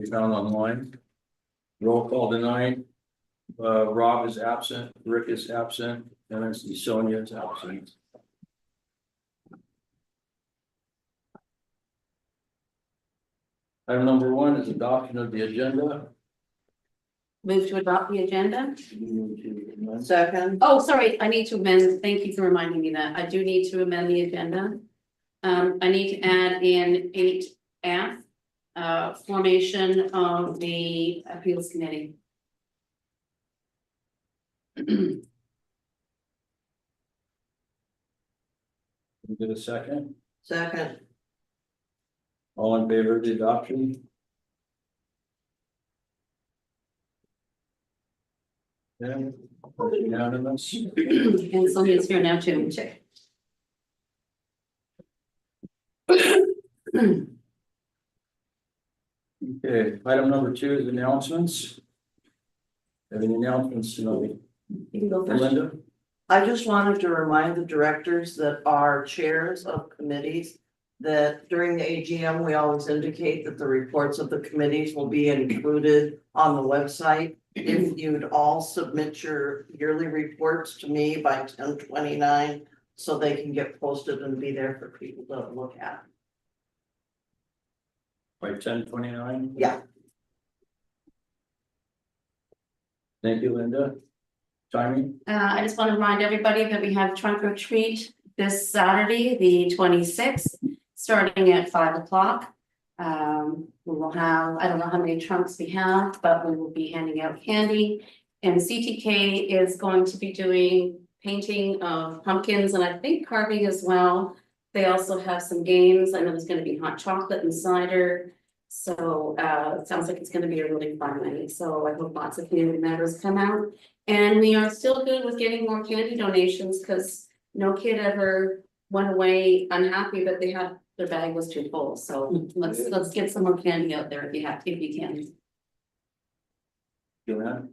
be found online. Roll call tonight. Rob is absent, Rick is absent, and I see Sonia is absent. Item number 1 is adoption of the agenda. Move to adopt the agenda. Second. Oh, sorry, I need to amend. Thank you for reminding me that. I do need to amend the agenda. I need to add in 8F, formation of the appeals committee. We get a second. Second. All in favor of the adoption? Okay, unanimous. And Sonia's here now too. Okay, item number 2 is announcements. Have any announcements tonight? You can go first. Linda? I just wanted to remind the directors that are chairs of committees that during the AGM, we always indicate that the reports of the committees will be included on the website. If you'd all submit your yearly reports to me by 10/29, so they can get posted and be there for people to look at. By 10/29? Yeah. Thank you, Linda. Timing? I just want to remind everybody that we have trunk or treat this Saturday, the 26th, starting at 5 o'clock. We will have, I don't know how many trunks we have, but we will be handing out candy. And CTK is going to be doing painting of pumpkins and I think carving as well. They also have some games. I know there's going to be hot chocolate and cider. So it sounds like it's going to be a really fun night. So I hope lots of community members come out. And we are still good with getting more candy donations because no kid ever went away unhappy that they had their bag was too full. So let's get some more candy out there if you can. Joanne?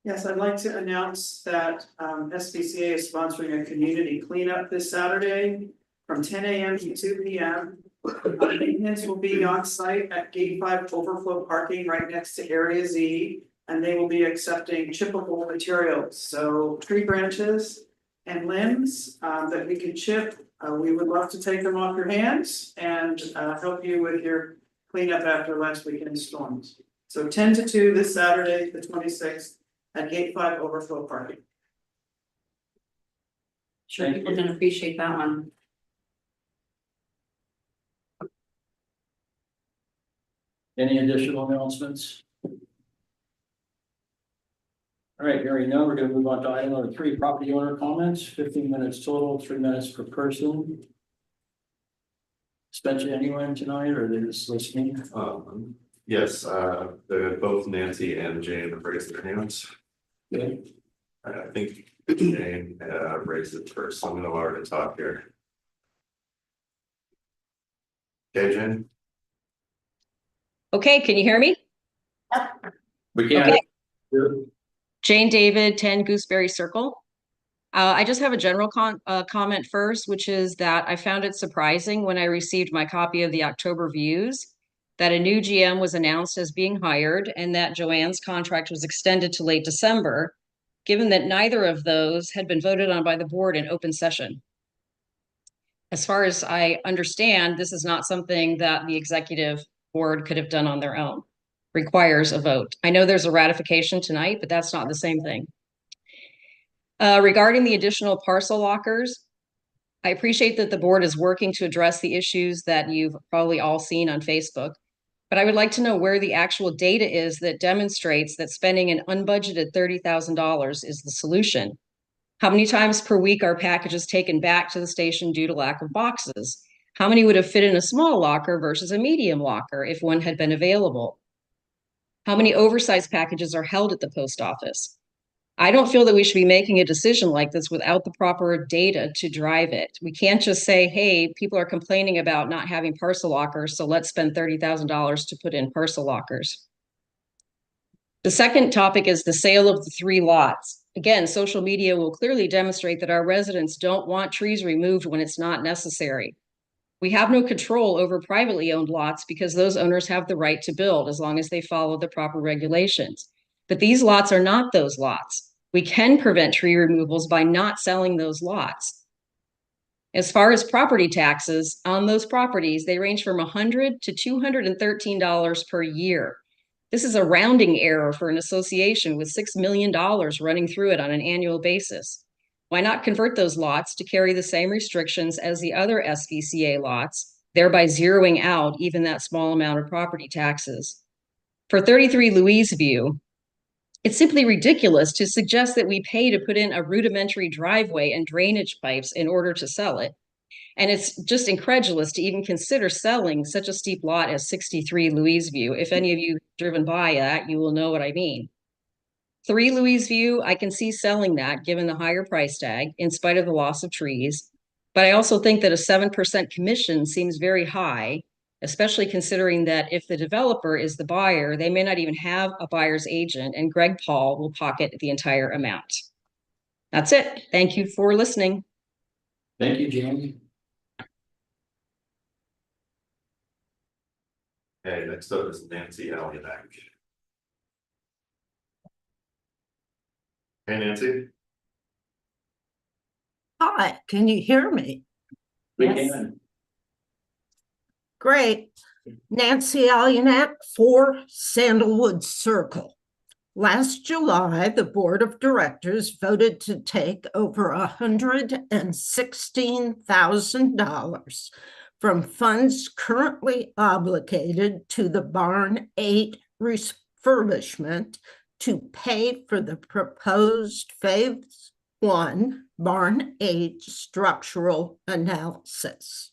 Yes, I'd like to announce that SPCA is sponsoring a community cleanup this Saturday from 10 a.m. to 2 p.m. Maintenance will be on site at Gate 5 overflow parking right next to Area Z, and they will be accepting chippable materials, so tree branches and limbs that we can chip. We would love to take them off your hands and help you with your cleanup after last weekend's storms. So 10 to 2 this Saturday, the 26th, at Gate 5 overflow parking. Sure, people are gonna appreciate that one. Any additional announcements? All right, hearing none, we're gonna move on to item number 3, property owner comments, 15 minutes total, 3 minutes per person. Spencer, anyone tonight, or are they just listening? Yes, both Nancy and Jane have raised their hands. Good. I think Jane raised it first, so I'm gonna allow her to talk here. Okay, Jane? Okay, can you hear me? We can't. Okay. Good. Jane David, 10 Gooseberry Circle. I just have a general comment first, which is that I found it surprising when I received my copy of the October views that a new GM was announced as being hired and that Joanne's contract was extended to late December, given that neither of those had been voted on by the board in open session. As far as I understand, this is not something that the executive board could have done on their own. Requires a vote. I know there's a ratification tonight, but that's not the same thing. Regarding the additional parcel lockers, I appreciate that the board is working to address the issues that you've probably all seen on Facebook, but I would like to know where the actual data is that demonstrates that spending an unbudgeted $30,000 is the solution. How many times per week are packages taken back to the station due to lack of boxes? How many would have fit in a small locker versus a medium locker if one had been available? How many oversized packages are held at the post office? I don't feel that we should be making a decision like this without the proper data to drive it. We can't just say, hey, people are complaining about not having parcel lockers, so let's spend $30,000 to put in parcel lockers. The second topic is the sale of the 3 lots. Again, social media will clearly demonstrate that our residents don't want trees removed when it's not necessary. We have no control over privately owned lots because those owners have the right to build as long as they follow the proper regulations. But these lots are not those lots. We can prevent tree removals by not selling those lots. As far as property taxes on those properties, they range from $100 to $213 per year. This is a rounding error for an association with $6 million running through it on an annual basis. Why not convert those lots to carry the same restrictions as the other SVCA lots, thereby zeroing out even that small amount of property taxes? For 33 Louise View, it's simply ridiculous to suggest that we pay to put in a rudimentary driveway and drainage pipes in order to sell it. And it's just incredulous to even consider selling such a steep lot as 63 Louise View. If any of you have driven by that, you will know what I mean. 3 Louise View, I can see selling that given the higher price tag in spite of the loss of trees. But I also think that a 7% commission seems very high, especially considering that if the developer is the buyer, they may not even have a buyer's agent, and Greg Paul will pocket the entire amount. That's it. Thank you for listening. Thank you, Jamie. Okay, next up is Nancy Algenack. Hey, Nancy? Hi, can you hear me? We Yes. can. Great. Nancy Algenack, 4 Sandalwood Circle. Last July, the Board of Directors voted to take over $116,000 from funds currently obligated to the Barn 8 refurbishment to pay for the proposed Phase 1 Barn 8 structural analysis.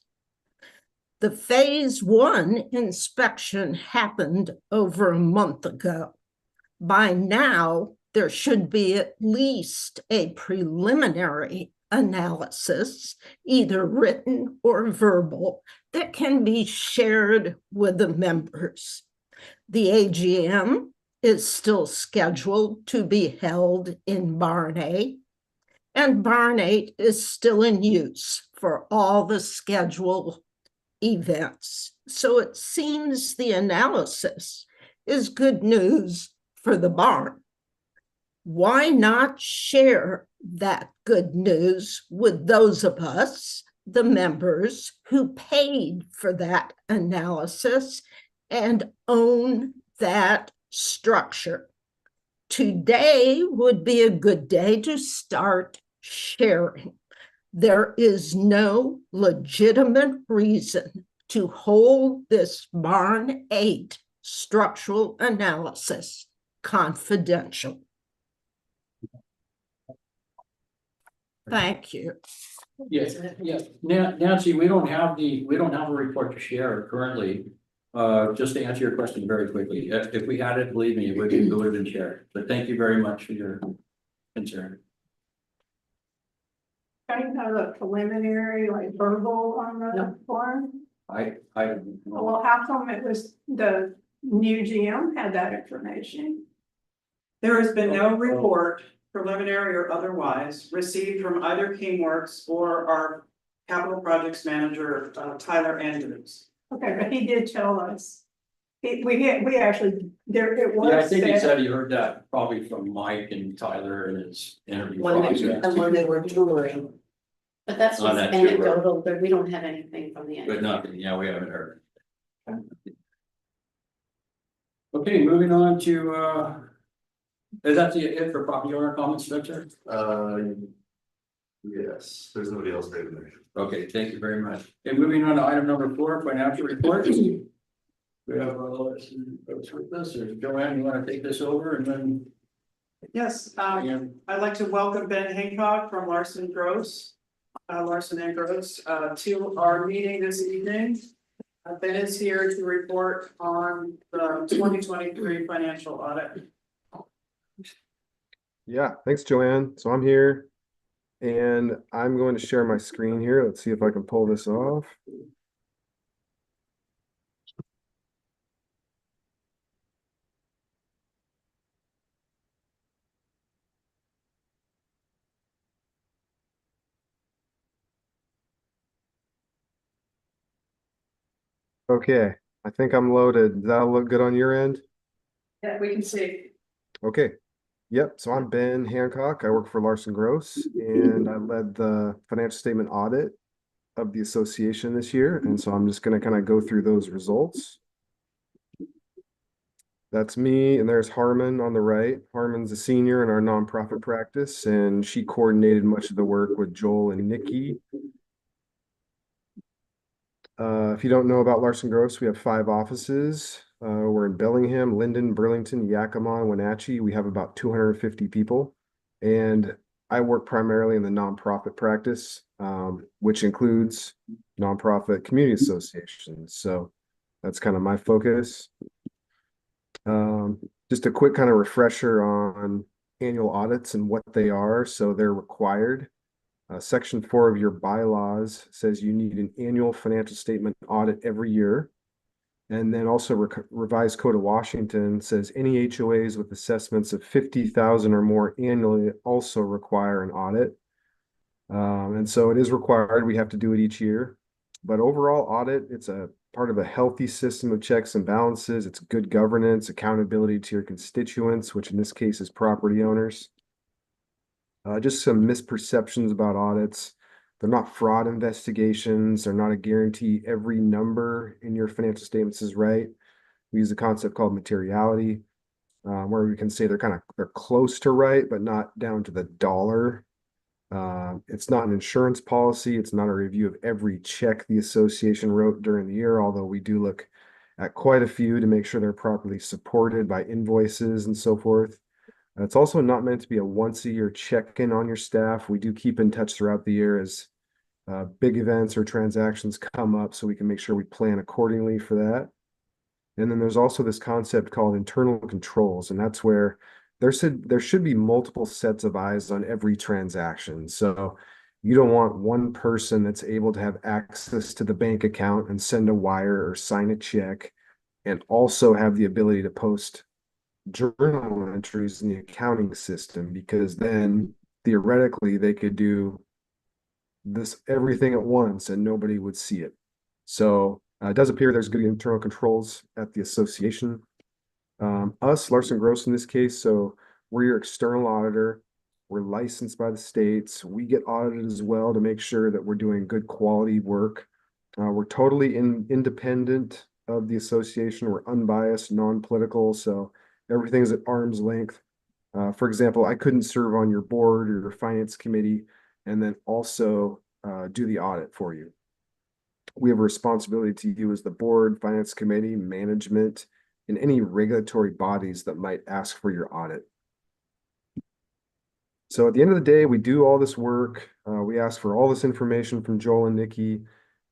The Phase 1 inspection happened over a month ago. By now, there should be at least a preliminary analysis, either written or verbal, that can be shared with the members. The AGM is still scheduled to be held in Barn 8, and Barn 8 is still in use for all the scheduled events. So it seems the analysis is good news for the barn. Why not share that good news with those of us, the members, who paid for that analysis and own that structure? Today would be a good day to start sharing. There is no legitimate reason to hold this Barn 8 structural analysis confidential. Thank you. Yes, yes. Nancy, we don't have a report to share currently. Just to answer your question very quickly, if we had it, believe me, it would have been shared. But thank you very much for your concern. I have a preliminary, like verbal on the form. Well, how come it was the new GM had that information? There has been no report, preliminary or otherwise, received from either Kingworks or our capital projects manager, Tyler Andrews. Okay, but he did tell us. We actually, there, it was. Yeah, I think he said- said he heard that probably from Mike and Tyler in his interview When they were touring. But that's On just that too, right? anecdotal, but we don't have anything from the end. But nothing, yeah, we haven't heard. Okay, moving on to, is that it for property owner comments, Spencer? Yes, there's nobody else there today. Okay, thank you very much. Okay, moving on to item number 4, financial reports. We have folks with this, or Joanne, you want to take this over and then? Yes, Again, I'd like to welcome Ben Hancock from Larson Gross, Larson and Gross, to our meeting this evening. Ben is here to report on the 2023 financial audit. Yeah, thanks, Joanne. So I'm here and I'm going to share my screen here. Let's see if I can pull this off. Okay, I think I'm loaded. Does that look good on your end? Yeah, we can see. Okay. Yep, so I'm Ben Hancock. I work for Larson Gross and I led the financial statement audit of the association this year. And so I'm just gonna kind of go through those results. That's me, and there's Harmon on the right. Harmon's a senior in our nonprofit practice, and she coordinated much of the work with Joel and Nikki. If you don't know about Larson Gross, we have 5 offices. We're in Bellingham, Linden, Burlington, Yakima, and Wenatchee. We have about 250 people. And I work primarily in the nonprofit practice, which includes nonprofit community associations. So that's kind of my focus. Just a quick kind of refresher on annual audits and what they are. So they're required. Section 4 of your bylaws says you need an annual financial statement audit every year. And then also revised Code of Washington says any HOAs with assessments of 50,000 or more annually also require an audit. And so it is required. We have to do it each year. But overall audit, it's a part of a healthy system of checks and balances. It's good governance, accountability to your constituents, which in this case is property owners. Just some misperceptions about audits. They're not fraud investigations. They're not a guarantee every number in your financial statements is right. We use a concept called materiality, where we can say they're close to right, but not down to the dollar. It's not an insurance policy. It's not a review of every check the association wrote during the year, although we do look at quite a few to make sure they're properly supported by invoices and so forth. It's also not meant to be a once-a-year check-in on your staff. We do keep in touch throughout the year as big events or transactions come up, so we can make sure we plan accordingly for that. And then there's also this concept called internal controls, and that's where there should be multiple sets of eyes on every transaction. So you don't want one person that's able to have access to the bank account and send a wire or sign a check, and also have the ability to post journal entries in the accounting system, because then theoretically they could do this everything at once and nobody would see it. So it does appear there's good internal controls at the association. Us, Larson Gross in this case, so we're your external auditor. We're licensed by the states. We get audited as well to make sure that we're doing good quality work. We're totally independent of the association. We're unbiased, non-political, so everything's at arm's length. For example, I couldn't serve on your board or your finance committee and then also do the audit for you. We have a responsibility to you as the board, finance committee, management, and any regulatory bodies that might ask for your audit. So at the end of the day, we do all this work. We ask for all this information from Joel and Nikki,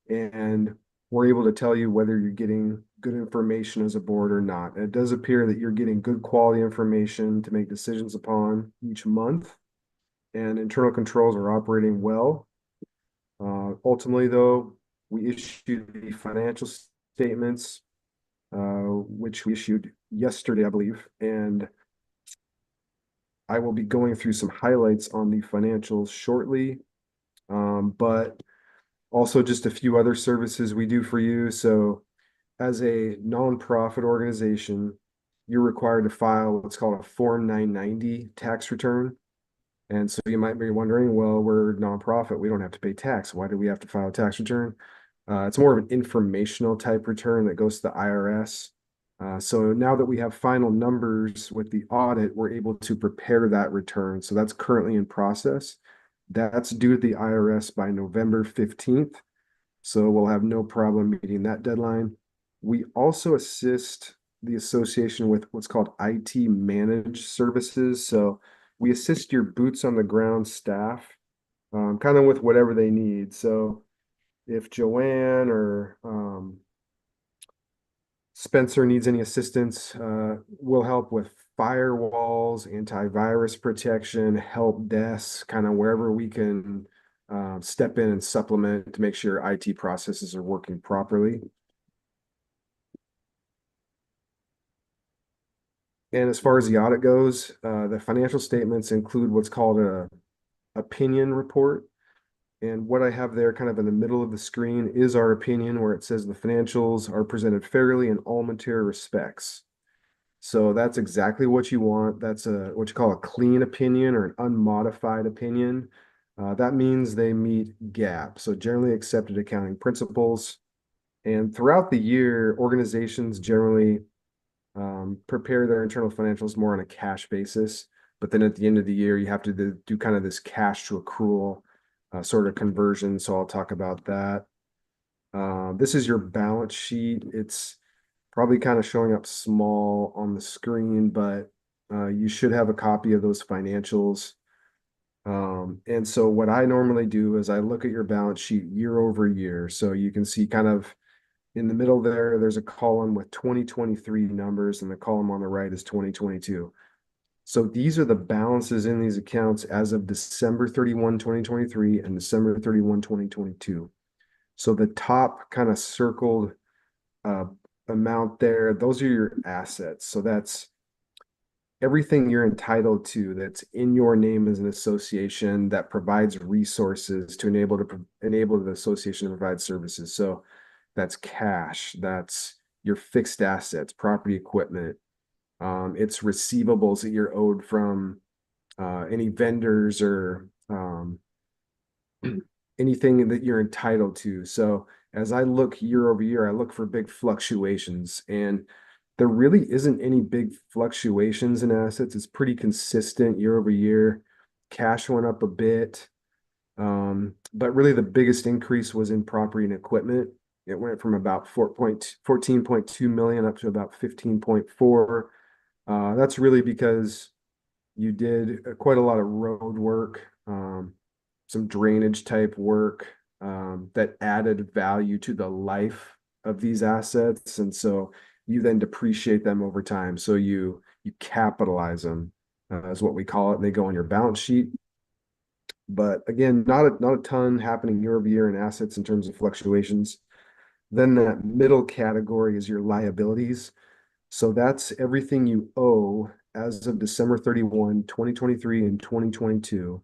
and we're able to tell you whether you're getting good information as a board or not. And it does appear that you're getting good quality information to make decisions upon each month, and internal controls are operating well. Ultimately, though, we issued the financial statements, which we issued yesterday, I believe, and I will be going through some highlights on the financials shortly, but also just a few other services we do for you. So as a nonprofit organization, you're required to file what's called a Form 990 tax return. And so you might be wondering, well, we're a nonprofit. We don't have to pay tax. Why do we have to file a tax return? It's more of an informational type return that goes to the IRS. So now that we have final numbers with the audit, we're able to prepare that return. So that's currently in process. That's due to the IRS by November 15th. So we'll have no problem meeting that deadline. We also assist the association with what's called IT managed services. So we assist your boots on the ground staff, kind of with whatever they need. So if Joanne or Spencer needs any assistance, we'll help with firewalls, antivirus protection, help desk, kind of wherever we can step in and supplement to make sure IT processes are working properly. And as far as the audit goes, the financial statements include what's called a opinion report. And what I have there kind of in the middle of the screen is our opinion where it says the financials are presented fairly in all material respects. So that's exactly what you want. That's what you call a clean opinion or an unmodified opinion. That means they meet GAAP, so generally accepted accounting principles. And throughout the year, organizations generally prepare their internal financials more on a cash basis. But then at the end of the year, you have to do kind of this cash to accrual sort of conversion. So I'll talk about that. This is your balance sheet. It's probably kind of showing up small on the screen, but you should have a copy of those financials. And so what I normally do is I look at your balance sheet year over year. So you can see kind of in the middle there, there's a column with 2023 numbers, and the column on the right is 2022. So these are the balances in these accounts as of December 31, 2023 and December 31, 2022. So the top kind of circled amount there, those are your assets. So that's everything you're entitled to that's in your name as an association that provides resources to enable the association to provide services. So that's cash, that's your fixed assets, property, equipment. It's receivables that you're owed from any vendors or anything that you're entitled to. So as I look year over year, I look for big fluctuations, and there really isn't any big fluctuations in assets. It's pretty consistent year over year. Cash went up a bit, but really the biggest increase was in property and equipment. It went from about 14.2 million up to about 15.4. That's really because you did quite a lot of road work, some drainage type work that added value to the life of these assets. And so you then depreciate them over time. So you capitalize them is what we call it. And they go on your balance sheet. But again, not a ton happening year over year in assets in terms of fluctuations. Then that middle category is your liabilities. So that's everything you owe as of December 31, 2023 and 2022.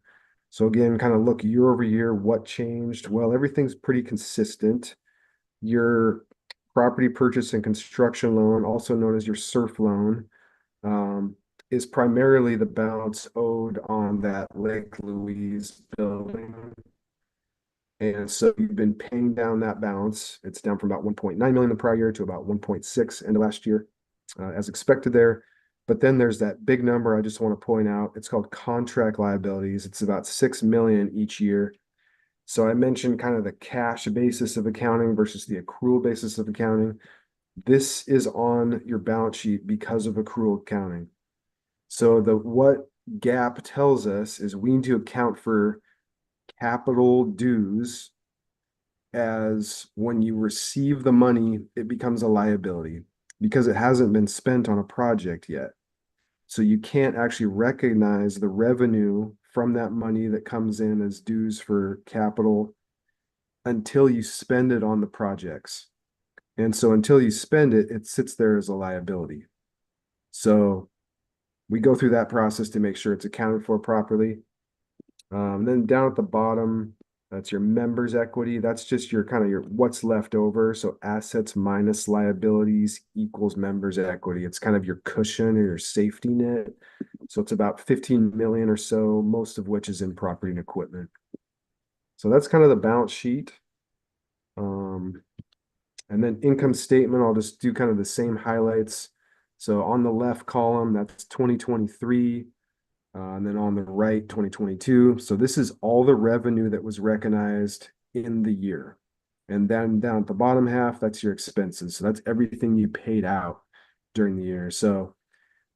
So again, kind of look year over year, what changed? Well, everything's pretty consistent. Your property purchase and construction loan, also known as your SURF loan, is primarily the balance owed on that Lake Louise building. And so you've been paying down that balance. It's down from about 1.9 million the prior year to about 1.6 end of last year, as expected there. But then there's that big number I just want to point out. It's called contract liabilities. It's about 6 million each year. So I mentioned kind of the cash basis of accounting versus the accrual basis of accounting. This is on your balance sheet because of accrual accounting. So what GAAP tells us is we need to account for capital dues as when you receive the money, it becomes a liability because it hasn't been spent on a project yet. So you can't actually recognize the revenue from that money that comes in as dues for capital until you spend it on the projects. And so until you spend it, it sits there as a liability. So we go through that process to make sure it's accounted for properly. Then down at the bottom, that's your members' equity. That's just your kind of your what's left over. So assets minus liabilities equals members' equity. It's kind of your cushion or your safety net. So it's about 15 million or so, most of which is in property and equipment. So that's kind of the balance sheet. And then income statement, I'll just do kind of the same highlights. So on the left column, that's 2023. And then on the right, 2022. So this is all the revenue that was recognized in the year. And then down at the bottom half, that's your expenses. So that's everything you paid out during the year. So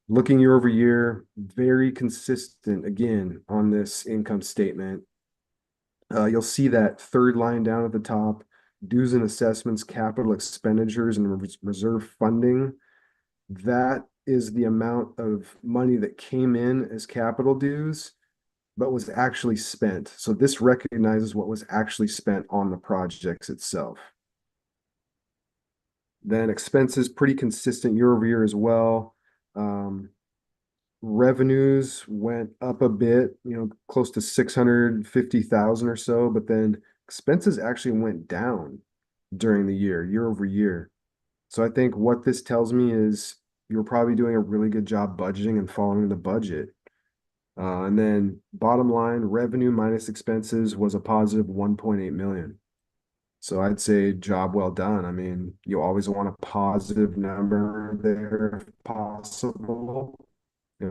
looking year over year, very consistent again on this income statement. You'll see that third line down at the top, dues and assessments, capital expenditures, and reserve funding. That is the amount of money that came in as capital dues, but was actually spent. So this recognizes what was actually spent on the projects itself. Then expenses, pretty consistent year over year as well. revenues went up a bit, close to 650,000 or so, but then expenses actually went down during the year over year. So I think what this tells me is you're probably doing a really good job budgeting and following the budget. And then bottom line, revenue minus expenses was a positive 1.8 million. So I'd say job well done. I mean, you always want a positive number there if possible.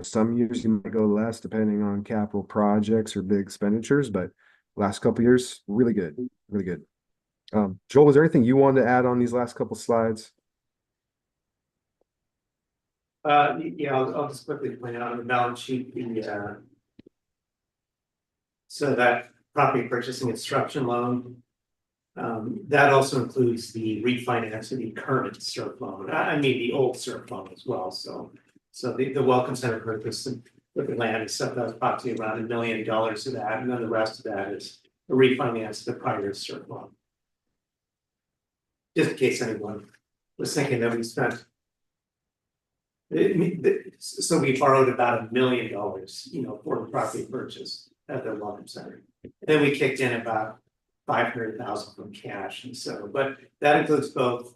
Some years you might go less depending on capital projects or big expenditures, but last couple of years, really good, really good. Joel, was there anything you wanted to add on these last couple slides? Yeah, I'll just quickly point out on the balance sheet, so that property purchase and construction loan, that also includes the refinance of the current SURF loan, I mean, the old SURF loan as well, so the Welcome Center purchase with the land and stuff, that's approximately around $1 million of that, and then the rest of that is a refinance of the prior SURF loan. Just in case anyone was thinking that we spent. So we borrowed about $1 million, for the property purchase at the Welcome Center. And then we kicked in about 500,000 from cash, and so, but that includes both.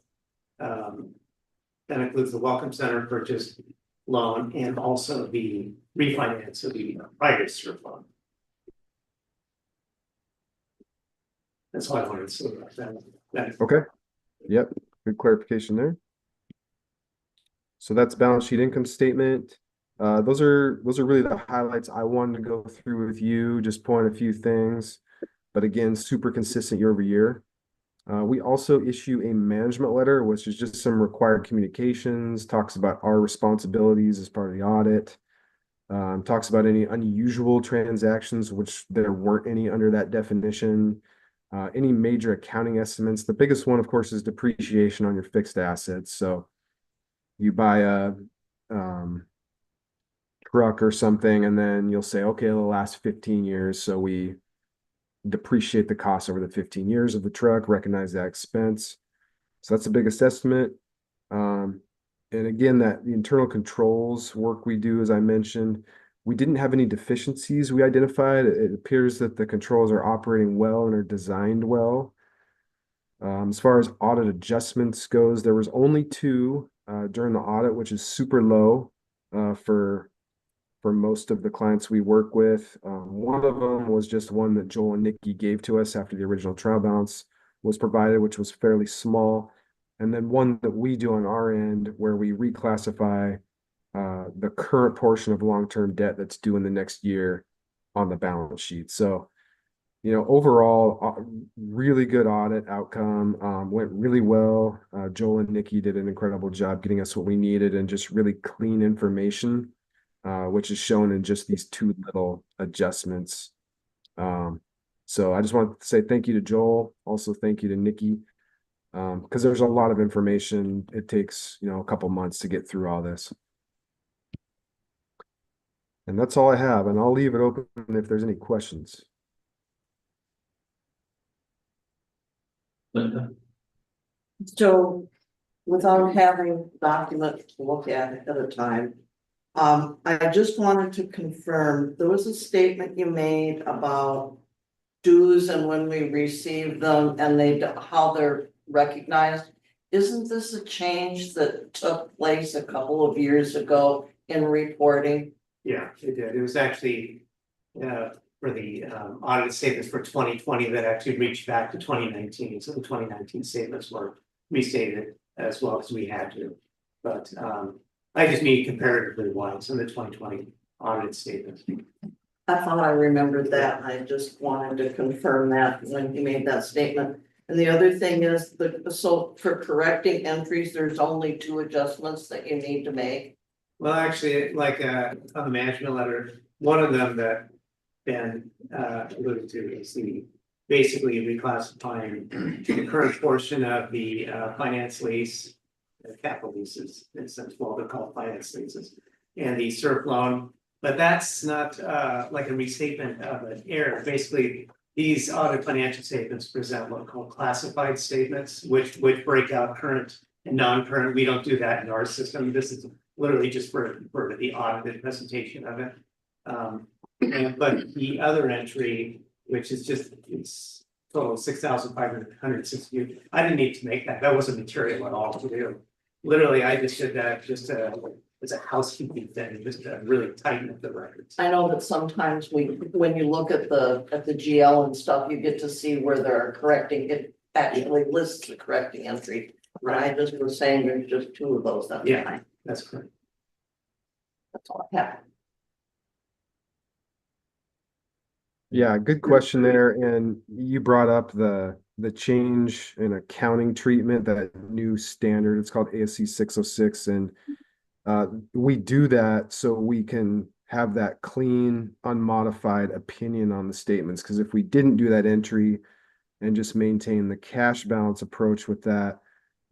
That includes the Welcome Center purchase loan and also the refinance of the prior SURF loan. That's all I wanted to say about that. Okay. Yep. Good clarification there. So that's balance sheet, income statement. Those are really the highlights I wanted to go through with you, just point a few things, but again, super consistent year over year. We also issue a management letter, which is just some required communications, talks about our responsibilities as part of the audit, talks about any unusual transactions, which there weren't any under that definition, any major accounting estimates. The biggest one, of course, is depreciation on your fixed assets. So you buy a truck or something, and then you'll say, okay, it'll last 15 years. So we depreciate the cost over the 15 years of the truck, recognize that expense. So that's the biggest estimate. And again, that the internal controls work we do, as I mentioned, we didn't have any deficiencies we identified. It appears that the controls are operating well and are designed well. As far as audit adjustments goes, there was only 2 during the audit, which is super low for most of the clients we work with. One of them was just one that Joel and Nikki gave to us after the original trial balance was provided, which was fairly small. And then one that we do on our end where we reclassify the current portion of long-term debt that's due in the next year on the balance sheet. So, overall, really good audit outcome, went really well. Joel and Nikki did an incredible job getting us what we needed and just really clean information, which is shown in just these 2 little adjustments. So I just want to say thank you to Joel. Also, thank you to Nikki, because there's a lot of information. It takes, a couple months to get through all this. And that's all I have, and I'll leave it open if there's any questions. Linda? So without having documents to look at ahead of time, I just wanted to confirm, there was a statement you made about dues and when we receive them and how they're recognized. Isn't this a change that took place a couple of years ago in reporting? Yeah, it did. It was actually for the audit statements for 2020 that actually reached back to 2019. So the 2019 statements were restated as well as we had to. But I just mean comparatively wise in the 2020 audit statements. I thought I remembered that. I just wanted to confirm that when you made that statement. And the other thing is so for correcting entries, there's only 2 adjustments that you need to make. Well, actually, like on the management letter, one of them that Ben alluded to is basically reclassifying the current portion of the finance lease, capital leases, in a sense, well, they're called finance leases, and the SURF loan. But that's not like a restatement of an error. Basically, these audit financial statements present what are called classified statements, which break out current and non-current. We don't do that in our system. This is literally just for the audited presentation of it. But the other entry, which is just, it's total $6,560. I didn't need to make that. That wasn't material at all to do. Literally, I just did that just as a housekeeping thing, just to really tighten up the records. I know that sometimes when you look at the GL and stuff, you get to see where they're correcting, it actually lists the correcting entry. And I just was saying there's just two of those, that's Yeah. fine. That's correct. That's all I have. Yeah, good question there. And you brought up the change in accounting treatment, that new standard. It's called ASC 606. And we do that so we can have that clean, unmodified opinion on the statements. Because if we didn't do that entry and just maintain the cash balance approach with that,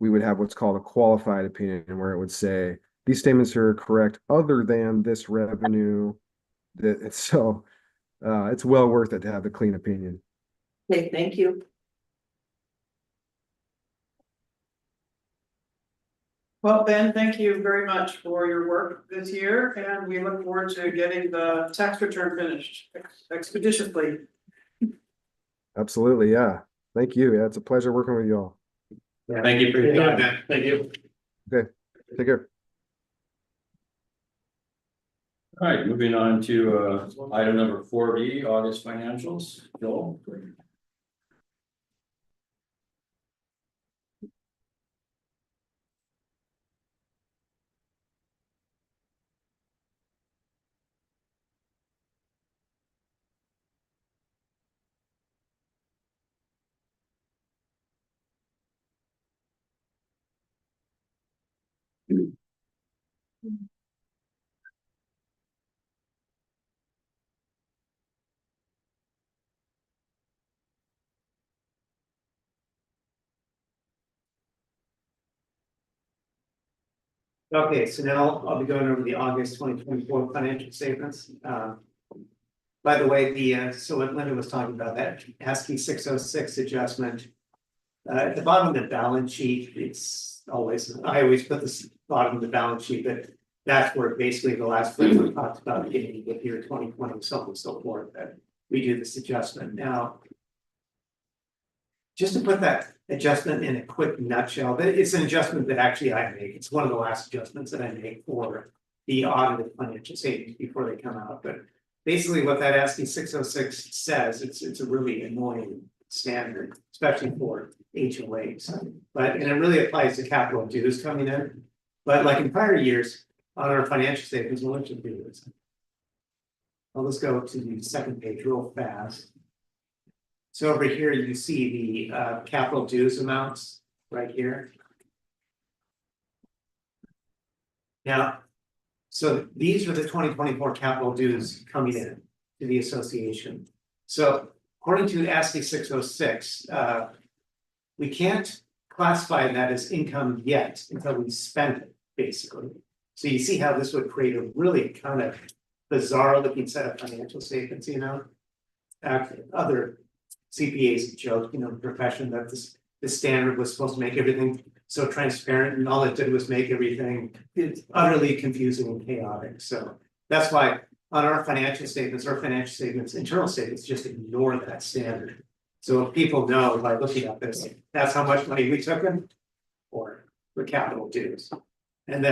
we would have what's called a qualified opinion, where it would say these statements are correct other than this revenue. So it's well worth it to have the clean opinion. Okay, thank you. Well, Ben, thank you very much for your work this year, and we look forward to getting the tax return finished expeditiously. Absolutely, yeah. Thank you. Yeah, it's a pleasure working with you all. Thank you for your Yeah, time. man. Thank you. Okay, take care. All right, moving on to item number 4B, August financials. Joel? Okay, so now I'll be going over the August 2024 financial statements. By the way, so what Linda was talking about, that ASCII 606 adjustment. At the bottom of the balance sheet, I always put this bottom of the balance sheet, but that's where basically the last place we talked about getting the year 2020 and so on and so forth, that we do this adjustment now. Just to put that adjustment in a quick nutshell, it's an adjustment that actually I make. It's one of the last adjustments that I make for the audited financial statements before they come out. But basically what that ASCII 606 says, it's a really annoying standard, especially for HOAs. And it really applies to capital dues coming in. But like in prior years, on our financial statements, we'll let you do this. I'll just go to the second page real fast. So over here, you see the capital dues amounts right here. Now, so these are the 2024 capital dues coming in to the association. So according to ASCII 606, we can't classify that as income yet until we spend it, basically. So you see how this would create a really kind of bizarre looking set of financial statements, you know? Other CPAs joke, you know, the profession that this standard was supposed to make everything so transparent, and all it did was make everything utterly confusing and chaotic. So that's why on our financial statements, internal statements, just ignore that standard. So if people know by looking at this, that's how much money we took in for capital dues. And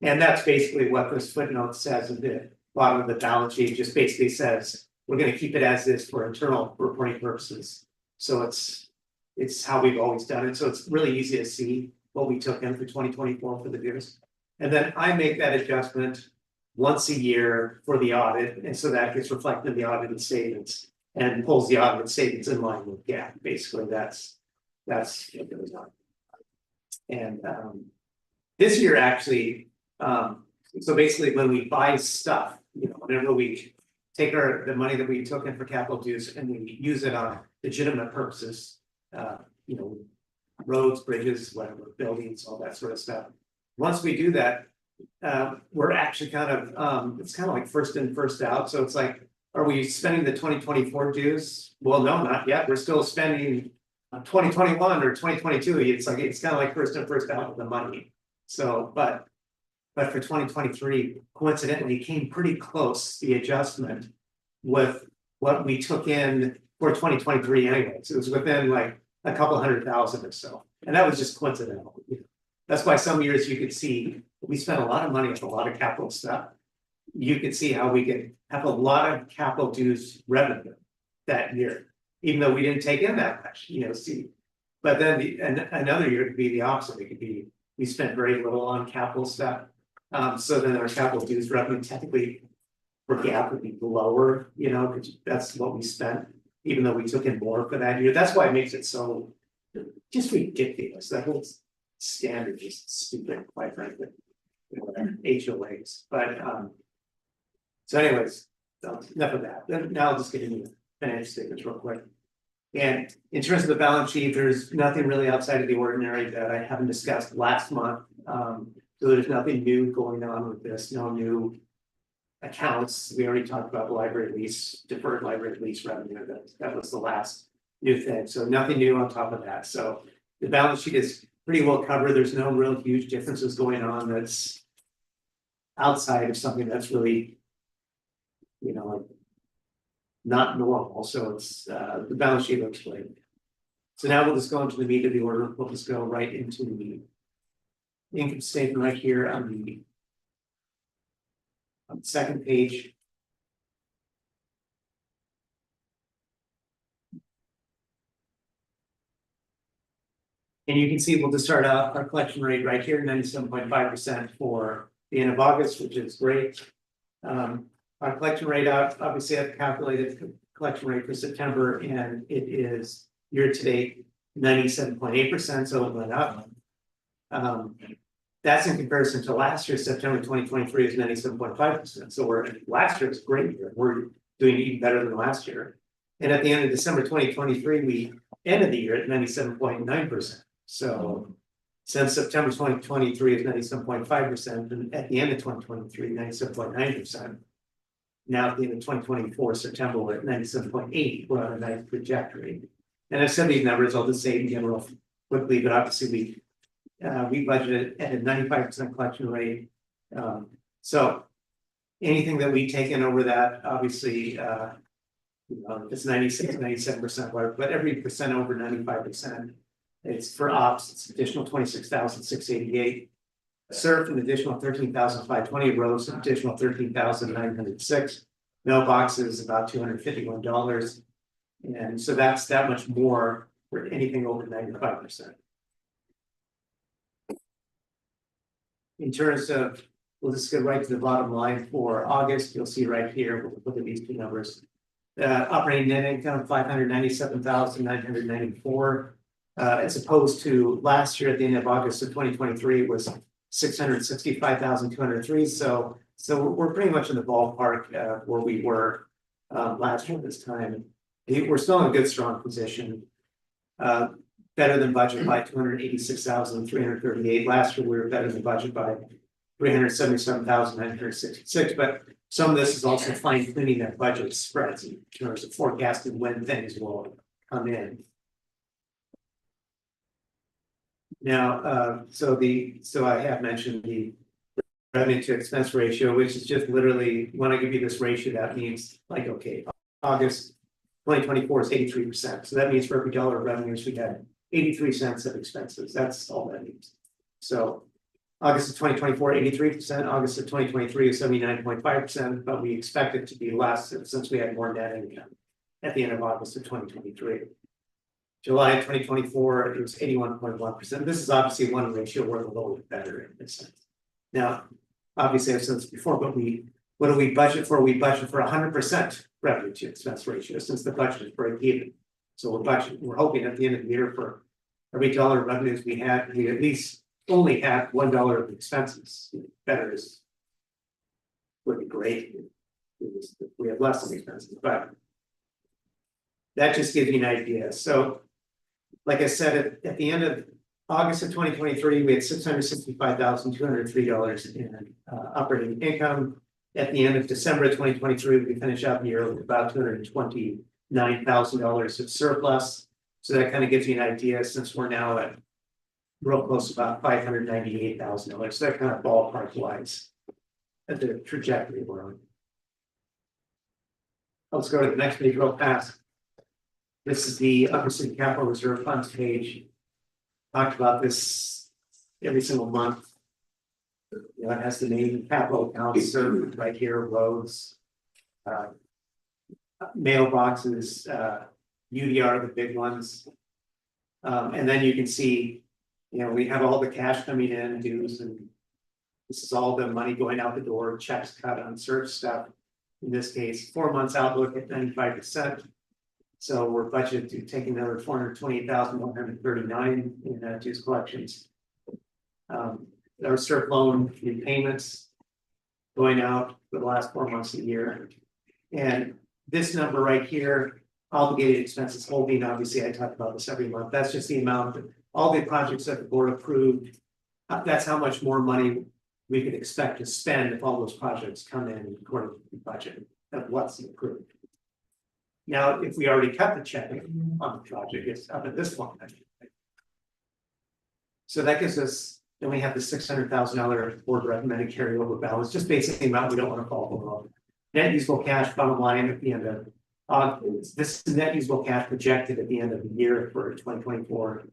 that's basically what this footnote says at the bottom of the balance sheet. Just basically says we're going to keep it as is for internal reporting purposes. So it's how we've always done it. So it's really easy to see what we took in for 2024 for the dues. And then I make that adjustment once a year for the audit. And so that gets reflected in the audited statements and pulls the audited statements in line with GAAP. Basically, that's what goes on. And this year actually, so basically when we buy stuff, you know, whenever we take the money that we took in for capital dues and we use it on legitimate purposes, you know, roads, bridges, whatever, buildings, all that sort of stuff. Once we do that, we're actually kind of, it's kind of like first in, first out. So it's like, are we spending the 2024 dues? Well, no, not yet. We're still spending 2021 or 2022. It's kind of like first in, first out with the money. So, but But for 2023, coincidentally, came pretty close, the adjustment with what we took in for 2023 anyways. It was within like a couple $100,000 or so. And that was just coincidental. That's why some years you could see, we spent a lot of money on a lot of capital stuff. You could see how we could have a lot of capital dues revenue that year, even though we didn't take in that much, see. But then another year could be the opposite. It could be, we spent very little on capital stuff. So then our capital dues revenue technically for GAAP would be lower, because that's what we spent, even though we took in more for that year. That's why it makes it so just ridiculous. That whole standard is stupid, quite frankly. HOAs, but so anyways, enough of that. Then now I'll just get into the financial statements real quick. And in terms of the balance sheet, there's nothing really outside of the ordinary that I haven't discussed last month. So there's nothing new going on with this, no new accounts. We already talked about the library lease, deferred library lease revenue. That was the last new thing. So nothing new on top of that. So the balance sheet is pretty well covered. There's no real huge differences going on that's outside of something that's really, like not normal. So it's the balance sheet looks great. So now we'll just go into the meat of the order. We'll just go right into the income statement right here on the second page. And you can see we'll just start out our collection rate right here, 97.5% for the end of August, which is great. Our collection rate out, obviously I've calculated collection rate for September, and it is year to date 97.8%, so it went up. That's in comparison to last year, September 2023 is 97.5%. So last year was a great year. We're doing even better than last year. And at the end of December 2023, we ended the year at 97.9%. So since September 2023 is 97.5%, and at the end of 2023, 97.9%. Now at the end of 2024, September, we're at 97.8. We're on a nice trajectory. And I've said these numbers, I'll just say it again real quickly, but obviously we budgeted at a 95% collection rate. So anything that we take in over that, obviously, it's 96, 97%, but every percent over 95%, it's for ops, it's additional 26,688. Surf an additional 13,520, Rose an additional 13,906. Mailboxes about $251. And so that's that much more for anything over 95%. In terms of, we'll just go right to the bottom line for August. You'll see right here, we'll look at these two numbers. Operating net income, 597,994. As opposed to last year at the end of August of 2023 was 665,203. So we're pretty much in the ballpark where we were last year this time. We're still in a good, strong position. Better than budget by 286,338. Last year we were better than budget by 377,966. But some of this is also fine tuning that budget spreads in terms of forecasting when things will come in. Now, so I have mentioned the revenue to expense ratio, which is just literally when I give you this ratio, that means like, okay, August 2024 is 83%. So that means for every dollar of revenues, we had 83 cents of expenses. That's all that means. So August of 2024, 83%, August of 2023 is 79.5%, but we expect it to be less since we had more net income at the end of August of 2023. July of 2024, it was 81.1%. This is obviously one ratio where the lower the better in this sense. Now, obviously I've said this before, but what do we budget for? We budget for 100% revenue to expense ratio since the budget is break even. So we're hoping at the end of the year for every dollar of revenues we at least only have $1 of expenses. Better is would be great if we have less of expenses, but that just gives you an idea. So like I said, at the end of August of 2023, we had $665,203 in operating income. At the end of December of 2023, we finished out the year with about $229,000 of surplus. So that kind of gives you an idea, since we're now at real close to about $598,000, so that kind of ballpark wise. At the trajectory we're on. Let's go to the next page real fast. This is the Upper City Capital Reserve Funds page. Talked about this every single month. You know, it has the main capital accounts served right here, roads. Mailboxes, UDR, the big ones. And then you can see, you know, we have all the cash coming in, dues, and this is all the money going out the door, checks cut on search stuff. In this case, 4 months outlook at 95%. So we're budgeted to take another 428,139 in dues collections. Our CERT loan repayments going out for the last 4 months of the year. And this number right here, obligated expenses holding, obviously I talk about this every month. That's just the amount of all the projects that the board approved. That's how much more money we could expect to spend if all those projects come in according to the budget of what's approved. Now, if we already cut the check on the project, it's up at this point. So that gives us, then we have the $600,000 board recommended carryover balance, just basically amount we don't want to fall below. Net usable cash, bottom line at the end of this is net usable cash projected at the end of the year for 2024,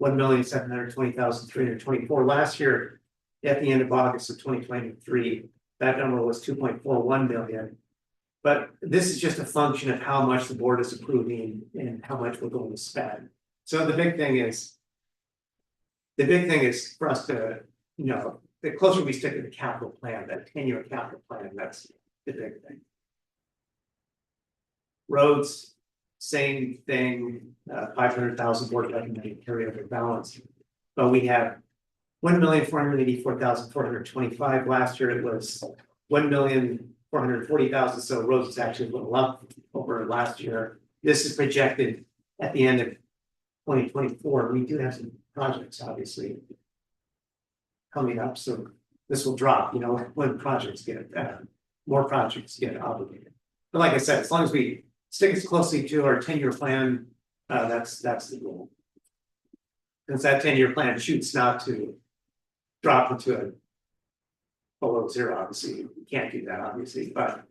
1,720,324. Last year, at the end of August of 2023, that number was 2.41 million. But this is just a function of how much the board is approving and how much we're going to spend. So the big thing is for us to, you know, the closer we stick to the capital plan, that 10-year capital plan, that's the big thing. Roads, same thing, 500,000 board recommended carryover balance, but we have 1,484,425. Last year it was 1,440,000. So roads is actually a little up over last year. This is projected at the end of 2024. We do have some projects obviously coming up, so this will drop, you know, when projects get more projects get obligated. But like I said, as long as we stick as closely to our 10-year plan, that's the goal. Because that 10-year plan shoots not to drop into a below zero, obviously we can't do that, obviously, but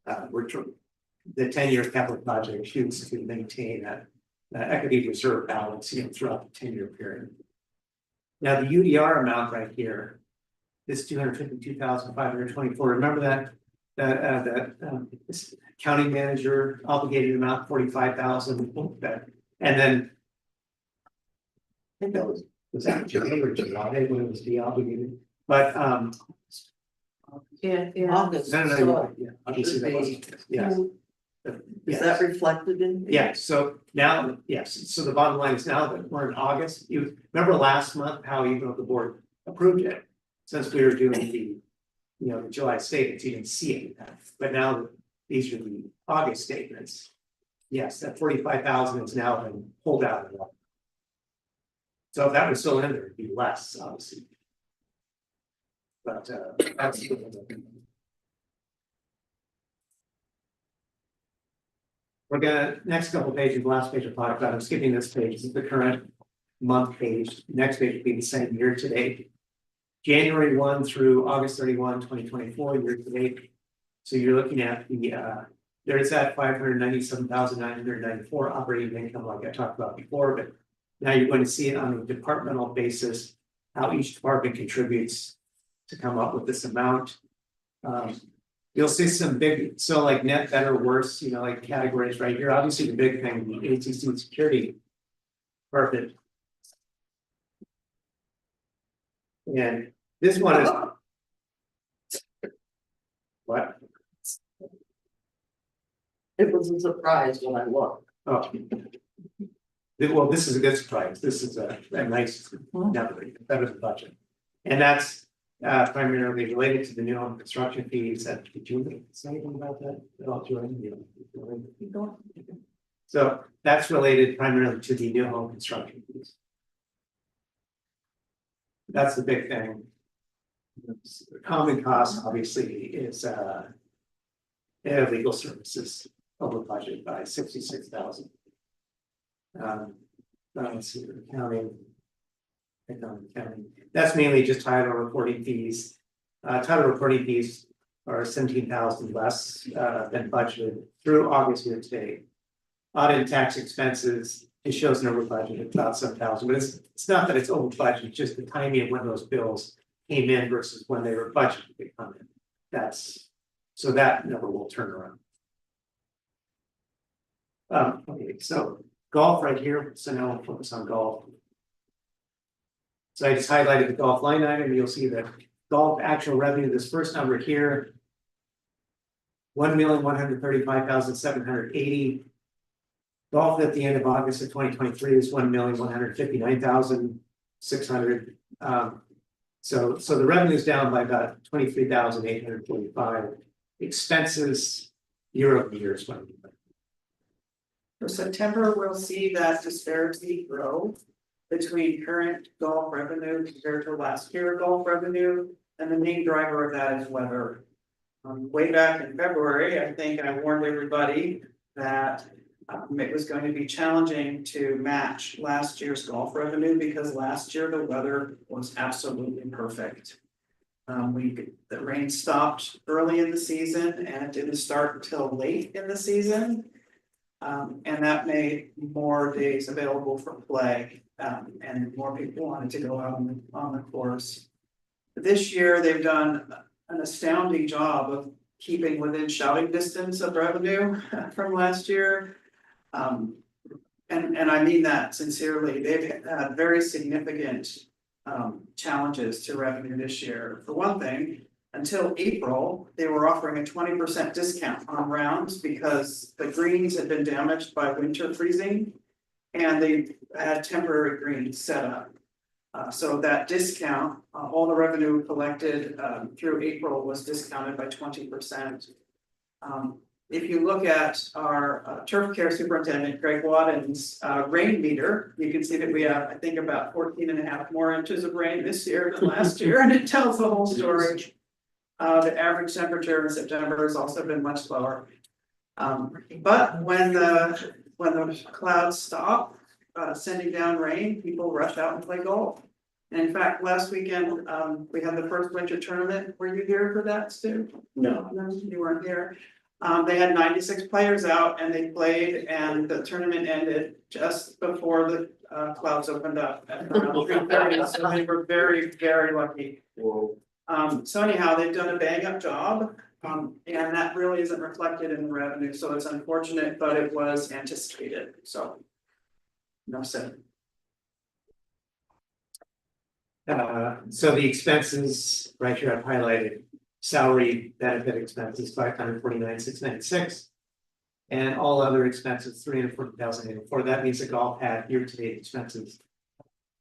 the 10-year capital project shoots to maintain that equity reserve balance, you know, throughout the 10-year period. Now the UDR amount right here, this 252,524. Remember that this county manager obligated amount 45,000, and then I think that was that July or July when it was de-obligated, but Yeah. August. no, yeah, obviously that was, yeah. Is that reflected in? Yeah, so now, yes, so the bottom line is now that we're in August, you remember last month how even though the board approved it, since we were doing the, you know, the July statements, you didn't see it, but now that these are the August statements. Yes, that 45,000 has now been pulled out of that. So if that was still in there, it'd be less, obviously. But that's we're gonna, next couple of pages, the last page I'll talk about, I'm skipping this page, this is the current month page, next page will be the same year to date. January 1 through August 31, 2024, year to date. So you're looking at the, there's that 597,994 operating income like I talked about before, but now you're going to see it on a departmental basis, how each department contributes to come up with this amount. You'll see some big, so like net, better, worse, you know, like categories right here. Obviously, the big thing, the ATC security. Perfect. And this one is what? It was a surprise when I looked. Oh. Well, this is a good surprise. This is a nice number, better than budget. And that's primarily related to the new home construction fees. Did you say anything about that? So that's related primarily to the new home construction fees. That's the big thing. The common cost obviously is legal services over budget by 66,000. Let's see, accounting. Economic County. That's mainly just title reporting fees. Title reporting fees are 17,000 less than budgeted through August year to date. Audit and tax expenses, it shows an over budget of about 7,000, but it's not that it's over budget, it's just the timing of when those bills came in versus when they were budgeted to come in. So that number will turn around. Okay, so golf right here, so now we'll focus on golf. So I just highlighted the golf line item, you'll see that golf actual revenue, this first number here. 1,135,780. Golf at the end of August of 2023 is 1,159,600. So the revenue is down by about 23,845. Expenses year over year is what. For September, we'll see that disparity grow between current golf revenue compared to last year golf revenue. And the main driver of that is weather. Way back in February, I think I warned everybody that it was going to be challenging to match last year's golf revenue because last year the weather was absolutely perfect. The rain stopped early in the season and it didn't start until late in the season. And that made more days available for play, and more people wanted to go out on the course. This year, they've done an astounding job of keeping within shouting distance of revenue from last year. And I mean that sincerely. They've had very significant challenges to revenue this year. For one thing, until April, they were offering a 20% discount on rounds because the greens had been damaged by winter freezing and they had temporary greens set up. So that discount, all the revenue collected through April was discounted by 20%. If you look at our turf care superintendent, Greg Wadden's rain meter, you can see that we have, I think, about 14.5 more inches of rain this year than last year, and it tells the whole story. The average temperature in September has also been much lower. But when the clouds stop sending down rain, people rush out and play golf. And in fact, last weekend, we had the first winter tournament. Were you here for that, Stu? No, you weren't here. They had 96 players out and they played and the tournament ended just before the clouds opened up at around 3:30. So they were very, very lucky. Whoa. So anyhow, they've done a bang up job. And that really isn't reflected in the revenue. So it's unfortunate, but it was anticipated. So enough said. So the expenses right here I've highlighted, salary benefit expenses 549,696, and all other expenses 340,084. That means the golf had year-to-date expenses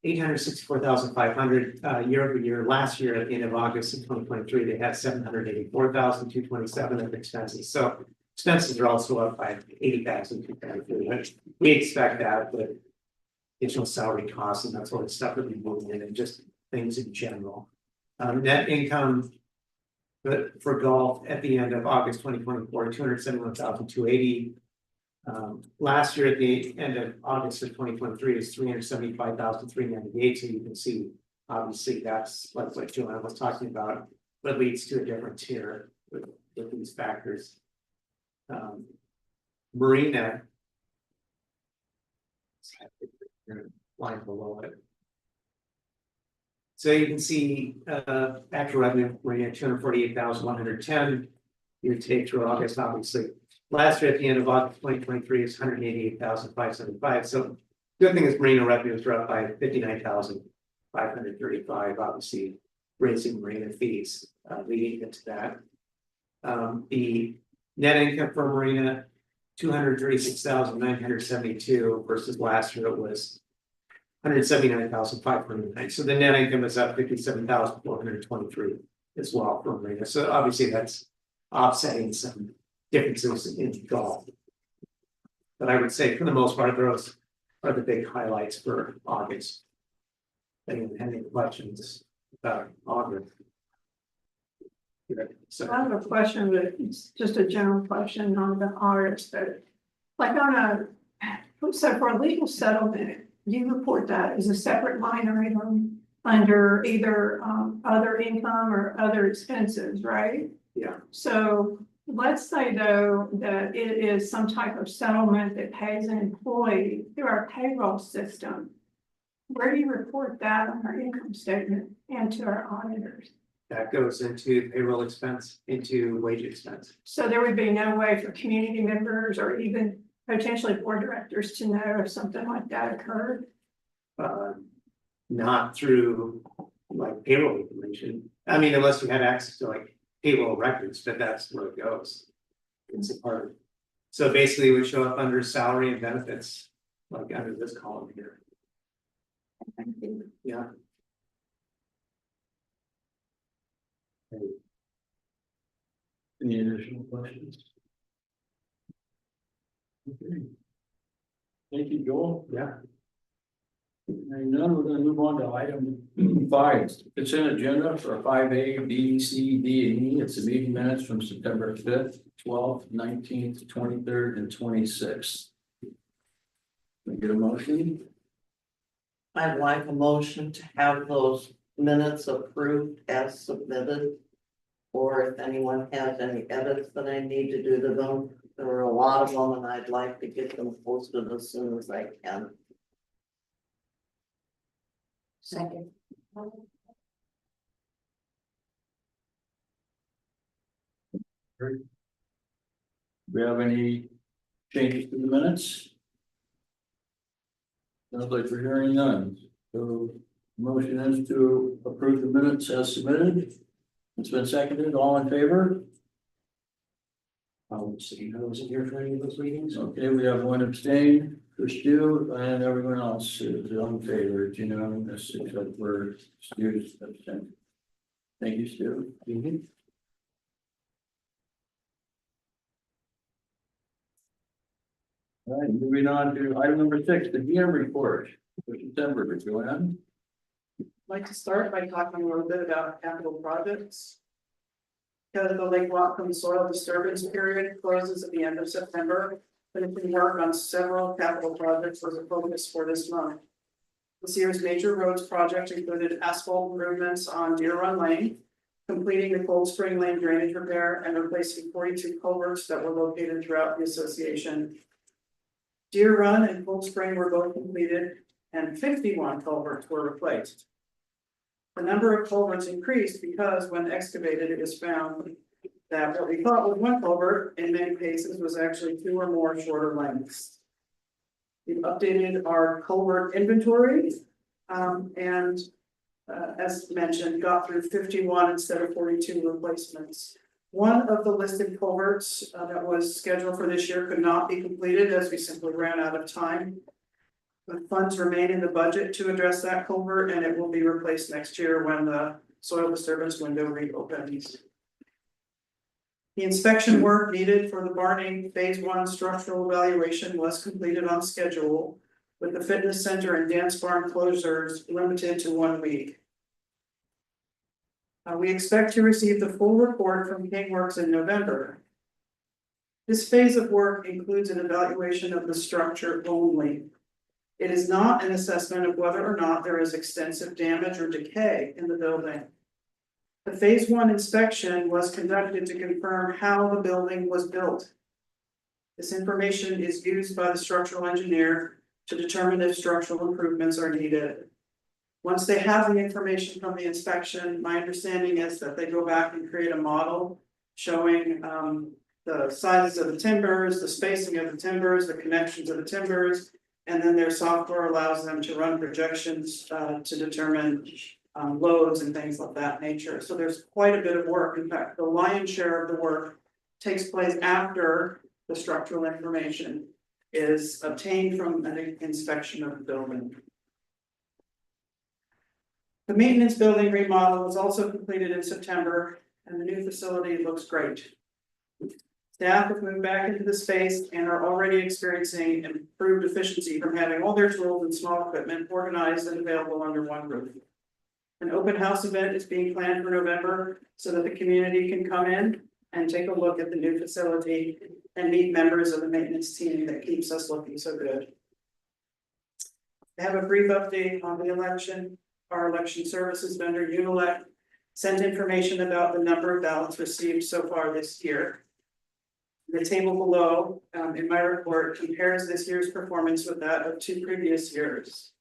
864,500 year over year. Last year at the end of August of 2023, they had 784,227 of expenses. So expenses are also up by 80,223. We expect that with additional salary costs and that sort of stuff that we move in and just things in general. Net income for golf at the end of August 2024, 271,280. Last year at the end of August of 2023 is 375,398. So you can see, obviously, that's like what Joanna was talking about, what leads to a difference here with these factors. Marina, line below it. So you can see actual revenue, we're at 248,110 year to date through August, obviously. Last year at the end of August 2023 is 188,575. So good thing is marina revenues are up by 59,535, obviously raising marina fees leading into that. The net income for marina 236,972 versus last year it was 179,509. So the net income is up 57,423 as well for marina. So obviously that's offsetting some differences in golf. But I would say for the most part, those are the big highlights for August. Any questions about August? So I have a question, but it's just a general question on the artist, but like so for a legal settlement, you report that as a separate line item under either other income or other expenses, right? Yeah. So let's say though that it is some type of settlement that pays an employee through our payroll system. Where do you report that on our income statement and to our auditors? That goes into payroll expense, into wage expense. So there would be no way for community members or even potentially board directors to know if something like that occurred? Not through like payroll information. I mean, unless you had access to like payroll records, but that's where it goes. It's a part of it. So basically it would show up under salary and benefits, like under this column here. Yeah. Any additional questions? Okay. Thank you, Joel. Yeah. And now we're gonna move on to item 5. Consent agenda for 5A, B, C, D, and E. It's the meeting minutes from September 5th, 12th, 19th, 23rd, and 26th. Can we get a motion? I'd like a motion to have those minutes approved as submitted. Or if anyone has any edits that I need to do to them, there are a lot of them and I'd like to get them posted as soon as I can. Second. Do we have any changes to the minutes? Sounds like we're hearing none. So motion is to approve the minutes as submitted. It's been seconded. All in favor? See, I wasn't here for any of those meetings. Okay, we have one abstain, Stu, and everyone else is in favor. It's unanimous except for Stu's abstain. Thank you, Stu. All right, moving on to item number 6, the DM report for September. Joanne? I'd like to start by talking a little bit about capital projects. Because the Lake Whatcom soil disturbance period closes at the end of September, finishing work on several capital projects was a focus for this month. This year's major roads project included asphalt improvements on Deer Run Lane, completing the Cold Spring Lane drainage repair, and replacing 42 culverts that were located throughout the association. Deer Run and Cold Spring were both completed, and 51 culverts were replaced. The number of culverts increased because when excavated, it was found that what we thought was one culvert in many cases was actually 2 or more shorter lengths. We've updated our culvert inventory as mentioned, got through 51 instead of 42 replacements. One of the listed culverts that was scheduled for this year could not be completed as we simply ran out of time. The funds remain in the budget to address that culvert and it will be replaced next year when the soil disturbance window reopens. The inspection work needed for the Barney Phase 1 structural evaluation was completed on schedule, with the fitness center and dance barn closures limited to 1 week. We expect to receive the full report from Kingworks in November. This phase of work includes an evaluation of the structure only. It is not an assessment of whether or not there is extensive damage or decay in the building. The Phase 1 inspection was conducted to confirm how the building was built. This information is used by the structural engineer to determine if structural improvements are needed. Once they have the information from the inspection, my understanding is that they go back and create a model showing the sizes of the timbers, the spacing of the timbers, the connections of the timbers, and then their software allows them to run projections to determine loads and things of that nature. So there's quite a bit of work. In fact, the lion's share of the work takes place after the structural information is obtained from an inspection of the building. The maintenance building remodel was also completed in September and the new facility looks great. Staff have moved back into the space and are already experiencing improved efficiency from having all their tools and small equipment organized and available under one roof. An open house event is being planned for November so that the community can come in and take a look at the new facility and meet members of the maintenance team that keeps us looking so good. I have a brief update on the election. our election services vendor Unilect sent information about the number of ballots received so far this year. The table below, in my report, compares this year's performance with that of 2 previous years.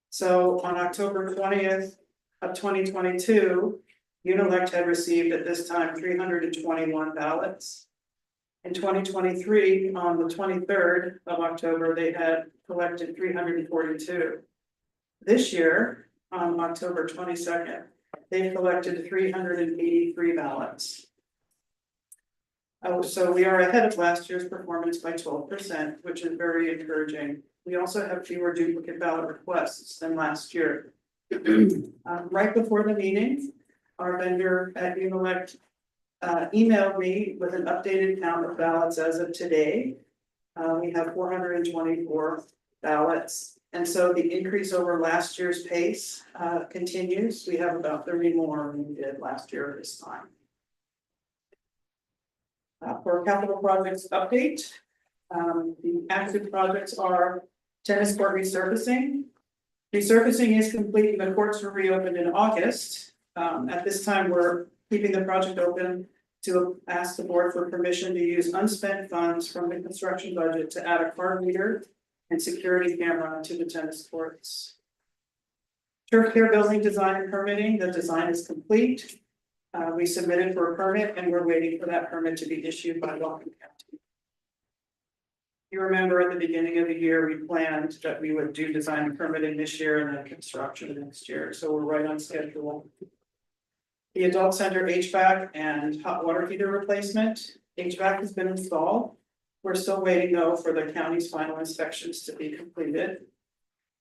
So on October 20th of 2022, Unilect had received at this time 321 ballots. In 2023, on the 23rd of October, they had collected 342. This year, on October 22nd, they've collected 383 ballots. So we are ahead of last year's performance by 12%, which is very encouraging. We also have fewer duplicate ballot requests than last year. Right before the meeting, our vendor at Unilect emailed me with an updated count of ballots as of today. We have 424 ballots. And so the increase over last year's pace continues. We have about 30 more than we did last year at this time. For capital projects update, the active projects are tennis court resurfacing. Resurfacing is complete and the courts were reopened in August. At this time, we're keeping the project open to ask the board for permission to use unspent funds from the construction budget to add a card reader and security camera to the tennis courts. Turf care building design and permitting, the design is complete. We submitted for a permit and we're waiting for that permit to be issued by Whatcom County. You remember at the beginning of the year, we planned that we would do design and permitting this year and then construction next year, so we're right on schedule. The adult center HVAC and hot water heater replacement, HVAC has been installed. We're still waiting though for the county's final inspections to be completed.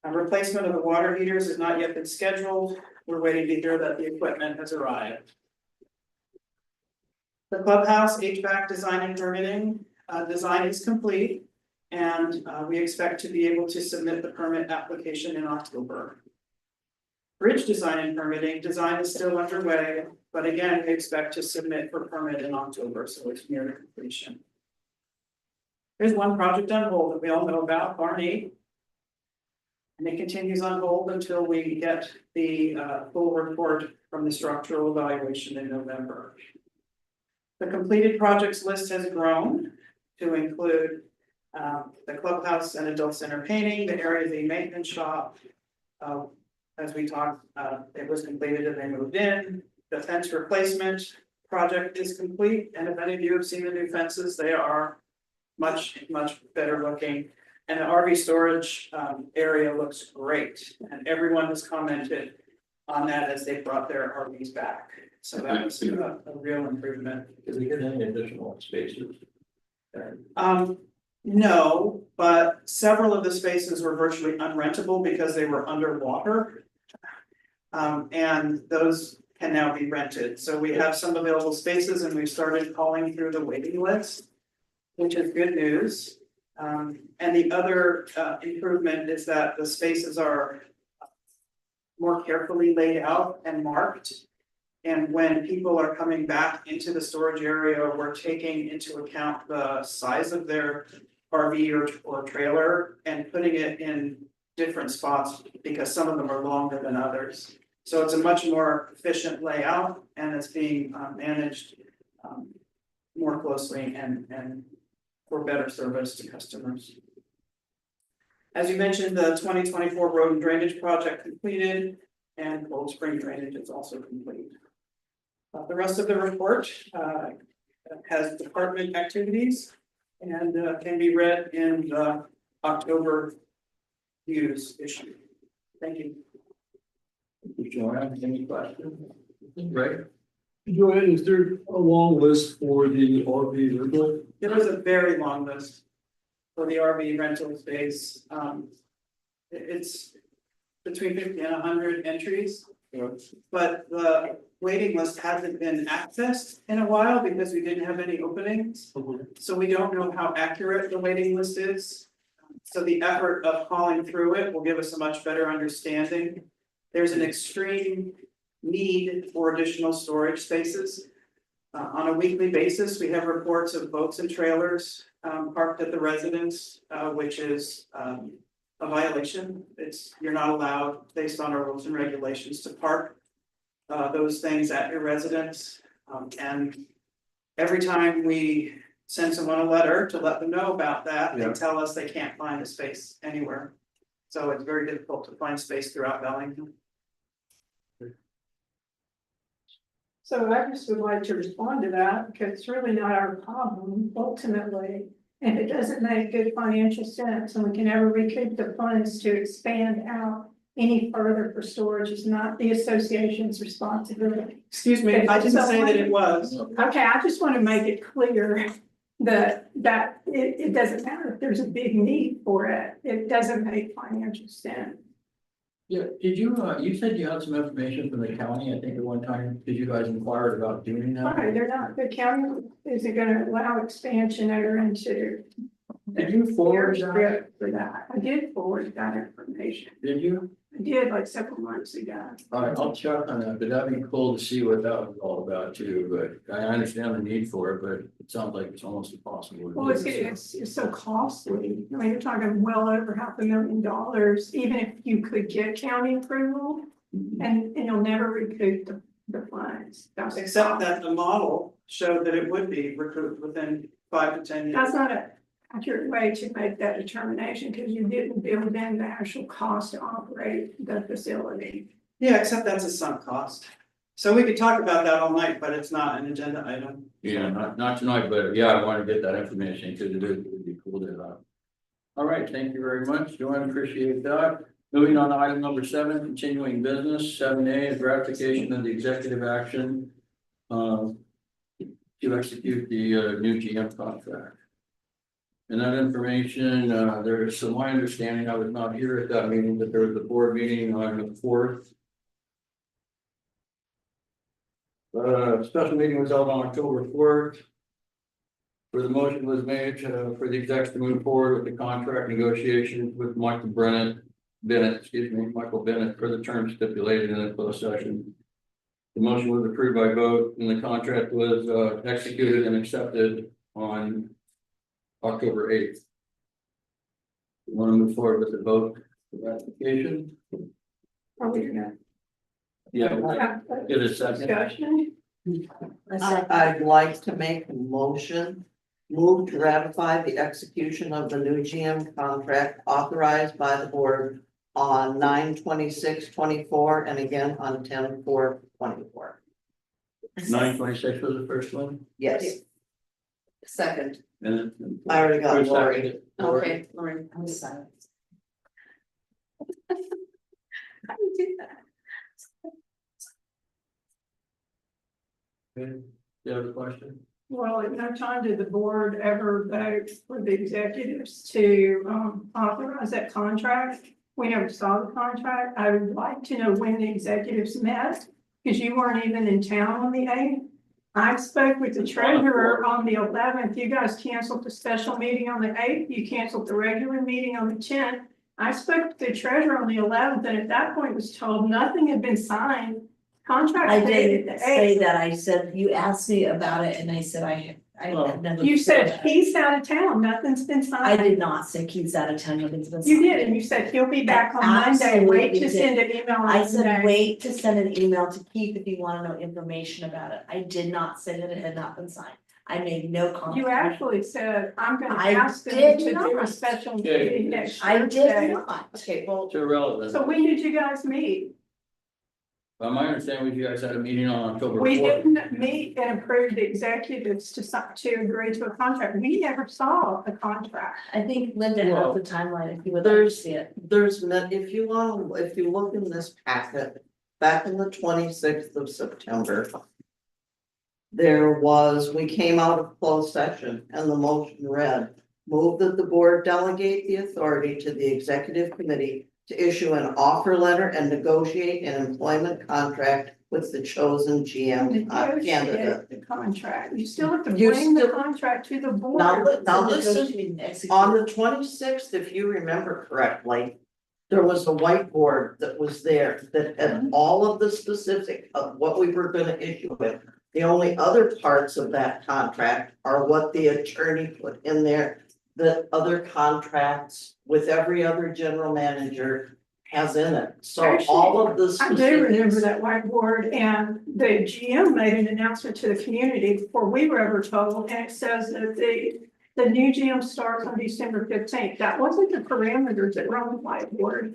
A replacement of the water heaters has not yet been scheduled. We're waiting to hear that the equipment has arrived. The clubhouse HVAC design and permitting, design is complete. And we expect to be able to submit the permit application in October. Bridge design and permitting, design is still underway, but again, we expect to submit for permit in October, so it's near completion. There's one project on hold that we all know about, Barn 8. And it continues on hold until we get the full report from the structural evaluation in November. The completed projects list has grown to include the clubhouse and adult center painting, the area of the maintenance shop. As we talked, it was completed and they moved in. The fence replacement project is complete. And if any of you have seen the new fences, they are much better looking. And the RV storage area looks great. And everyone has commented on that as they brought their RVs back. So that was a real improvement. Did we get any additional spaces? No, but several of the spaces were virtually unrentable because they were underwater. And those can now be rented. So we have some available spaces and we've started calling through the waiting list, which is good news. And the other improvement is that the spaces are more carefully laid out and marked. And when people are coming back into the storage area, we're taking into account the size of their RV or trailer and putting it in different spots because some of them are longer than others. So it's a much more efficient layout and it's being managed more closely and for better service to customers. As you mentioned, the 2024 road and drainage project completed and Cold Spring drainage is also complete. The rest of the report has department activities and can be read in the October news issue. Thank you. Joanne, any questions? Right? Joanne, is there a long list for the RV rental? There was a very long list for the RV rental space. It's between 50 and 100 entries. But the waiting list hasn't been accessed in a while because we didn't have any openings. So we don't know how accurate the waiting list is. So the effort of calling through it will give us a much better understanding. There's an extreme need for additional storage spaces. On a weekly basis, we have reports of boats and trailers parked at the residence, which is a violation. You're not allowed, based on our rules and regulations, to park those things at your residence. And every time we send someone a letter to let them know about that, they Yeah. tell us they can't find a space anywhere. So it's very difficult to find space throughout Bellingham. So I just would like to respond to that, because it's really not our problem ultimately. And it doesn't make good financial sense, and we can never recoup the funds to expand out any further for storage is not the association's responsibility. Excuse me, I didn't say that it was. Okay, I just want to make it clear that it doesn't matter if there's a big need for it. It doesn't make financial sense. Yeah, did you, you said you had some information from the county, I think at one time, did you guys inquire about doing that? Right, they're not, the county isn't gonna allow expansion over into. Did you forward their that? script for that. I did forward that information. Did you? I did like several months ago. All right, I'll check on that, but that'd be cool to see what that was all about too, but I understand the need for it, but it sounds like it's almost impossible. to Well, do, so. it's so costly. I mean, you're talking well over $500,000, even if you could get county approval, and you'll never recoup the funds. Except that the model showed that it would be recouped within 5 to 10 years. That's not an accurate way to make that determination, because you didn't build in the actual cost to operate the facility. Yeah, except that's a sunk cost. So we could talk about that all night, but it's not an agenda item. Yeah, not tonight, but yeah, I want to get that information because it would be cool to have. All right, thank you very much, Joanne, appreciate that. Moving on to item number 7, continuing business. 7A is ratification of the executive action to execute the new GM contract. And that information, there is some, my understanding, I was not here at that meeting, but there was a board meeting on the 4th. Special meeting was held on October 4th. Where the motion was made for the execs to move forward with the contract negotiations with Michael Bennett, Michael Bennett for the terms stipulated in the closed session. The motion was approved by vote and the contract was executed and accepted on October 8th. You want to move forward with the vote for ratification? Are we gonna Yeah, have get a a second. discussion? I'd like to make a motion. Move to ratify the execution of the new GM contract authorized by the board on 9/26/24 and again on 10/4/24. 9/26 was the first one. Yes, Second. And then. I already got Who Lori. seconded it? Lori? Okay, Lauren, I'm sorry. How do you do that? Okay. You have a question? Well, at no time did the board ever vote for the executives to authorize that contract. We never saw the contract. I would like to know when the executives met, because you weren't even in town on the 8th. I spoke with the treasurer on the 11th. You guys canceled the special meeting on the 8th. You canceled the regular meeting on the 10th. I spoke to the treasurer on the 11th, and at that point was told nothing had been signed. Contract I dated didn't the say 8th. that, I said, you asked me about it and I said, I had never. You said that. he's out of town, nothing's been I signed. did not say Keith's out of town, nothing's been You signed. did, and you said he'll be back on Monday, wait Absolutely to send an email on I said, Monday. wait to send an email to Keith if you wanna know information about it, I did not say that it had not been signed, I made no comment. You actually said, I'm gonna I ask them did to do a not. special Okay. meeting next I Thursday. did not. Okay, well, It's irrelevant. So when did you guys meet? My understanding was you guys had a meeting on October 4th. We didn't meet and approve the executives to agree to a contract, we never saw a contract. I think Linda has Well, the timeline if you would like to there's, see it. if you want, if you look in this packet, back in the 26th of September. We came out of closed session and the motion read, move that the board delegate the authority to the executive committee to issue an offer letter and negotiate an employment contract with the chosen GM candidate. Negotiate the contract, you still have to You bring the still- contract to the board. Now listen, Negotiate and execute. on the 26th, if you remember correctly, there was a whiteboard that was there that had all of the specific of what we were gonna issue it. The only other parts of that contract are what the attorney put in there that other contracts with every other general manager has in it. So all of the I do remember specifics. that whiteboard, and the GM made an announcement to the community before we were ever told, and it says that the new GM starts on December 15th. That wasn't the parameters that were on the whiteboard.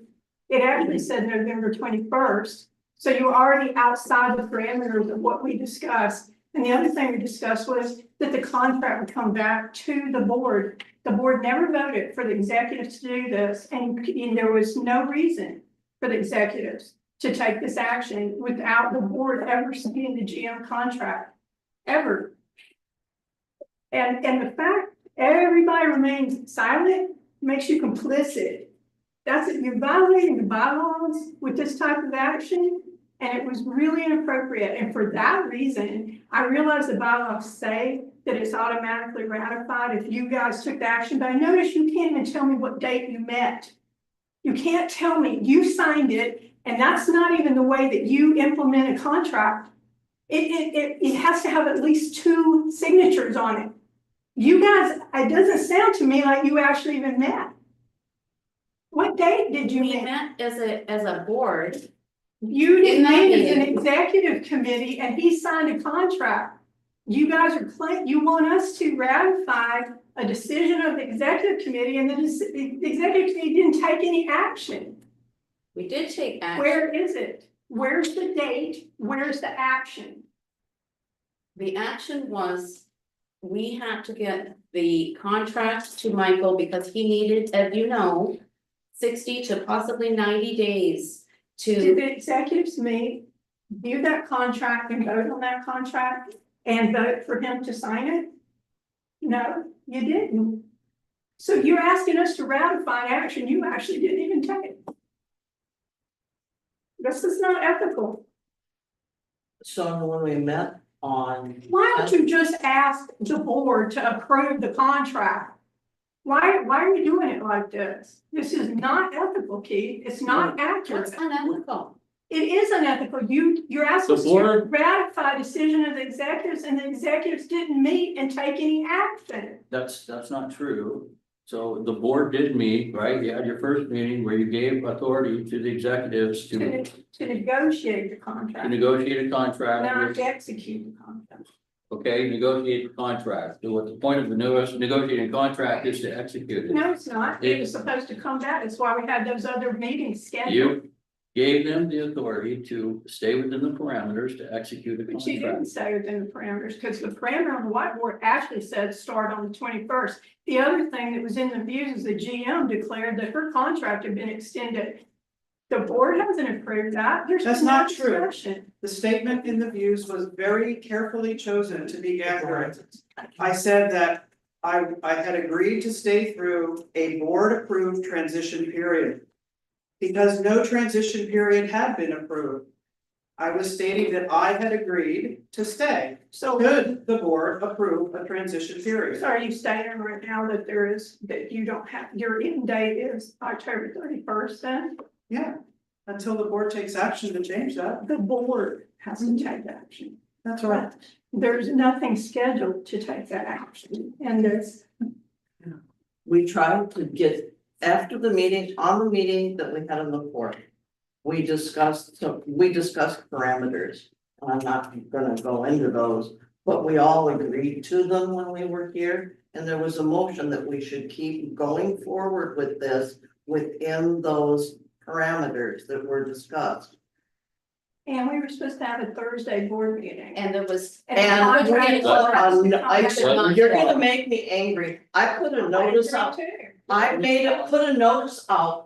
It actually said November 21st. So you were already outside the parameters of what we discussed. And the other thing we discussed was that the contract would come back to the board. The board never voted for the executives to do this, and there was no reason for the executives to take this action without the board ever seeing the GM contract, ever. And the fact everybody remains silent makes you complicit. That's it, you're violating the bylaws with this type of action, and it was really inappropriate. And for that reason, I realize the bylaws say that it's automatically ratified if you guys took the action, but I notice you can't even tell me what date you met. You can't tell me, you signed it, and that's not even the way that you implement a contract. It has to have at least 2 signatures on it. You guys, it doesn't sound to me like you actually even met. What date did you We meet? met as a board. You didn't In that meet as an meeting. executive committee, and he signed a contract. You guys are you want us to ratify a decision of the executive committee, and the executive committee didn't take any action. We did take action. Where is it? Where's the date? Where's the action? The action was, we had to get the contract to Michael because he needed, as you know, 60 to possibly 90 days Did to, the executives meet, view that contract and vote on that contract and vote for him to sign it? No, you didn't. So you're asking us to ratify action you actually didn't even take. This is not ethical. So when we met on. Why don't you just ask the board to approve the contract? Why are you doing it like this? This is not ethical, Keith. It's not what's accurate. unethical? It is unethical. You're asking The us to board- ratify decision of the executives, and the executives didn't meet and take any action. That's not true. So the board did meet, right? You had your first meeting where you gave authority to the executives To to negotiate the contract, negotiate a contract. not with- to execute the contract. Okay, negotiate the contract. So what the point of the negotiating contract is to execute it. No, it's not. It was supposed to come back. That's why we had those other meetings scheduled. You gave them the authority to stay within the parameters to execute a But you didn't contract. say within the parameters, because the parameter on the whiteboard actually said start on the 21st. The other thing that was in the views is the GM declared that her contract had been extended. The board hasn't approved that. There's That's been no not true. discussion. The statement in the views was very carefully chosen to be accurate. I said that I had agreed to stay through a board-approved transition period. Because no transition period had been approved. I was stating that I had agreed to stay. So Should the board approve a transition period? are you stating right now that that you don't have, your end date is October 31st then? Yeah, until the board takes action to change that. The board has to take action. That's right. There's nothing scheduled to take that action, and there's, We tried to get, after the meeting, on the meeting that we had on the fourth. We discussed parameters. I'm not gonna go into those, but we all agreed to them when we were here. And there was a motion that we should keep going forward with this within those parameters that were discussed. and we were supposed to have a Thursday board meeting. And there was. And you're gonna make me angry. I put a notice out. I put a notice out.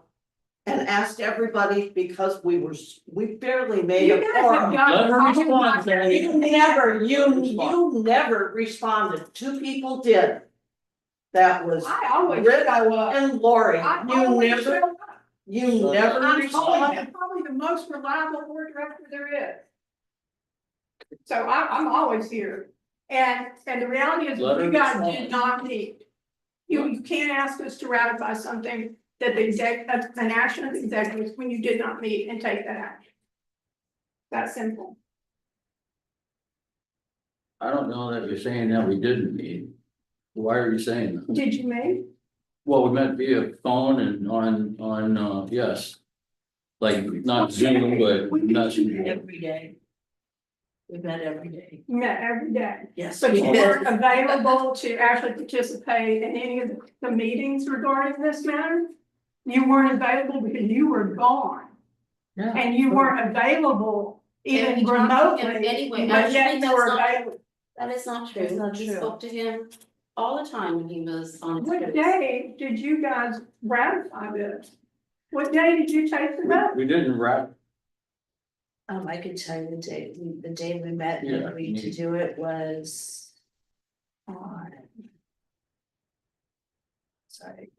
And asked everybody because we barely made You a guys have forum. got. Let her respond, Jenny. You never responded. 2 people did. That was I always Rick show up. and Lori. I You always never, show up. you never I'm always responded. probably the most reliable board director there is. So I'm always here. And the reality is, Let her you guys respond. did not meet. You can't ask us to ratify something that an action of the executives when you did not meet and take that action. That's simple. I don't know that you're saying that we didn't meet. Why are you saying that? Did you meet? Well, we met via phone and on, yes. Like, not Zoom, but not. Every day. We met every day. Met every day. Yes. But you we did. weren't available to actually participate in any of the meetings regarding this matter? You weren't available because you were gone and you weren't available even And remotely. anyway, But yet actually, you were that's not- available. That is not true. That's not We true. spoke to him all the time when he was on. his What trips. day did you guys ratify this? What day did you take it up? We didn't wrap, I could tell you the day we met and Yeah, agreed to do it was on. Sorry.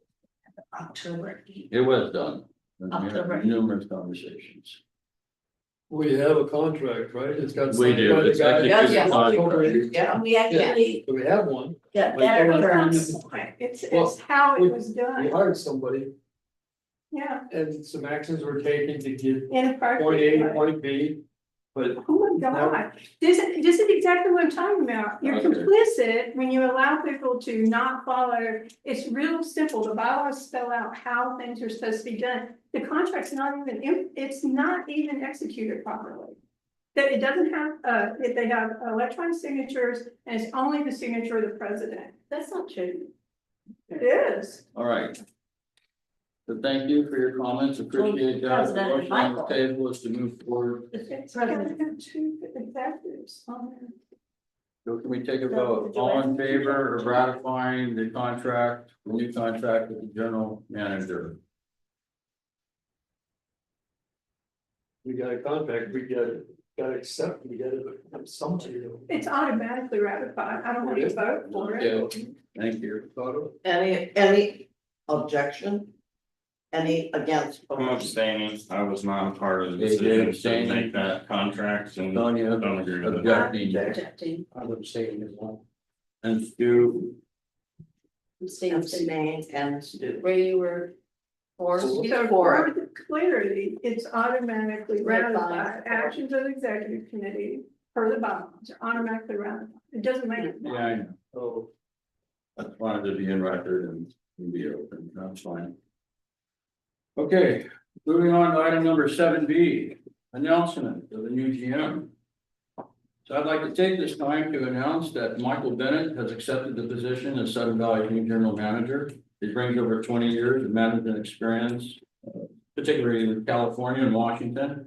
October 8th. it was done. We had October. numerous conversations. We have a contract, right? It's got. We signed do, by the it's guy. executed Yeah, yeah. October 8th. Yeah, we actually, So we have one. yeah, Like, that everyone- occurs. It's how it was We done. hired somebody Yeah, and some actions were taken to get in a point A, perfect way. point B. But Oh my God, this is exactly what I'm talking about. You're Okay. complicit when you allow people to not follow. It's real simple. The bylaws spell out how things are supposed to be done. The contract's not even, it's not even executed properly. That it doesn't have, they have electronic signatures and it's only the signature of the president. That's not true. It is. All right. So thank you for your comments, appreciate that. The President motion on the Michael. table is to move forward. It's gotta have two executives on there. So can we take a vote? All in favor of ratifying the contract, the new contract with the general manager? we got a contract, we gotta accept, we gotta have something. It's automatically ratified. I don't have to vote for it. Okay, thank you. Any objection? Any against? I'm abstaining, I was not a part of the Okay, decision to abstaining. make that contract and. Sonia, Don't agree with it. objecting, Rejecting. I would say it as well. and Stu, Abstain and Stu. Where you were forced. So for the clarity, it's automatically ratified. Actions of the executive committee per the bylaws are automatically ratified. It doesn't matter. yeah, I know, So I just wanted to be in record and be open, that's fine. Okay, moving on to item number 7B, announcement of the new GM. So I'd like to take this time to announce that Michael Bennett has accepted the position as Sudden Valley's new general manager. He brings over 20 years of management experience, particularly in California and Washington.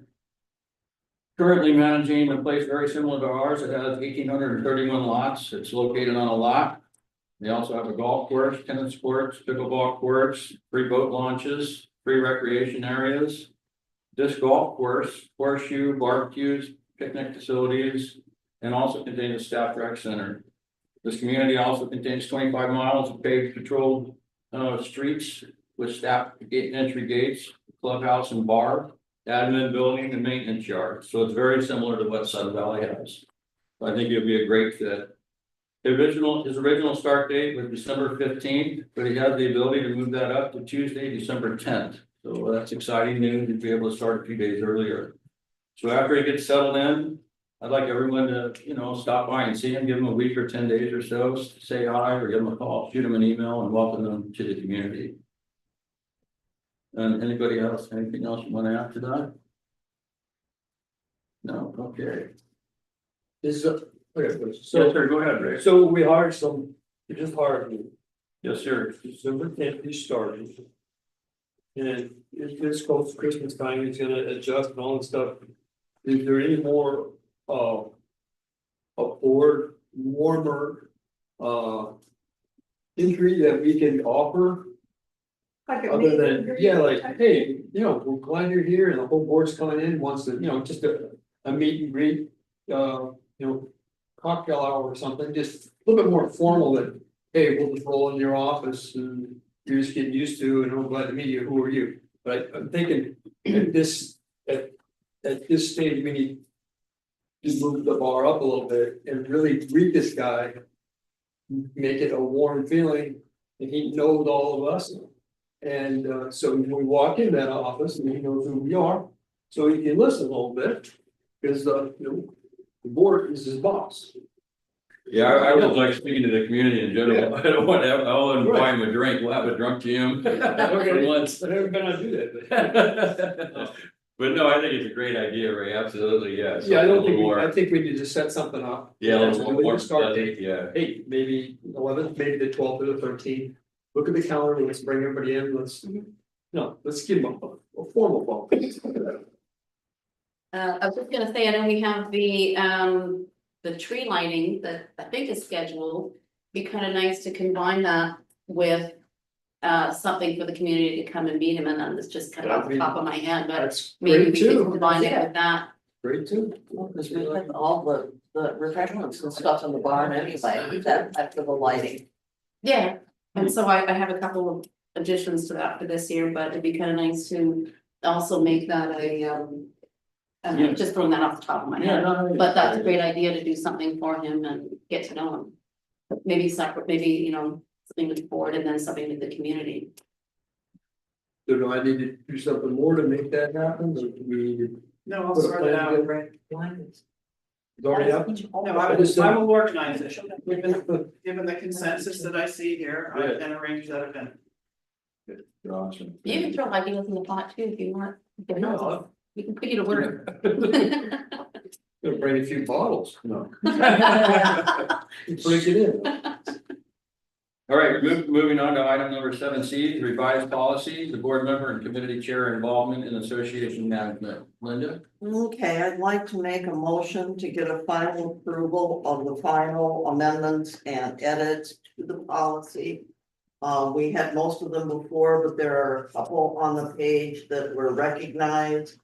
Currently managing a place very similar to ours. It has 1,831 lots. It's located on a lot. They also have a golf course, tennis courts, pickleball courts, free boat launches, free recreation areas, disc golf course, horseshoe, barbecues, picnic facilities, and also contains a staff rec center. This community also contains 25 miles of paved patrolled streets with staff gate entry gates, clubhouse and bar, admin building and maintenance yard. So it's very similar to what Sun Valley has. So I think it'd be a great fit. His original start date was December 15th, but he had the ability to move that up to Tuesday, December 10th. So that's exciting news, to be able to start a few days earlier. So after he gets settled in, I'd like everyone to, stop by and see him, give him a week or 10 days or so, say hi or give him a call, shoot him an email and welcome them to the community. And anybody else, anything else you want to add to that? No, okay. okay, Yes, so sir, go ahead, Rick. so we hired we just hired me. Yes, sir. December 10th, he started. And if this goes to Christmas time, he's gonna adjust and all that stuff. Is there any more, afford warmer, entry that we can offer? Like a Other meet and than, greet yeah, like, type. hey, we're glad you're here and the whole board's coming in, wants to, just a meet and greet. Cocktail hour or something, just a little bit more formal than, hey, we'll just roll in your office and you're just getting used to, and I'm glad to meet you, who are you? But I'm thinking at this stage, we need to move the bar up a little bit and really greet this guy. Make it a warm feeling, and he knows all of us. And so when we walk in that office, and he knows who we are, so he can listen a little bit, because the board is his boss. Yeah, I was like speaking to the community in general, I don't want to have, I want to buy him a drink, we'll have a drunk Jim. For once. I never been on do that, But no, I think it's a great idea, Ray, absolutely, yeah. but. Yeah, I don't think, More- I think we need to set something up. Yeah, a Let's little do it, more start date. yeah. Hey, maybe 11th, maybe the 12th or the 13th. Look at the calendar, let's bring everybody in, let's give them a formal vote. I was just gonna say, I know we have the tree lighting that I think is scheduled. Be kind of nice to combine that with something for the community to come and meet him, and then it's just kind of off the top of my head, but That's maybe great we could too, combine it with that. great too. Because we have all the refreshments and stuff in the barn anyway, that after the lighting. Yeah, and so I have a couple of additions to that for this year, but it'd be kind of nice to also make that a I don't know, just throwing that off the top of my Yeah, head, no, but that's a great idea to do something for him and get to know him. Maybe separate, maybe, you know, something with the board and then something with the community. So do I need to do something more to make that happen, or do we need to? No, I'll put a sort plan it out. together? It's already up? No, I will organize it, given the consensus that I see here, I can arrange that event. Awesome. You can throw ideas in the pot too if you want. Yeah. We can put you to work. Gonna bring a few bottles. No. Break it in. All right, moving on to item number 7C, revised policies, the board member and committee chair involvement in association management. Linda? Okay, I'd like to make a motion to get a final approval of the final amendments and edits to the policy. We had most of them before, but there are a couple on the page that were recognized.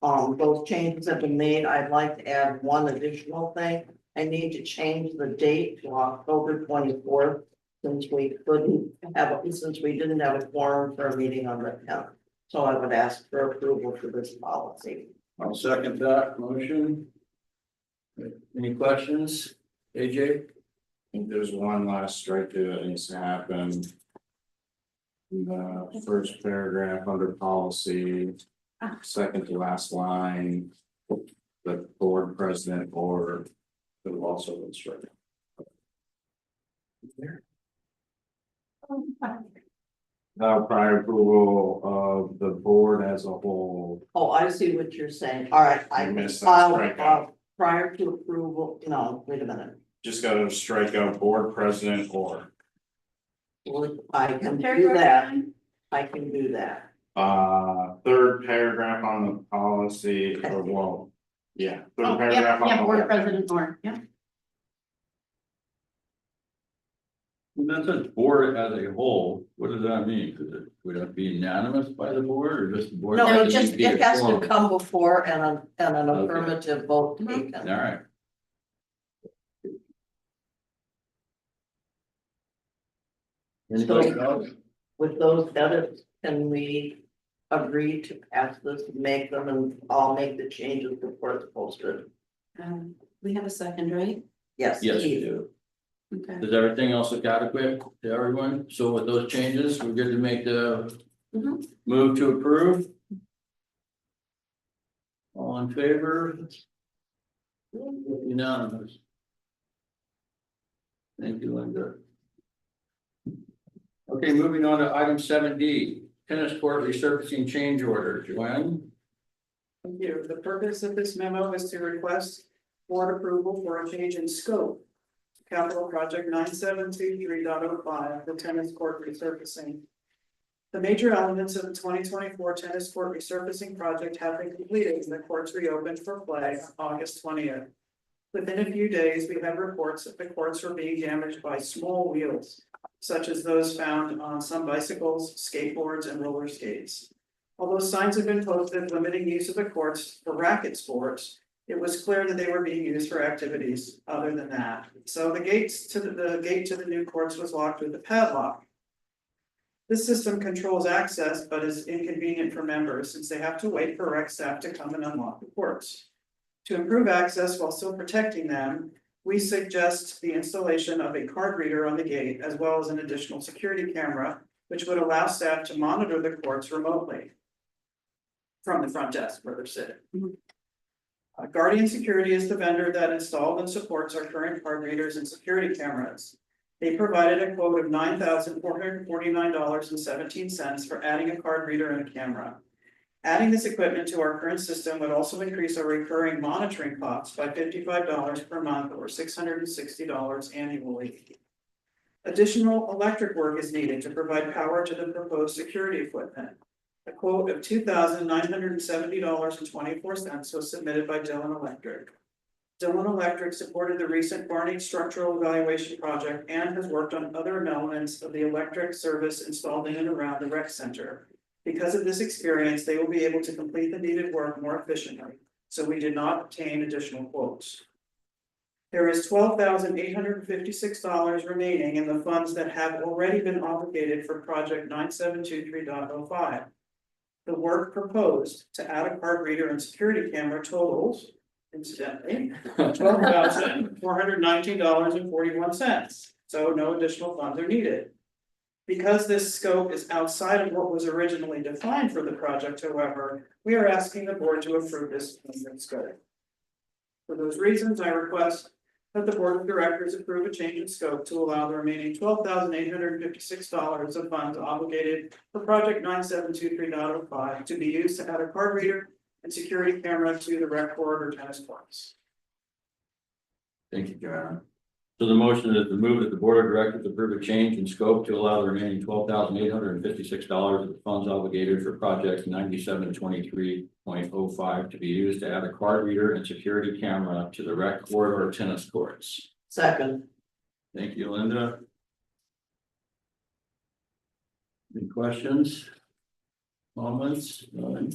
Those changes have been made. I'd like to add one additional thing. I need to change the date to October 24th. Since we didn't have a quorum for a meeting on the 10th. So I would ask for approval for this policy. I'll second that motion. Any questions? AJ? I think there's one last strike through that needs to happen. In the first paragraph under policy, second to last line, the board president or the also instructor. Prior approval of the board as a whole. Oh, I see what you're saying. All right, I missed that filed strikeout. prior to approval. No, wait a minute. Just gotta strike out board president or. I can do that. I can do that. Third paragraph on the policy, or well, yeah. Third Oh, paragraph on yeah, the board whole. president or, yeah. When that says board as a whole, what does that mean? Would it be unanimous by the board or just the board? No, Does it just, need to be it has to quorum? come before and an Okay. affirmative vote Mhm. taken. All right. Anybody else? With those edits, can we agree to pass this, make them, and I'll make the changes before it's posted? We have a second, right? Yes. Yes, we Keith. do. Okay. Does everything else look adequate to everyone? So with those changes, we're good to make the Mhm. move to approve? All in favor? Unanimous. Thank you, Linda. Okay, moving on to item 7D, tennis court resurfacing change order. Joanne? Thank you. The purpose of this memo is to request board approval for a change in scope. Capital project 9723.05, the tennis court resurfacing. The major elements of the 2024 tennis court resurfacing project have been completed and the courts reopened for play on August 20th. Within a few days, we have reports that the courts were being damaged by small wheels, such as those found on some bicycles, skateboards, and roller skates. Although signs have been posted limiting use of the courts for racket sports, it was clear that they were being used for activities other than that. So the gate to the new courts was locked with a padlock. This system controls access, but is inconvenient for members since they have to wait for rec staff to come and unlock the courts. To improve access while still protecting them, we suggest the installation of a card reader on the gate as well as an additional security camera, which would allow staff to monitor the courts remotely from the front desk where they're sitting. Guardian Security is the vendor that installed and supports our current card readers and security cameras. They provided a quote of $9,449.17 for adding a card reader and a camera. Adding this equipment to our current system would also increase our recurring monitoring costs by $55 per month or $660 annually. Additional electric work is needed to provide power to the proposed security equipment. A quote of $2,970.24 was submitted by Dillon Electric. Dillon Electric supported the recent Barney structural evaluation project and has worked on other elements of the electric service installed in and around the rec center. Because of this experience, they will be able to complete the needed work more efficiently, so we did not obtain additional quotes. There is $12,856 remaining in the funds that have already been obligated for project 9723.05. The work proposed to add a card reader and security camera totals, incidentally, $12,419.41. So no additional funds are needed. Because this scope is outside of what was originally defined for the project, however, we are asking the board to approve this scope. For those reasons, I request that the board of directors approve a change in scope to allow the remaining $12,856 of funds obligated for project 9723.05 to be used to add a card reader and security camera to the rec court or tennis courts. Thank you, John. So the motion is to move that the board of directors approve a change in scope to allow the remaining $12,856 of the funds obligated for project 9723.05 to be used to add a card reader and security camera to the rec court or tennis courts. Second. Thank you, Linda. Any questions? Comments? None.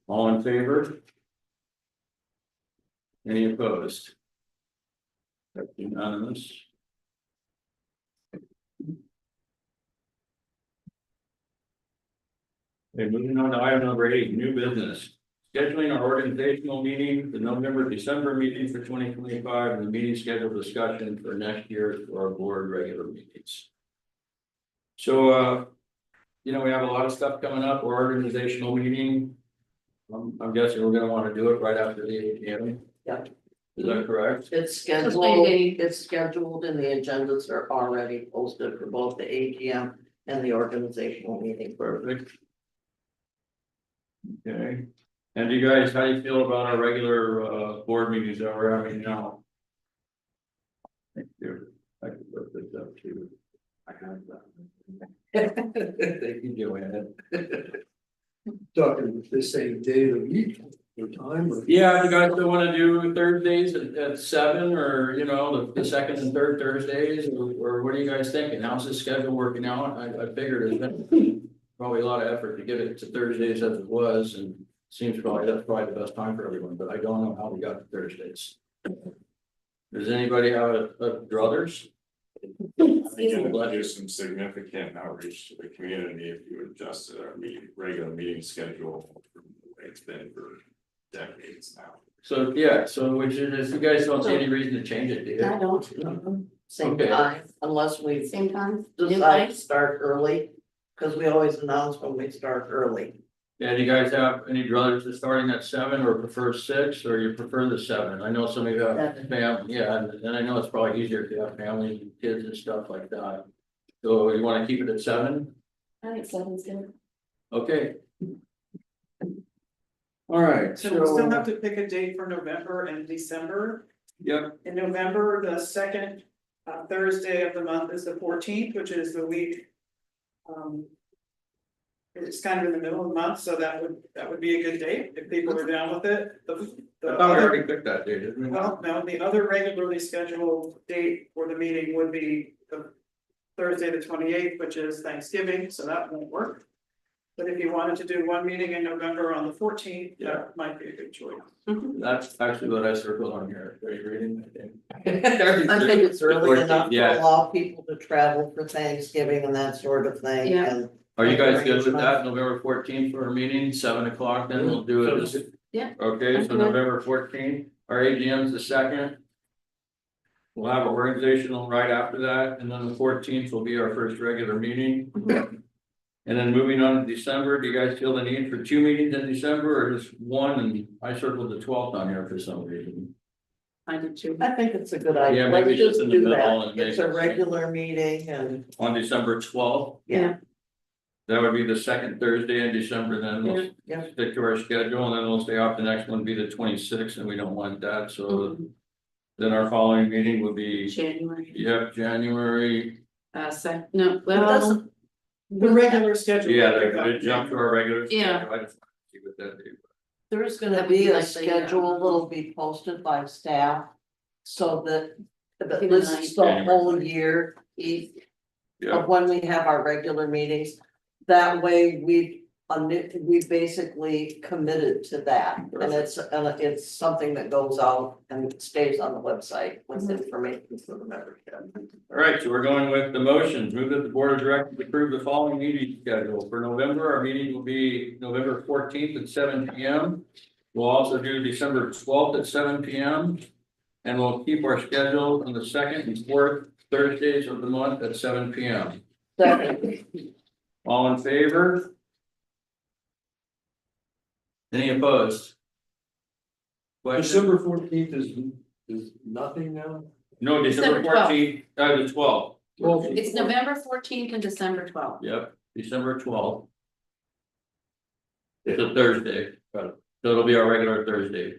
All in favor? Any opposed? That's unanimous. Okay, moving on to item number 8, new business. Scheduling our organizational meeting, the December meeting for 2025, and the meeting schedule discussion for next year for our board regular meetings. So, we have a lot of stuff coming up, our organizational meeting. I'm guessing we're gonna want to do it right after the AGM. Yep. Is that correct? It's scheduled and the agendas are already posted for both the AGM and the organizational meeting. Perfect. Okay, and you guys, how do you feel about our regular board meetings that we're having now? Thank you. I can look this up too. I have that. Thank you, Joanne. Talking the same day of the week or time or. Yeah, if you guys don't want to do Thursdays at 7 or, the second and third Thursdays, or what are you guys thinking? How's this schedule working out? I figured it's been probably a lot of effort to get it to Thursdays as it was, and seems that's probably the best time for everyone, but I don't know how we got to Thursdays. Does anybody have a druthers? I think it would do some significant outreach to the community if you adjusted our regular meeting schedule from the way it's been for decades now. So, yeah, so which is, you guys don't see any reason to change it, do you? I don't. Same Okay. time, unless we Same time. New decide to place? start early, because we always announce when we start early. Yeah, do you guys have any druthers to starting at 7 or prefer 6, or you prefer the 7? I know some of you have 7. family, yeah, and I know it's probably easier if you have families and kids and stuff like that. So you want to keep it at 7? I think 7's good. Okay. All right, So we still have to pick a date for November and December. Yep, In November, the second Thursday of the month is the 14th, which is the week. It's kind of in the middle of the month, so that would be a good date if people are down with it. I thought we already picked that date, didn't we? Well, no, the other regularly scheduled date for the meeting would be the Thursday, the 28th, which is Thanksgiving, so that won't work. But if you wanted to do one meeting in November on the 14th, that might be a good choice. That's actually what I circled on here. Are you reading? I think it's early enough to Yeah. allow people to travel for Thanksgiving and that sort of thing, Yeah. and. Are you guys good with that? November 14th for our meeting, 7 o'clock, then we'll do it. Yeah. Okay, so Okay. November 14th, our AGM's the 2nd. We'll have an organizational right after that, and then the 14th will be our first regular meeting. And then moving on to December, do you guys feel the need for 2 meetings in December or just one? And I circled the 12th on here for some reason. I did too. I think it's a good idea. Yeah, maybe Let's just just in the do middle that. and It's make a it- regular meeting and, On December 12th, yeah, that would be the second Thursday in December, then we'll yeah. stick to our schedule and then we'll stay off. The next one be the 26th and we don't want that, so Mhm. then our following meeting will be, January, January. no, But that's- The regular schedule. Yeah, they jump to our regular. Yeah. schedule. I just want to see what that is. There's gonna That would be be a like the, schedule that'll be posted by staff. So that Even this like is the January. whole year, Yeah, of when we have our regular meetings. That way we basically committed to that, and it's something that goes out and stays on the website with information for the membership. all right, so we're going with the motions. Move that the board of directors approve the following meeting schedule. For November, our meeting will be November 14th at 7 p.m. We'll also do December 12th at 7 p.m. And we'll keep our schedule on the second and fourth Thursdays of the month at 7 p.m. Second. All in favor? Any opposed? Question? December 14th is nothing now? No, December December 12th. 14th, the 12th. it's November 14th and December 12th. Yep, December 12th. It's a Thursday, so it'll be our regular Thursday.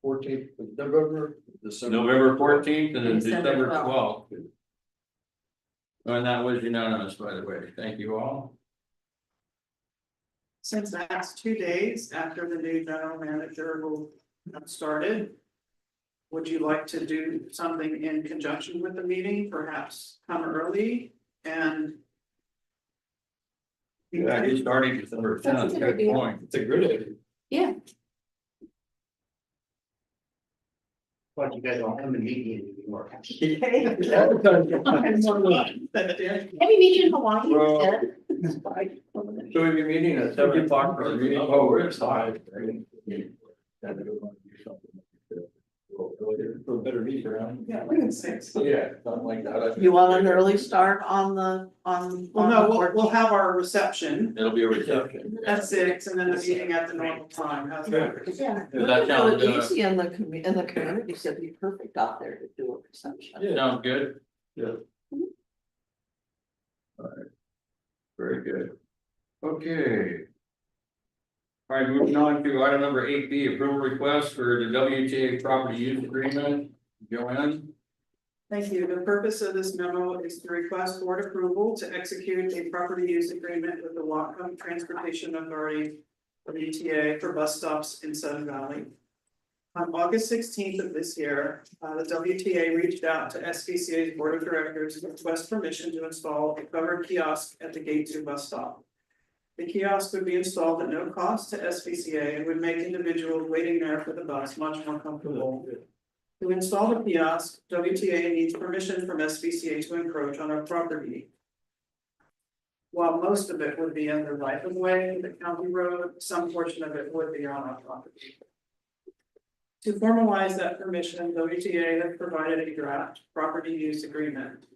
14th of November, December. November 14th and then December December 12th. 12th. And that was unanimous, by the way. Thank you all. Since that's 2 days after the new general manager will have started. Would you like to do something in conjunction with the meeting, perhaps come early and? Yeah, he's starting December That's a 10th, good good idea. point. It's a good idea. Yeah, But you guys don't come to meet anymore. maybe meet you in Hawaii Well, instead. So we'll be meeting at 7 o'clock for the meeting. Oh, we're excited. For a better meeting around. Yeah, we can 6. Yeah, something like that. You want an early start on the, on? Well, no, we'll have our reception It'll be a reception. at 6 and then a meeting at the normal time. How's that? Yeah. Does that sound, Easy in the community, so it'd be perfect out there to do a reception. sound good? Yeah. All right. Very good. Okay. All right, moving on to item number 8B, approval request for the WTA property use agreement. Joanne? Thank you. The purpose of this memo is to request board approval to execute a property use agreement with the Whatcom Transportation Authority, WTA, for bus stops in Sun Valley. On August 16th of this year, the WTA reached out to SVCA's board of directors to request permission to install a covered kiosk at the Gate 2 bus stop. The kiosk would be installed at no cost to SVCA and would make individuals waiting there for the bus much more comfortable. To install the kiosk, WTA needs permission from SVCA to encroach on our property. While most of it would be in the right of way, the county road, some portion of it would be on our property. To formalize that permission, WTA has provided a draft property use agreement.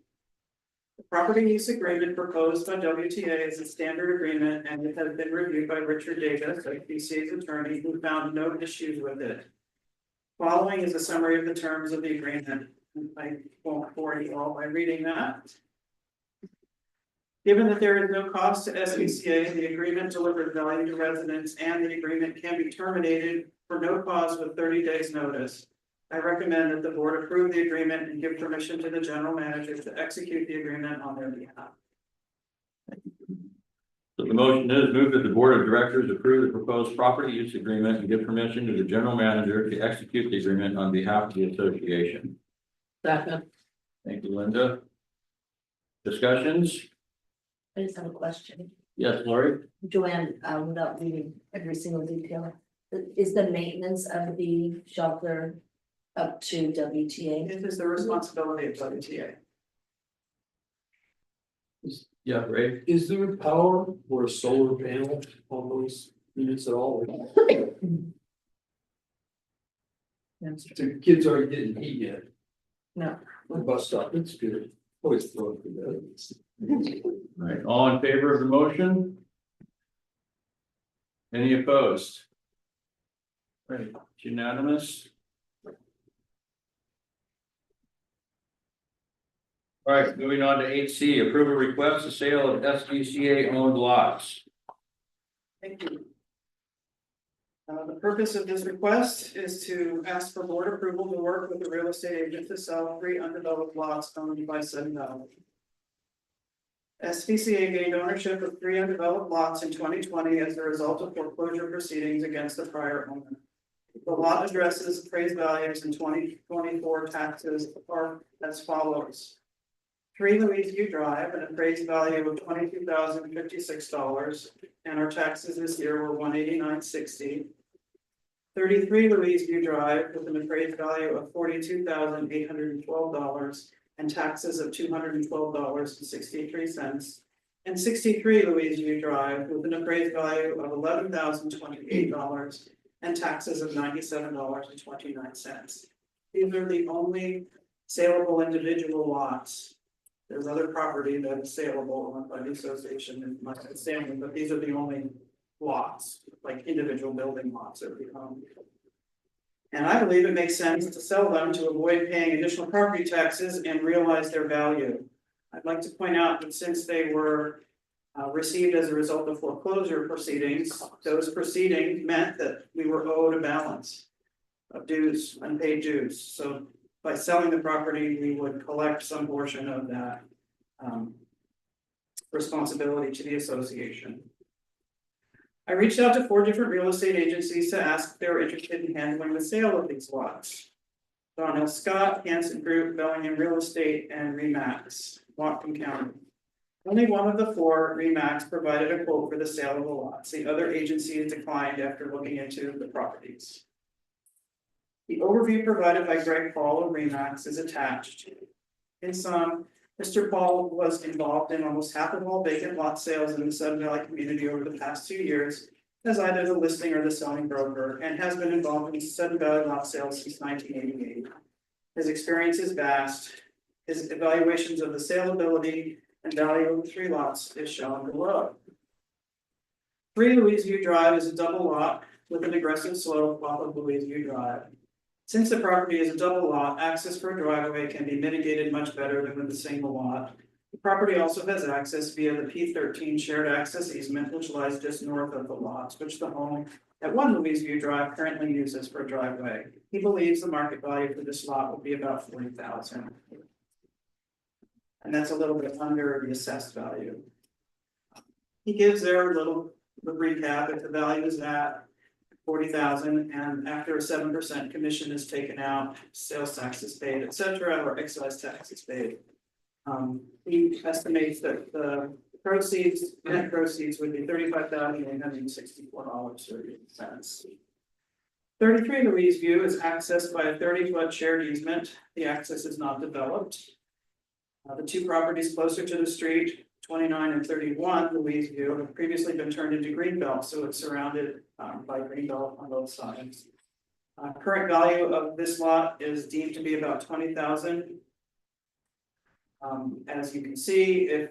The property use agreement proposed by WTA is a standard agreement and it has been reviewed by Richard Davis, BCA's attorney, who found no issues with it. Following is a summary of the terms of the agreement. I won't bore you all by reading that. Given that there is no cost to SVCA, the agreement delivers value to residents and the agreement can be terminated for no cause with 30 days notice. I recommend that the board approve the agreement and give permission to the general manager to execute the agreement on their behalf. So the motion is move that the board of directors approve the proposed property use agreement and give permission to the general manager to execute the agreement on behalf of the association. Second. Thank you, Linda. Discussions? I just have a question. Yes, Lori? Joanne, without reading every single detail, is the maintenance of the shelter up to WTA? It is the responsibility of WTA. Yeah, Ray? Is there power or a solar panel on those units at all? The kids aren't getting heat yet. No. The bus stop, it's good. Always throw it together. Right, all in favor of the motion? Any opposed? Right, it's unanimous. All right, moving on to 8C, approve a request to sale of SDCA owned lots. Thank you. The purpose of this request is to ask for board approval to work with the real estate agent to sell 3 undeveloped lots owned by SunValley. SPCA gained ownership of 3 undeveloped lots in 2020 as a result of foreclosure proceedings against the prior owner. The lot addresses appraised values in 2024 taxes are as follows. 3 Louise View Drive, an appraised value of $22,056, and our taxes this year were $189.60. 33 Louise View Drive with an appraised value of $42,812 and taxes of $212.63. And 63 Louise View Drive with an appraised value of $11,028 and taxes of $97.29. These are the only saleable individual lots. There's other property that is saleable owned by the association and my family, but these are the only lots, like individual building lots that we own. And I believe it makes sense to sell them to avoid paying additional property taxes and realize their value. I'd like to point out that since they were received as a result of foreclosure proceedings, those proceedings meant that we were owed a balance of dues, unpaid dues. So by selling the property, we would collect some portion of that responsibility to the association. I reached out to 4 different real estate agencies to ask if they were interested in handling the sale of these lots. Donnell Scott, Hanson Group, Bellingham Real Estate, and Remax, Whatcom County. Only one of the 4, Remax, provided a quote for the sale of the lots. The other agencies declined after looking into the properties. The overview provided by Greg Paul of Remax is attached. In sum, Mr. Paul was involved in almost half of all vacant lot sales in the Sun Valley community over the past 2 years as either the listing or the selling broker, and has been involved in Sun Valley lot sales since 1988. His experience is vast. His evaluations of the saleability and value of the 3 lots is shown below. 3 Louise View Drive is a double lot with an aggressive slope off of Louise View Drive. Since the property is a double lot, access for a driveway can be mitigated much better than with a single lot. The property also has access via the P13 shared access easement, which lies just north of the lots, which the home at 1 Louise View Drive currently uses for a driveway. He believes the market value for this lot will be about $40,000. And that's a little bit under the assessed value. He gives there a little recap. If the value is at $40,000 and after a 7% commission is taken out, sales tax is paid, etc., or excise tax is paid. He estimates that the proceeds, net proceeds would be $35,864.38. 33 Louise View is accessed by a 30-foot shared easement. The access is not developed. The 2 properties closer to the street, 29 and 31 Louise View, have previously been turned into greenbelt, so it's surrounded by greenbelt on both sides. Current value of this lot is deemed to be about $20,000. As you can see, if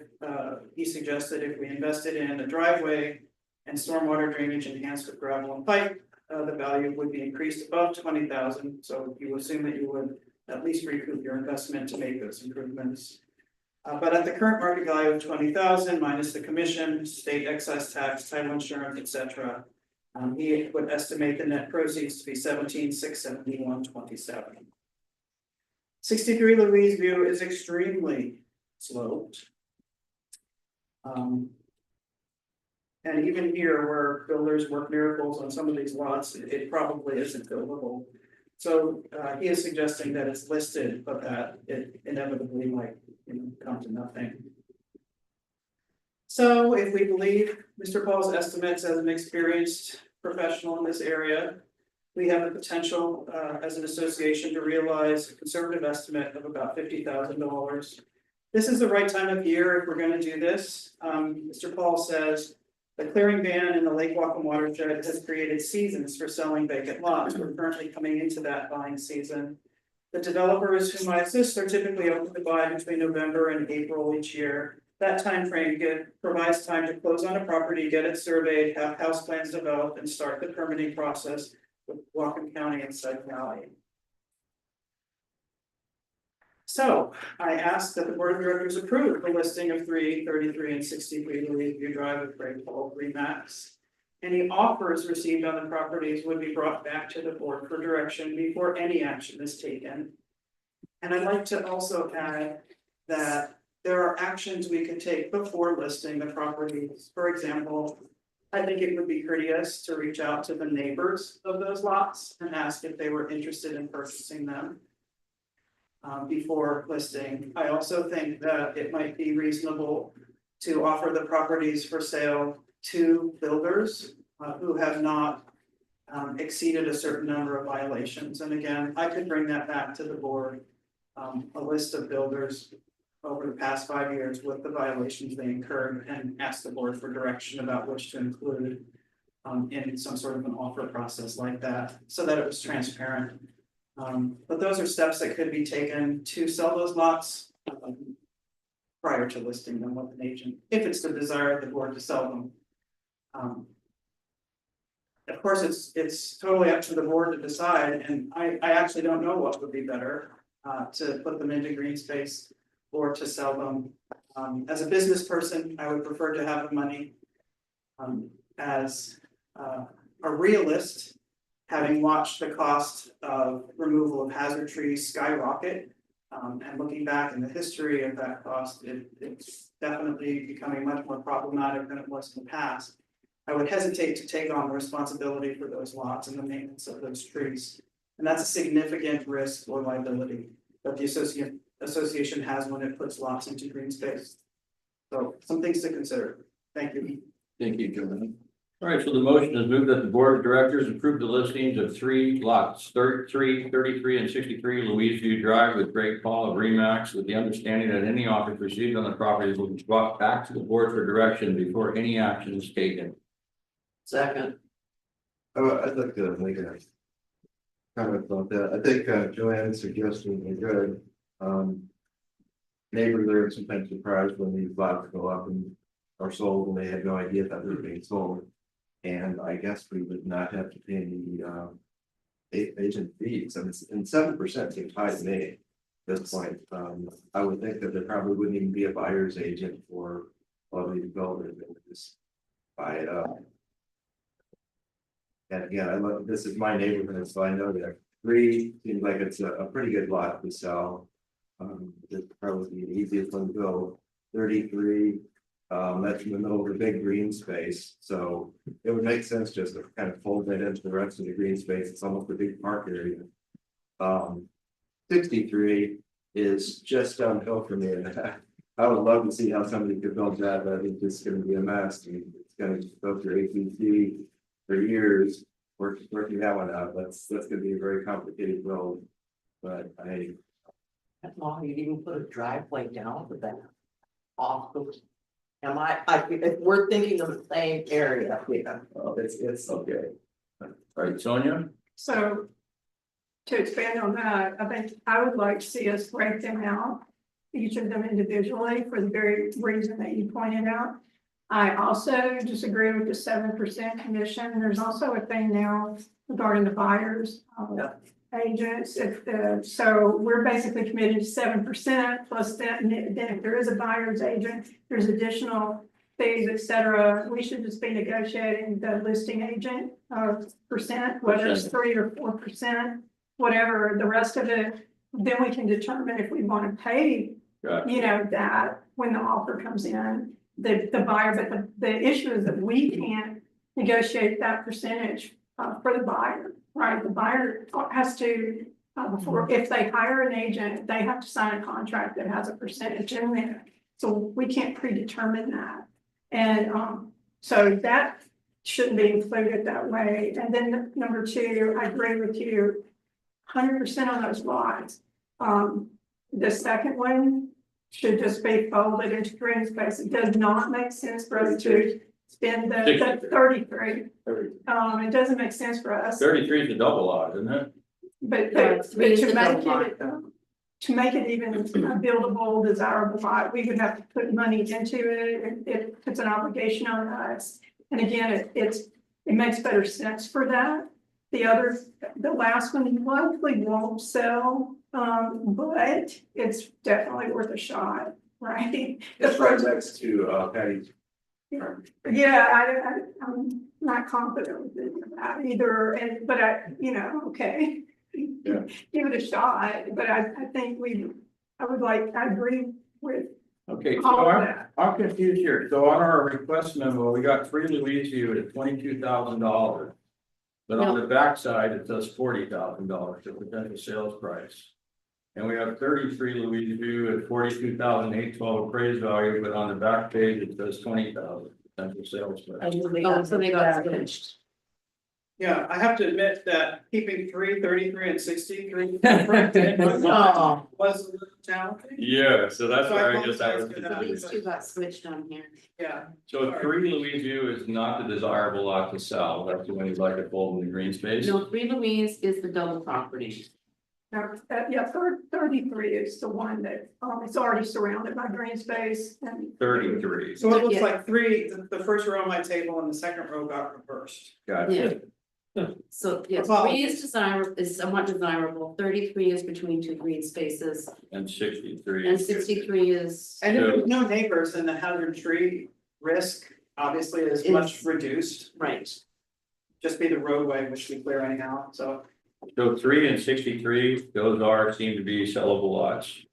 he suggested if we invested in a driveway and stormwater drainage enhanced with gravel and pipe, the value would be increased above $20,000. So you assume that you would at least recoup your investment to make those improvements. But at the current market value of $20,000 minus the commission, state excise tax, title insurance, etc., he would estimate the net proceeds to be $17,671.27. 63 Louise View is extremely sloped. And even here, where builders work miracles on some of these lots, it probably isn't buildable. So he is suggesting that it's listed, but that it inevitably might come to nothing. So if we believe Mr. Paul's estimates as an experienced professional in this area, we have the potential as an association to realize a conservative estimate of about $50,000. This is the right time of year if we're going to do this. Mr. Paul says the clearing ban in the Lake Whatcom watershed has created seasons for selling vacant lots. We're currently coming into that buying season. The developers whom I assist are typically open to buy between November and April each year. That timeframe provides time to close on a property, get it surveyed, have house plans developed, and start the permitting process with Whatcom County and Sag Valley. So I ask that the board of directors approve the listing of 3, 33, and 63 Louise View Drive with Great Falls Remax. Any offers received on the properties would be brought back to the board for direction before any action is taken. And I'd like to also add that there are actions we could take before listing the properties. For example, I think it would be courteous to reach out to the neighbors of those lots and ask if they were interested in purchasing them before listing. I also think that it might be reasonable to offer the properties for sale to builders who have not exceeded a certain number of violations. And again, I could bring that back to the board, a list of builders over the past 5 years with the violations they incurred, and ask the board for direction about which to include in some sort of an offer process like that, so that it was transparent. But those are steps that could be taken to sell those lots prior to listing them with an agent, if it's the desire of the board to sell them. Of course, it's totally up to the board to decide, and I actually don't know what would be better, to put them into green space or to sell them. As a business person, I would prefer to have the money. As a realist, having watched the cost of removal of hazard trees skyrocket, and looking back in the history of that cost, it's definitely becoming much more problematic than it was in the past. I would hesitate to take on the responsibility for those lots and the maintenance of those trees. And that's a significant risk or liability that the association has when it puts lots into green space. So some things to consider. Thank you. Thank you, Joanne. All right, so the motion is moved that the board of directors approve the listings of 3 lots, 33, 33, and 63 Louise View Drive with Great Fall of Remax, with the understanding that any offers received on the properties will be brought back to the board for direction before any action is taken. Second. I'd like to make a comment about that. I think Joanne's suggestion is good. Neighbors are sometimes surprised when these lots go up and are sold, and they had no idea that they were being sold. And I guess we would not have to pay any agent fees. I mean, and 7% seems high to me at this point. I would think that there probably wouldn't even be a buyer's agent for all these builders. They would just buy it up. And again, I love, this is my neighborhood, so I know that 3 seems like it's a pretty good lot to sell. It's probably the easiest one to build. 33, that's in the middle of a big green space, so it would make sense just to kind of fold that into the rest of the green space. It's almost a big park area. 63 is just downhill from me, and I would love to see how somebody could build that, but it's just going to be a mess. I mean, it's going to go through APC for years, working that one out. That's going to be a very complicated build, but That's long, you'd even put a driveway down for that. Off the. If we're thinking of the same area, yeah. oh, it's okay. All right, Sonia? So to expand on that, I think I would like to see us break them out, each of them individually, for the very reason that you pointed out. I also disagree with the 7% commission. There's also a thing now regarding the buyers. Agents, so we're basically committed to 7% plus that, and then if there is a buyer's agent, there's additional fees, etc. We should just be negotiating the listing agent percent, whether it's 3 or 4%, whatever the rest of it. Then we can determine if we want to pay, that when the offer comes in, the buyer. But the issue is that we can't negotiate that percentage for the buyer. Right, the buyer has to, before, if they hire an agent, they have to sign a contract that has a percentage in there. So we can't predetermine that. And so that shouldn't be included that way. And then number 2, I agree with you 100% on those lots. The second one should just be folded into green space. It does not make sense for us to spend the 33. It doesn't make sense for us. 33 is a double lot, isn't it? But No, three is to the make double it, to make it even a buildable, desirable lot, we would have to put money into it, it puts an obligation on us. And again, it makes better sense for that. The last one likely won't sell, but it's definitely worth a shot, right? The It's right project, next to, Patty. yeah, I'm not confident with it about either, but okay. Yeah. Give it a shot, but I think I agree with Okay, so all of that. I'm confused here. So on our request memo, we got 3 Louise View at $22,000. But on the backside, it says $40,000, the potential sales price. And we have 33 Louise View at $42,812 appraised value, but on the back page, it says $20,000 potential sales price. Oh, so they got switched. Yeah, I have to admit that keeping 33 and 63 Oh. was a little challenging. Yeah, so that's So why I I guess I was. apologize for that. These two got switched on here. Yeah, So 3 Louise View is not the desirable lot to sell. That's the one you'd like to fold in the green space. No, 3 Louise is the double property. Yeah, 33 is the one that, it's already surrounded by green space and. 33. so it looks Yeah. like the first row on my table and the second row got reversed. Gotcha. So, yes, Well- 3 is somewhat desirable, 33 is between two green spaces, And 63. and 63 is. And if there's no neighbors, then the hazard tree risk obviously is much Is- reduced, Right. just be the roadway which we clear anyhow, so. So 3 and 63, those seem to be sellable lots.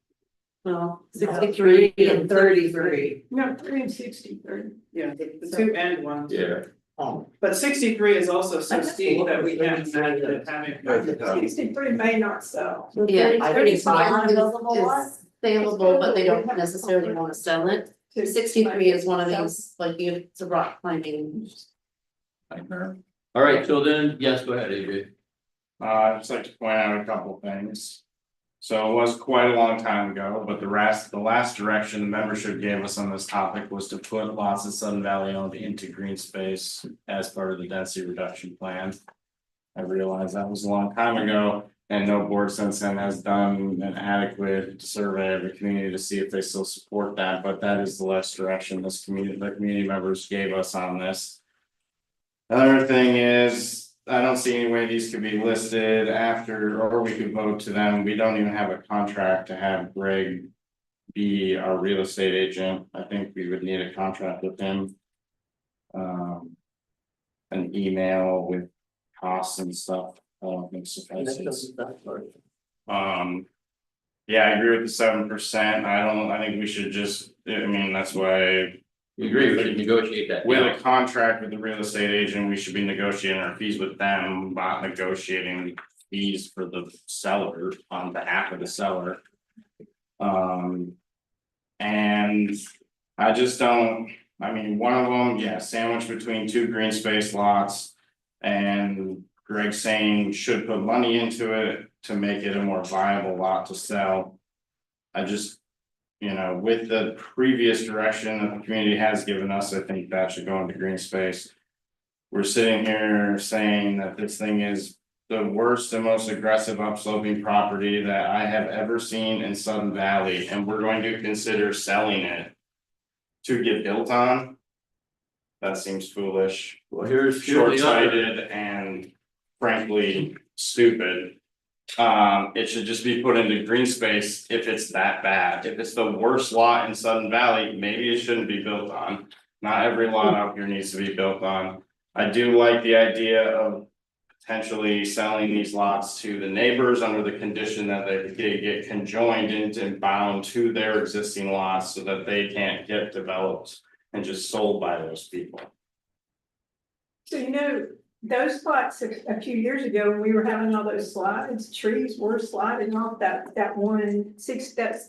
Well, 63 63 and 33. No, 3 and 60, 30. Yeah, the two end ones. Yeah. But 63 is also so steep that we can't imagine it having. 63 may not sell. Yeah, I 35 think is saleable, but they don't necessarily wanna sell it. 63 is one of these, like it's a rock climbing. All right, so then, yes, go ahead, AJ. I'd just like to point out a couple things. So it was quite a long time ago, but the last direction the membership gave us on this topic was to put lots of Sudden Valley owned into green space as part of the density reduction plan. I realize that was a long time ago, and no board since then has done an adequate survey of the community to see if they still support that, but that is the last direction the community members gave us on this. Another thing is, I don't see any way these could be listed after, or we could vote to them. We don't even have a contract to have Greg be our real estate agent. I think we would need a contract with him. An email with costs and stuff, I don't think suffices. Yeah, I agree with the 7%. I think we should just, I mean, that's why. You agree, we should negotiate that. With down. a contract with the real estate agent, we should be negotiating our fees with them, not negotiating fees for the seller on behalf of the seller. And I just don't, I mean, one of them, yeah, sandwiched between two green space lots. And Greg saying should put money into it to make it a more viable lot to sell. I just, with the previous direction that the community has given us, I think that should go into green space. We're sitting here saying that this thing is the worst and most aggressive upsloping property that I have ever seen in Sudden Valley, and we're going to consider selling it to get built on. That seems foolish, Well, here's the other. short-sighted, and frankly, stupid. It should just be put into green space if it's that bad. If it's the worst lot in Sudden Valley, maybe it shouldn't be built on. Not every lot out here needs to be built on. I do like the idea of potentially selling these lots to the neighbors under the condition that they get conjoined into and bound to their existing lots so that they can't get developed and just sold by those people. So those spots a few years ago, when we were having all those slides, trees were sliding off that that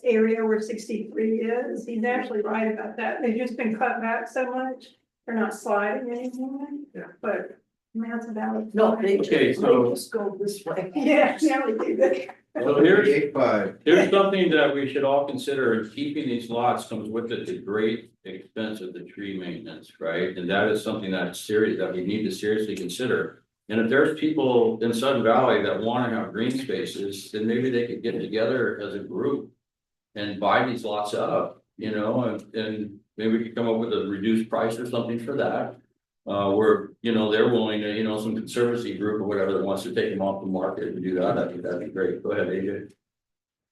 area where 63 is. He's actually right about that. They've just been cut back so much, they're not sliding anymore. Yeah. But that's a valid. No, point. they Okay, just, so- they just go this way. Yeah, we do that. So here's, 8.5. here's something that we should all consider, keeping these lots comes with it the great expense of the tree maintenance, right? And that is something that's serious, that we need to seriously consider. And if there's people in Sudden Valley that wanna have green spaces, then maybe they could get together as a group. And buy these lots up, you know, and maybe we could come up with a reduced price or something for that. Where, you know, they're willing to, you know, some conservancy group or whatever that wants to take them off the market and do that, I think that'd be great. Go ahead, AJ.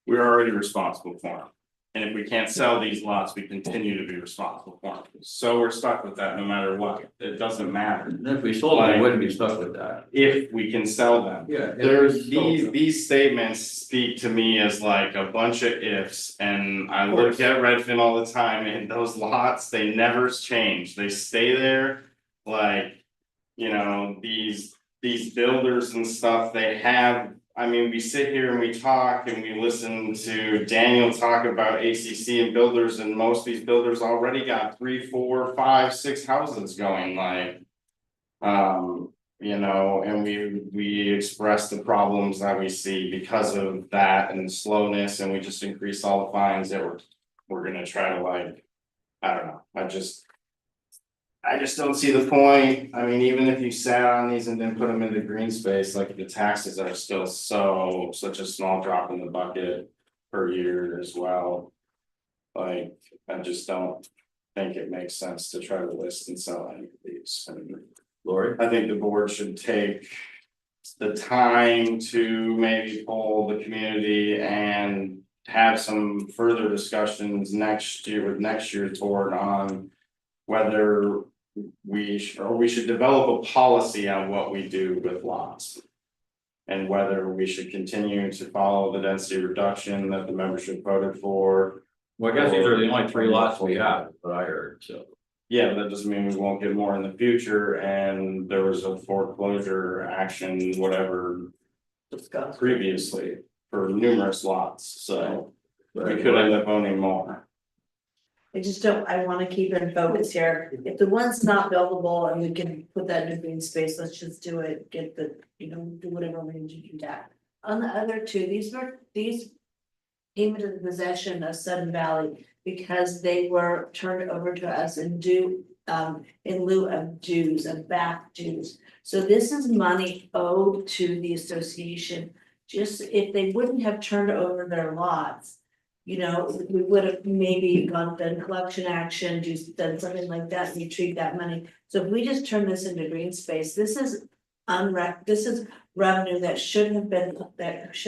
We're already responsible for them. And if we can't sell these lots, we continue to be responsible for them. So we're stuck with that no matter what. It doesn't matter. And if we sold them, we wouldn't be stuck with that. If we can sell them. Yeah. There's these statements speak to me as like a bunch of ifs, and I look at Redfin all the time, and those lots, they never change, they stay there. Like, you know, these builders and stuff, they have, I mean, we sit here and we talk and we listen to Daniel talk about ACC and builders, and most of these builders already got 3, 4, 5, 6 houses going, like. You know, and we express the problems that we see because of that and slowness, and we just increase all the fines that we're gonna try to, like, I don't know, I just don't see the point. I mean, even if you sat on these and then put them into green space, like the taxes are still such a small drop in the bucket per year as well. Like, I just don't think it makes sense to try to list and sell any of these. Lori? I think the board should take the time to maybe poll the community and have some further discussions next year with next year's board on whether we should develop a policy on what we do with lots. And whether we should continue to follow the density reduction that the membership voted for. Well, I guess these are the only 3 lots we have, but I heard, so. Yeah, that doesn't mean we won't get more in the future, and there was a foreclosure action, whatever. Discussed. Previously for numerous lots, so we could end up owning more. I wanna keep in focus here, if the one's not buildable and we can put that in green space, let's just do it, get the, you know, do whatever we need to do that. On the other two, these came into the possession of Sudden Valley because they were turned over to us in lieu of dues, of back dues. So this is money owed to the association, just if they wouldn't have turned over their lots. You know, we would have maybe done collection action, done something like that, and retrieve that money. So if we just turn this into green space, this is revenue that should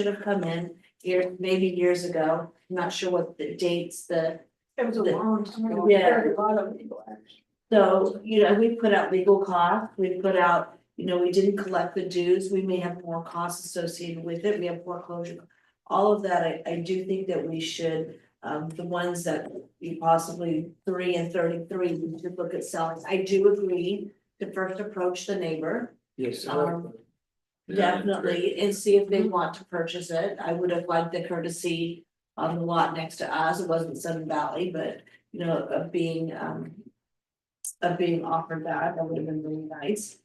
have come in here maybe years ago. I'm not sure what the dates, It was a long time ago. Yeah. Very a lot of people actually. so, you know, we put out legal costs, we put out, you know, we didn't collect the dues, we may have more costs associated with it, we have foreclosure. All of that, I do think that we should, the ones that we possibly 3 and 33, we should look at selling. I do agree to first approach the neighbor. Yes. Definitely, and see if they want to purchase it. I would have liked the courtesy on the lot next to us. It wasn't Sudden Valley, but you know, of being offered that would have been really nice.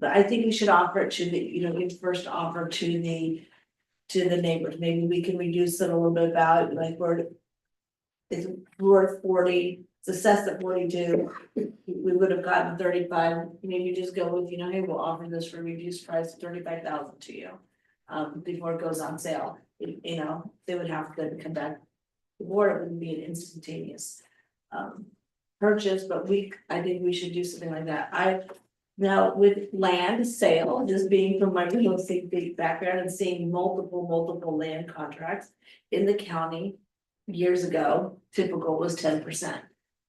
But I think we should offer it to the, you know, we first offer to the neighbors. Maybe we can reduce it a little bit about, like it's worth 40, it's assessed at 42. We would have gotten 35, maybe just go with, you know, hey, we'll offer this for a reduced price of 35,000 to you. Before it goes on sale, you know, they would have to come back. The board, it wouldn't be an instantaneous purchase, but I think we should do something like that. Now with land sale, just being from my real estate big background and seeing multiple land contracts in the county years ago, typical was 10%.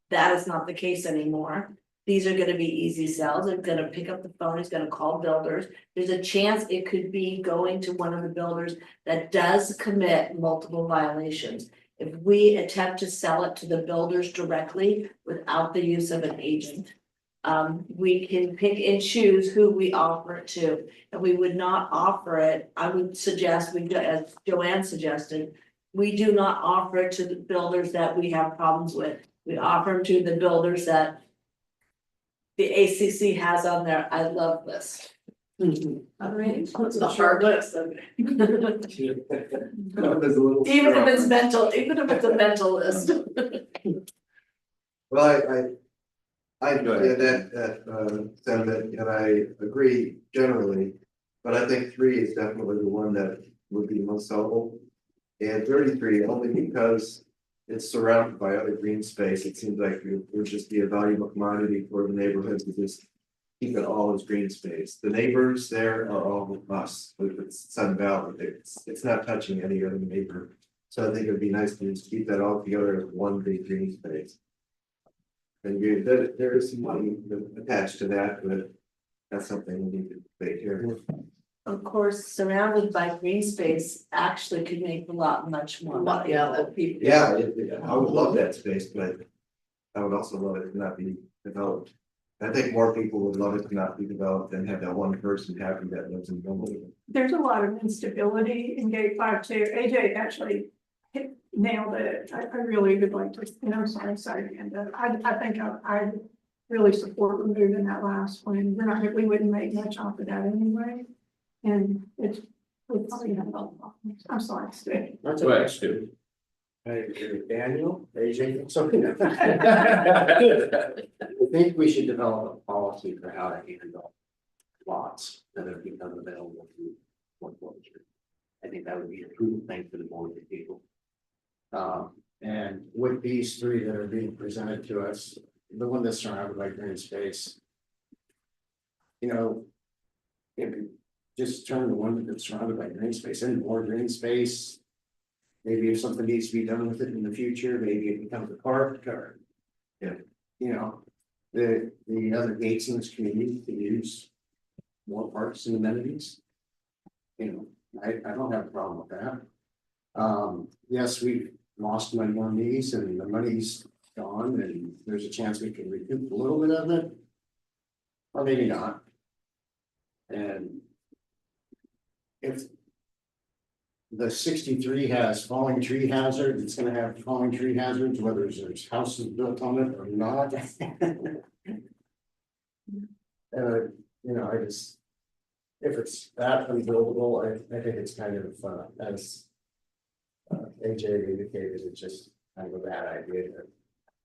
That is not the case anymore. These are gonna be easy sales. They're gonna pick up the phone, he's gonna call builders. There's a chance it could be going to one of the builders that does commit multiple violations. If we attempt to sell it to the builders directly without the use of an agent, we can pick and choose who we offer it to. And we would not offer it, I would suggest, as Joanne suggested, we do not offer it to the builders that we have problems with. We offer them to the builders that the ACC has on their I love list. I mean, it's a hard list. Even if it's mental, even if it's a mental list. Well, I Go ahead. that sentiment, and I agree generally, but I think 3 is definitely the one that would be most helpful. And 33, only because it's surrounded by other green space, it seems like it would just be a valuable commodity for the neighborhood to just keep it all as green space. The neighbors there are all with us, with it's Sun Valley, it's not touching any other neighbor. So I think it'd be nice to just keep that all together as one big green space. And there is some money attached to that, but that's something we need to take care of. Of course, surrounded by green space actually could make the lot much more valuable. Yeah, that people. Yeah, I would love that space, but I would also love it to not be developed. I think more people would love it to not be developed than have that one person happy that lives in Gilmore. There's a lot of instability in gate 5 too. AJ actually nailed it. I really would like to, and I'm sorry, and I think I really support removing that last one. We wouldn't make much off of that anyway. And it's, we probably have a lot of problems. I'm sorry, Stu. That's what Stu. Daniel, AJ, something. I think we should develop a policy for how to handle lots that have become available through foreclosure. I think that would be a prudent thing for the board of people. And with these 3 that are being presented to us, the one that's surrounded by green space, you know, if you just turn the one that's surrounded by green space into more green space, maybe if something needs to be done with it in the future, maybe it becomes a park or, yeah, you know, the other gates in this community can use more parks and amenities. You know, I don't have a problem with that. Yes, we've lost money on these and the money's gone and there's a chance we can recoup a little bit of it. Or maybe not. And if the 63 has falling tree hazard, it's gonna have falling tree hazards, whether there's houses built on it or not. You know, I just, if it's that unbuildable, I think it's kind of, as AJ indicated, it's just kind of a bad idea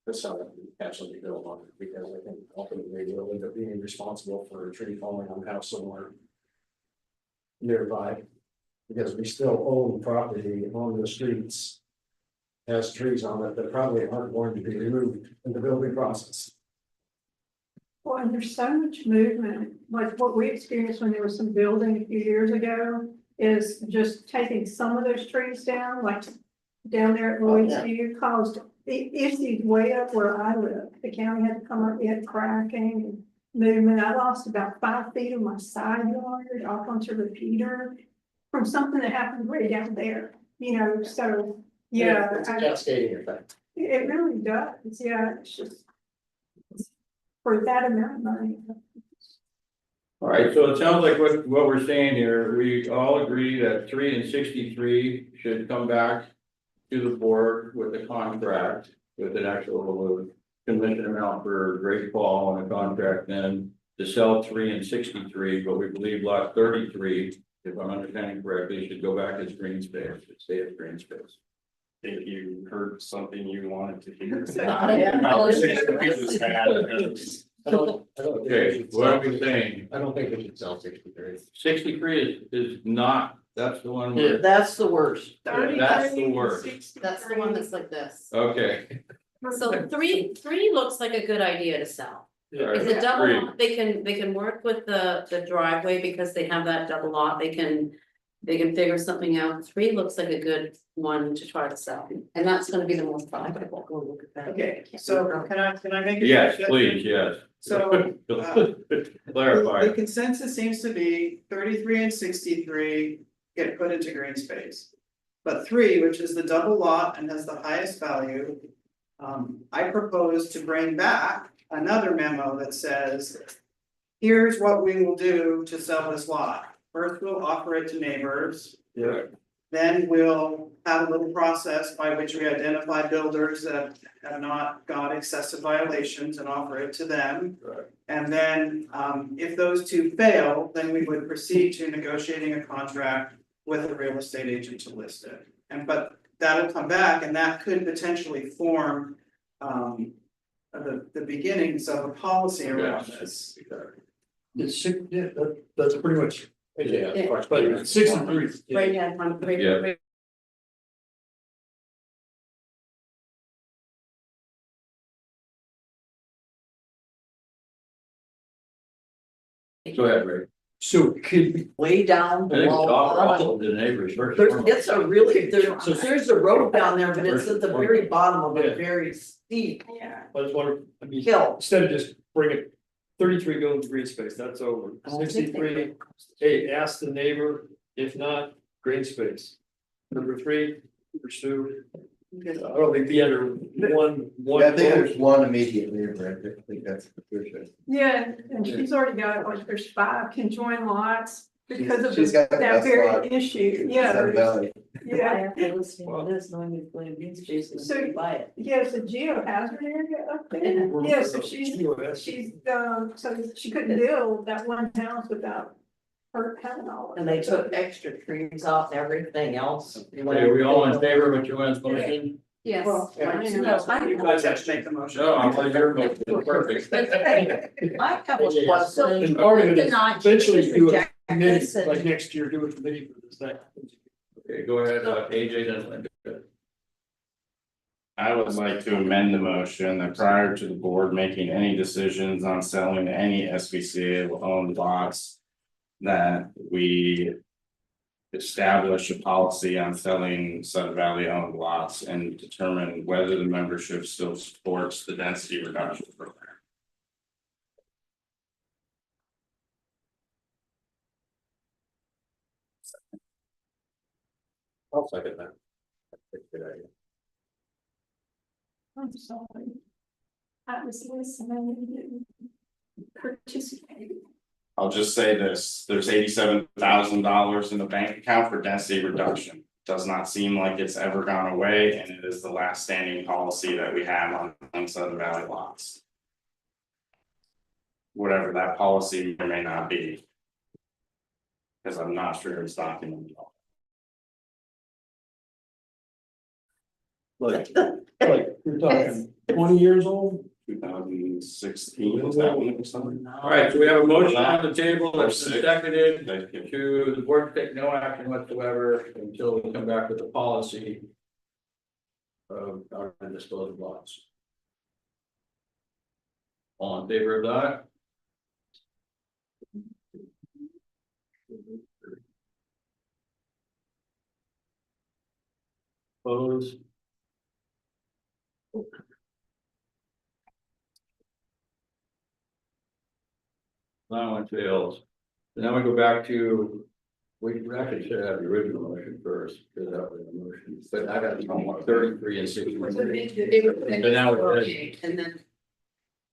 to sell it and actually build on it, because I think ultimately we'll end up being responsible for a tree falling on the house somewhere nearby. Because we still own property on the streets. Has trees on it that probably aren't going to be removed in the building process. Well, and there's so much movement, like what we experienced when there was some building a few years ago, is just taking some of those trees down, like down there at Lloyd's View, caused issues way up where I live. The county had to come up, we had cracking and movement. I lost about 5 feet of my side yard off onto Repeater from something that happened way down there, you know, so, yeah. It's a cascading effect. It really does, yeah, it's just. For that amount of money. All right, so it sounds like what we're saying here, we all agree that 3 and 63 should come back to the board with a contract, with an actual commission amount for Great Fall and a contract then to sell 3 and 63, but we believe lot 33, if I'm understanding correctly, should go back as green space, should stay as green space. Think you heard something you wanted to hear. Okay, what are we saying? I don't think we should sell 63. 63 is not, that's the one where, That's the worst. that's the worst. That's the one that's like this. Okay. So three looks like a good idea to sell. It's a double Agreed. lot, they can work with the driveway because they have that double lot, they can figure something out. 3 looks like a good one to try to sell, and that's gonna be the most profitable. We'll look at that. Okay, so can I make a? Yes, suggestion? please, yes. So, Clarify. the consensus seems to be 33 and 63 get put into green space. But 3, which is the double lot and has the highest value, I propose to bring back another memo that says, here's what we will do to sell this lot. First, we'll offer it to neighbors. Yeah. Then we'll have a little process by which we identify builders that have not got excessive violations and offer it to them. Right. And then, if those 2 fail, then we would proceed to negotiating a contract with a real estate agent to list it. But that'll come back and that could potentially form, the beginnings of a policy around this. It's six, yeah, that's pretty much. Yeah. But 6 and 3. Right now, Yeah. Go ahead, Ray. So could, Way down I think it's below. all the neighbors first. It's a really, there's a road down there, but it's at the very bottom of a very steep Yeah. I just wonder, I mean, hill. instead of just bring it 33 going to green space, that's over. 63, hey, ask the neighbor, if not, green space. Number 3, pursue. I don't think the other one. Yeah, I think there's one immediate neighbor, I think that's Patricia. Yeah, and she's already got, like, there's 5 conjoined lots because of She's got the that best very lot. issue, yeah, Sun there's- Valley. yeah. This, knowing it's going to be spaces, So- buy it. Yeah, it's a geohazard area up there, yeah, so she's, so she couldn't build that one house without her having all of it. And they took extra trees off everything else. Okay, are we all in favor of Joanne's motion? Yes. Well, I yeah. know. You guys have to make the motion. No, I'm like, your motion is perfect. My couple of And questions. part of it is Not eventually do a reject committee, this and- like next year, do a committee for this thing. Okay, go ahead, AJ, then Linda. I would like to amend the motion that prior to the board making any decisions on selling any SPCA owned lots. That we establish a policy on selling Sun Valley owned lots and determine whether the membership still supports the density reduction program. I'll second that. That's a good idea. I'm sorry. I was listening and participating. I'll just say this, there's $87,000 in the bank account for density reduction. Does not seem like it's ever gone away, and it is the last standing policy that we have on Southern Valley lots. Whatever that policy may or may not be. Because I'm not sure it's documented. Like you're talking 20 years old? 2016, is that one or something? All right, so we have a motion on the table that's been seconded Thank you. to the board to take no action whatsoever until we come back with the policy. Of our disposal of lots. All in favor of that? Opposed? That one fails. Now we go back to, we actually should have the original motion first, because that was the motion, but I got 33 and 63. But now we're ready. And then.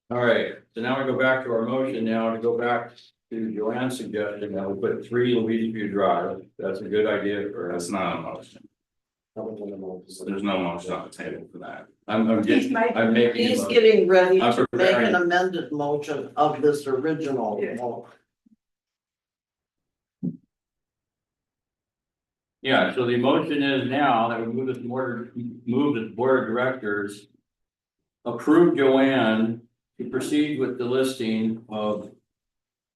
All right, so now we go back to our motion now to go back to Joanne's suggestion that we put 3 Louise View Drive. That's a good idea for That's us. not a motion. So there's no motion on the table for that. I'm He's I'm making. a He's motion. getting ready I'm to make preparing. an amended motion of this original. Yeah. motion. Yeah, so the motion is now that we move the board of directors. Approve Joanne to proceed with the listing of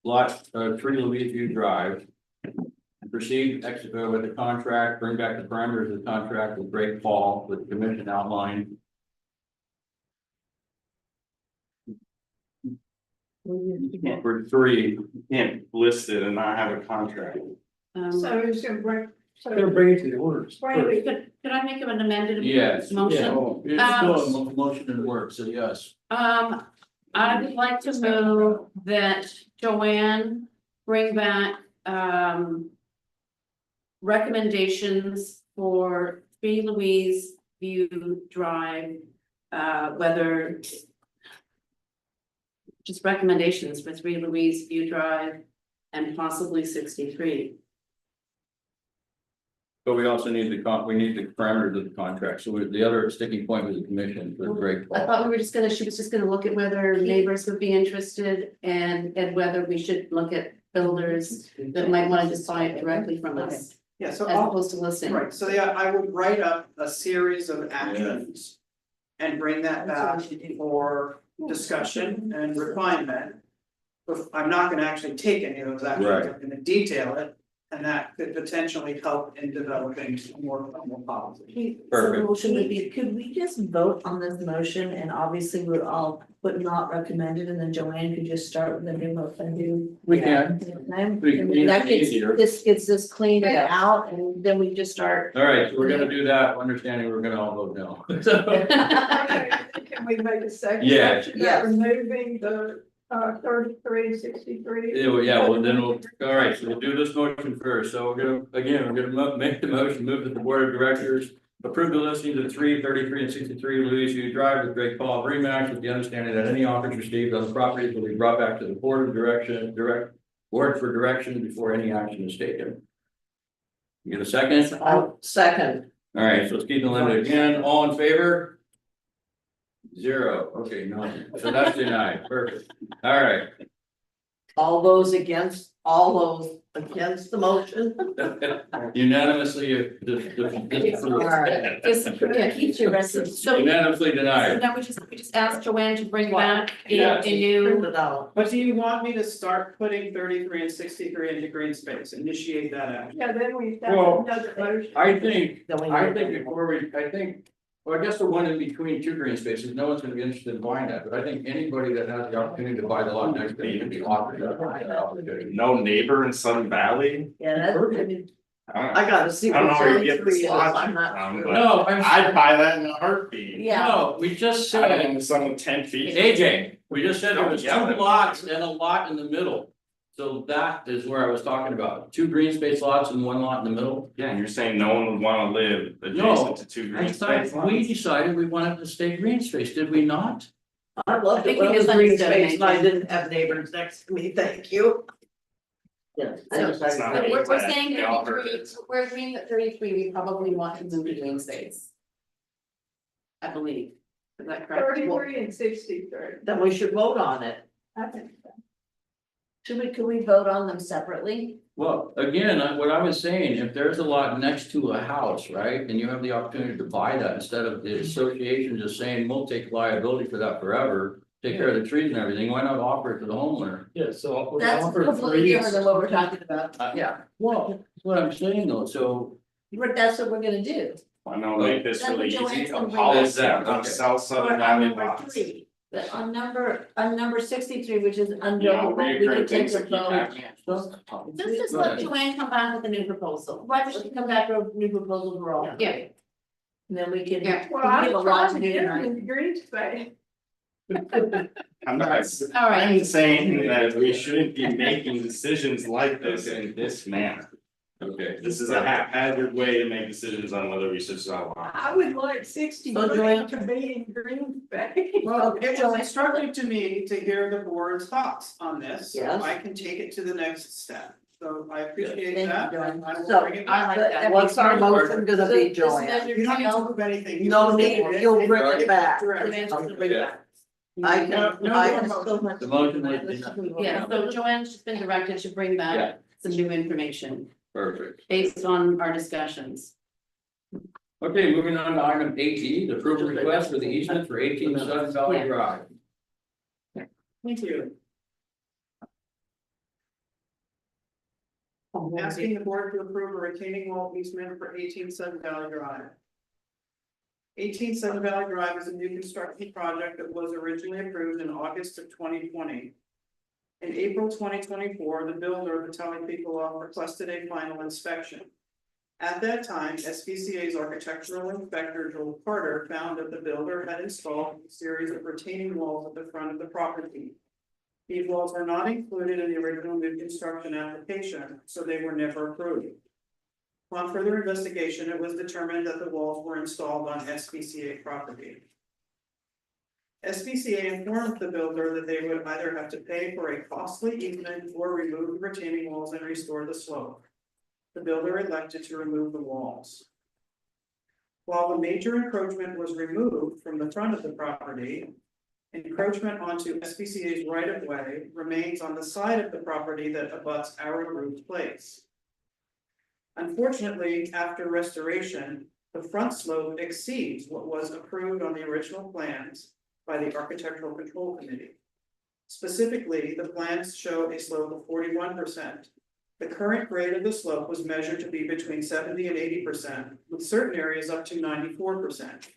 lot 3 Louise View Drive. And proceed with the contract, bring back the parameters of the contract with Great Fall with the commission outline. For 3, You can't list it and not have a contract. So who's gonna bring, They're so. bringing it to the orders. Wait, Could I make an amended yes. motion? Yeah, it's still a motion in works, so yes. I would like to move that Joanne bring back, recommendations for 3 Louise View Drive, whether just recommendations for 3 Louise View Drive and possibly 63. But we also need we need the parameters of the contract, so the other sticking point was the commission for Great I Fall. thought we were she was just gonna look at whether neighbors would be interested and whether we should look at builders that might wanna just buy it directly from us. Yeah, so As I'll, opposed to listing. right, so yeah, I would write up a series of actions. And bring that back for discussion and refinement. But I'm not gonna actually take any of those actions, Right. I'm gonna detail it, and that could potentially help in developing a more formal policy. Perfect. So should we be, could we just vote on this motion and obviously we're all put not recommended and then Joanne could just start with a new motion? We can. We can. That gets, Easier. this gets this cleaned out and then we just start. All right, so we're gonna do that, understanding we're gonna all vote no. Okay, can we make a second? Yeah. motion Yes. about removing the 3363? Yeah, well, then we'll, all right, so we'll do this motion first, so we're gonna make the motion, move that the board of directors. Approve the listings of 3, 33, and 63 Louis U Drive with Great Paul Remax with the understanding that any offers received on the properties will be brought back to the board of board for direction before any action is taken. You get a second? I'll second. All right, so let's keep the limit again. All in favor? 0. Okay, no, so that's denied. Perfect. All right. All those against the motion? Unanimously, Alright. Just, yeah, keep your records. So unanimously so denied. now we just ask Joanne to bring back a Yeah. new. Print it out. But do you want me to start putting 33 and 63 into green space, initiate that action? Yeah, then we have Well, another motion. I think Then we before well, I guess the one in between 2 green spaces, no one's gonna be interested in buying that, but I think anybody that has the opportunity to buy the lot next to it can be offered that opportunity. No neighbor in Sun Valley? Yeah, that's. I gotta see. I don't know what where you get 33 this is. logic I'm not from, sure. but No, I'd buy that in a heartbeat. Yeah. No, we just I said, think someone 10 feet. AJ, we just said there was 2 Yeah. lots and a lot in the middle. So that is where I was talking about, 2 green space lots and 1 lot in the middle. Yeah, and you're saying no one would wanna live No, adjacent to 2 I green space thought we lots? decided we wanted to stay green space, did we not? I loved I think it when we it was green misunderstood, space and I maybe. didn't have neighbors next to me, thank you. Yes. So- It's not So what we're you said. saying They all heard 33, it. we're agreeing that 33, we probably want to move to green space. I believe, is that correct? 33 and 63. Then we should vote on it. I think so. Could we vote on them separately? Well, again, what I was saying, if there's a lot next to a house, right, and you have the opportunity to buy that instead of the association just saying, we'll take liability for that forever. Take care of the trees and everything, why not offer it to the homeowner? Yeah, so. we'll That's offer completely three. different than what we're talking about. Yeah, well, that's what I'm saying though, so. That's what we're gonna do. I know, make this That's what really Joanne's easy, gonna a bring policy back. on Okay. South Or Southern on Valley number lots. 3, but on number 63, which is under, You know, we reoccurring can take things a that keep vote. happening. Let's just let Joanne come back with a new proposal. Why don't you come back with a new proposal for all? Yeah. And then we can. Yeah. Well, we I'm have a lot trying to to do get tonight. them in green space. I'm not, All right. I'm saying that we shouldn't be making decisions like this in this manner. Okay. This is a haphazard way to make decisions on whether we should sell lots. I would like 63 Joanne- to be in green space. Well, it was instructive to me to hear the board's thoughts on this, so Yes. I can take it to the next step. So I appreciate Thank you, that. Joanne. I will So, bring it I back. like that. what's our motion gonna be, This Joanne? measure You don't need to help. move anything. You No just need, vote it. you'll bring it back. Correct. Joanne's gonna bring it back. I No, can, no, I no, can no. still. The motion was, Yeah, so Joanne's just been directed to bring Yeah. back some new information perfect. based on our discussions. Okay, moving on to item 8E, the approval request for the easement for 18 Sun Valley Yeah. Drive. Thank you. Asking the board to approve a retaining wall easement for 18 Sun Valley Drive. 18 Sun Valley Drive is a new construction project that was originally approved in August of 2020. In April 2024, the builder, Vitaly Pikolov, requested a final inspection. At that time, SPCA's architectural inspector, Joel Carter, found that the builder had installed a series of retaining walls at the front of the property. These walls were not included in the original new construction application, so they were never approved. Upon further investigation, it was determined that the walls were installed on SPCA property. SPCA informed the builder that they would either have to pay for a costly easement or remove the retaining walls and restore the slope. The builder elected to remove the walls. While the major encroachment was removed from the front of the property, encroachment onto SPCA's right-of-way remains on the side of the property that abuts Arrowroot Place. Unfortunately, after restoration, the front slope exceeds what was approved on the original plans, by the Architectural Control Committee. Specifically, the plans show a slope of 41%. The current grade of the slope was measured to be between 70 and 80%, with certain areas up to 94%.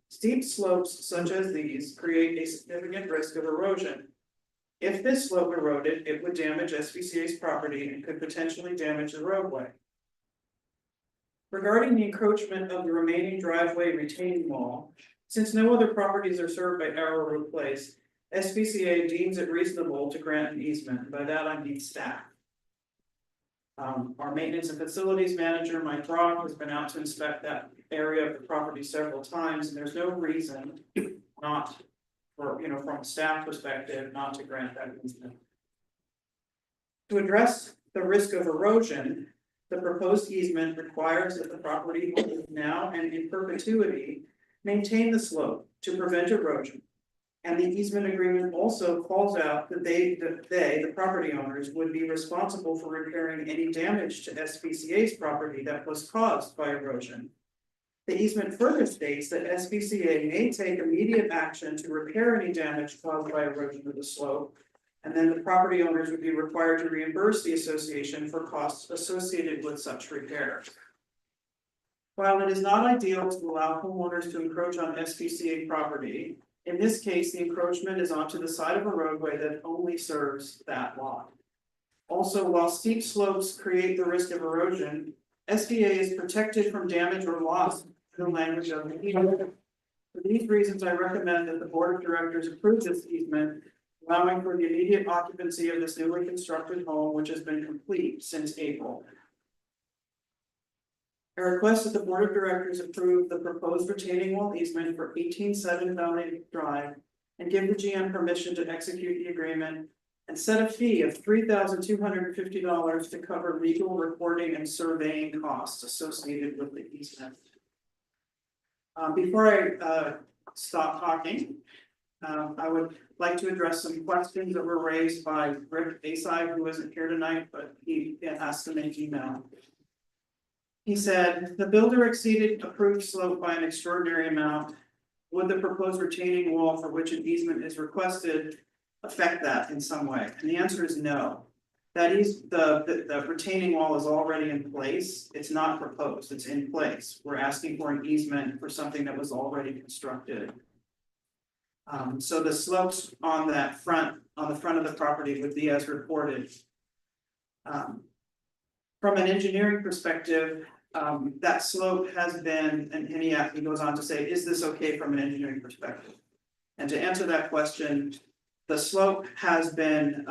Steep slopes such as these create a significant risk of erosion. If this slope eroded, it would damage SPCA's property and could potentially damage the roadway. Regarding the encroachment of the remaining driveway retaining wall, since no other properties are served by Arrowroot Place, SPCA deems it reasonable to grant an easement. By that I mean staff. Our maintenance and facilities manager, Mike Brock, has been out to inspect that area of the property several times, and there's no reason not for, from a staff perspective, not to grant that easement. To address the risk of erosion, the proposed easement requires that the property owners now and in perpetuity maintain the slope to prevent erosion. And the easement agreement also calls out that the property owners, would be responsible for repairing any damage to SPCA's property that was caused by erosion. The easement further states that SPCA may take immediate action to repair any damage caused by erosion of the slope. And then the property owners would be required to reimburse the association for costs associated with such repairs. While it is not ideal to allow homeowners to encroach on SPCA property, in this case, the encroachment is onto the side of a roadway that only serves that lot. Also, while steep slopes create the risk of erosion, SPA is protected from damage or loss in the language of the easement. For these reasons, I recommend that the board of directors approve this easement, allowing for the immediate occupancy of this newly constructed home, which has been complete since April. I request that the board of directors approve the proposed retaining wall easement for 18-7 Valley Drive and give the GM permission to execute the agreement and set a fee of $3,250 to cover legal, recording, and surveying costs associated with the easement. Before I stop talking, I would like to address some questions that were raised by Rick Asai, who isn't here tonight, but he has to make email. He said, the builder exceeded approved slope by an extraordinary amount. Would the proposed retaining wall for which an easement is requested affect that in some way? And the answer is no. That is, the retaining wall is already in place. It's not proposed, it's in place. We're asking for an easement for something that was already constructed. So the slopes on the front of the property would be as reported. From an engineering perspective, that slope has been, and he goes on to say, is this okay from an engineering perspective? And to answer that question, the slope has been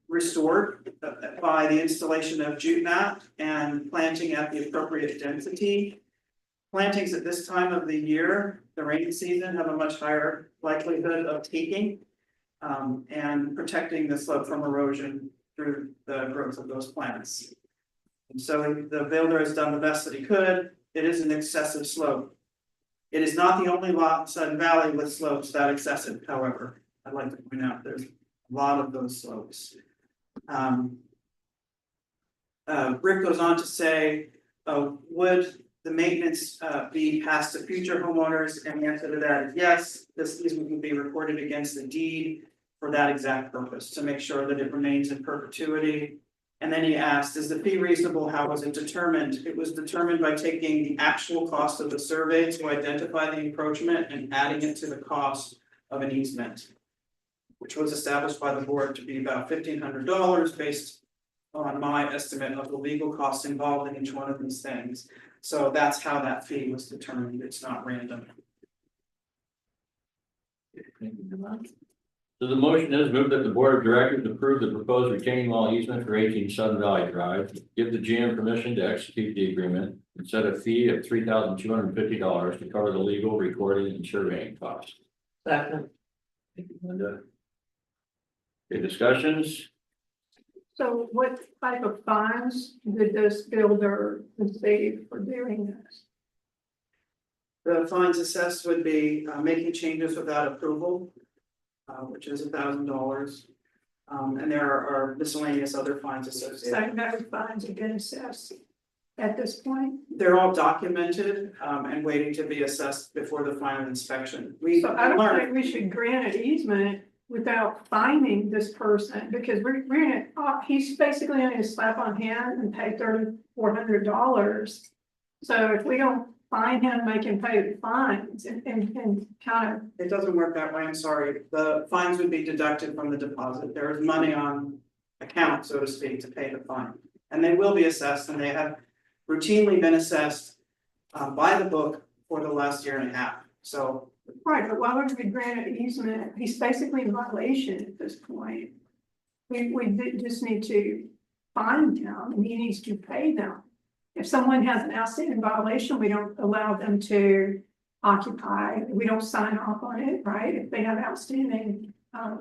restored by the installation of jute mat and planting at the appropriate density. Plantings at this time of the year, the rainy season, have a much higher likelihood of taking and protecting the slope from erosion through the growth of those plants. And so the builder has done the best that he could. It is an excessive slope. It is not the only lot in Sudden Valley with slopes that excessive, however. I'd like to point out there's a lot of those slopes. Rick goes on to say, would the maintenance be passed to future homeowners? And the answer to that is yes. This easement will be recorded against the deed for that exact purpose, to make sure that it remains in perpetuity. And then he asked, is the fee reasonable? How was it determined? It was determined by taking the actual cost of the survey to identify the encroachment and adding it to the cost of an easement, which was established by the board to be about $1,500 based on my estimate of the legal costs involved in each one of these things. So that's how that fee was determined. It's not random. Thank you very much. So the motion is move that the board of directors approve the proposed retaining wall easement for 18 Sudden Valley Drive, give the GM permission to execute the agreement, and set a fee of $3,250 to cover the legal, recording, and surveying costs. Second. Thank you, Linda. Okay, discussions? So what type of fines did this builder receive for doing this? The fines assessed would be making changes without approval, which is $1,000. And there are miscellaneous other fines associated. So no fines have been assessed. at this point? They're all documented, and waiting to be assessed before the final inspection. We So I don't learned, think we should grant an easement without finding this person, because we're gonna, he's basically gonna slap on hand and pay $3,400. So if we don't find him, make him pay the fines and kind of, it doesn't work that way, I'm sorry. The fines would be deducted from the deposit. There is money on account, so to speak, to pay the fine. And they will be assessed, and they have routinely been assessed by the book for the last year and a half. So right, but why would we grant an easement? He's basically in violation at this point. Just need to find him, and he needs to pay them. If someone has an outstanding violation, we don't allow them to occupy, we don't sign off on it, right? If they have outstanding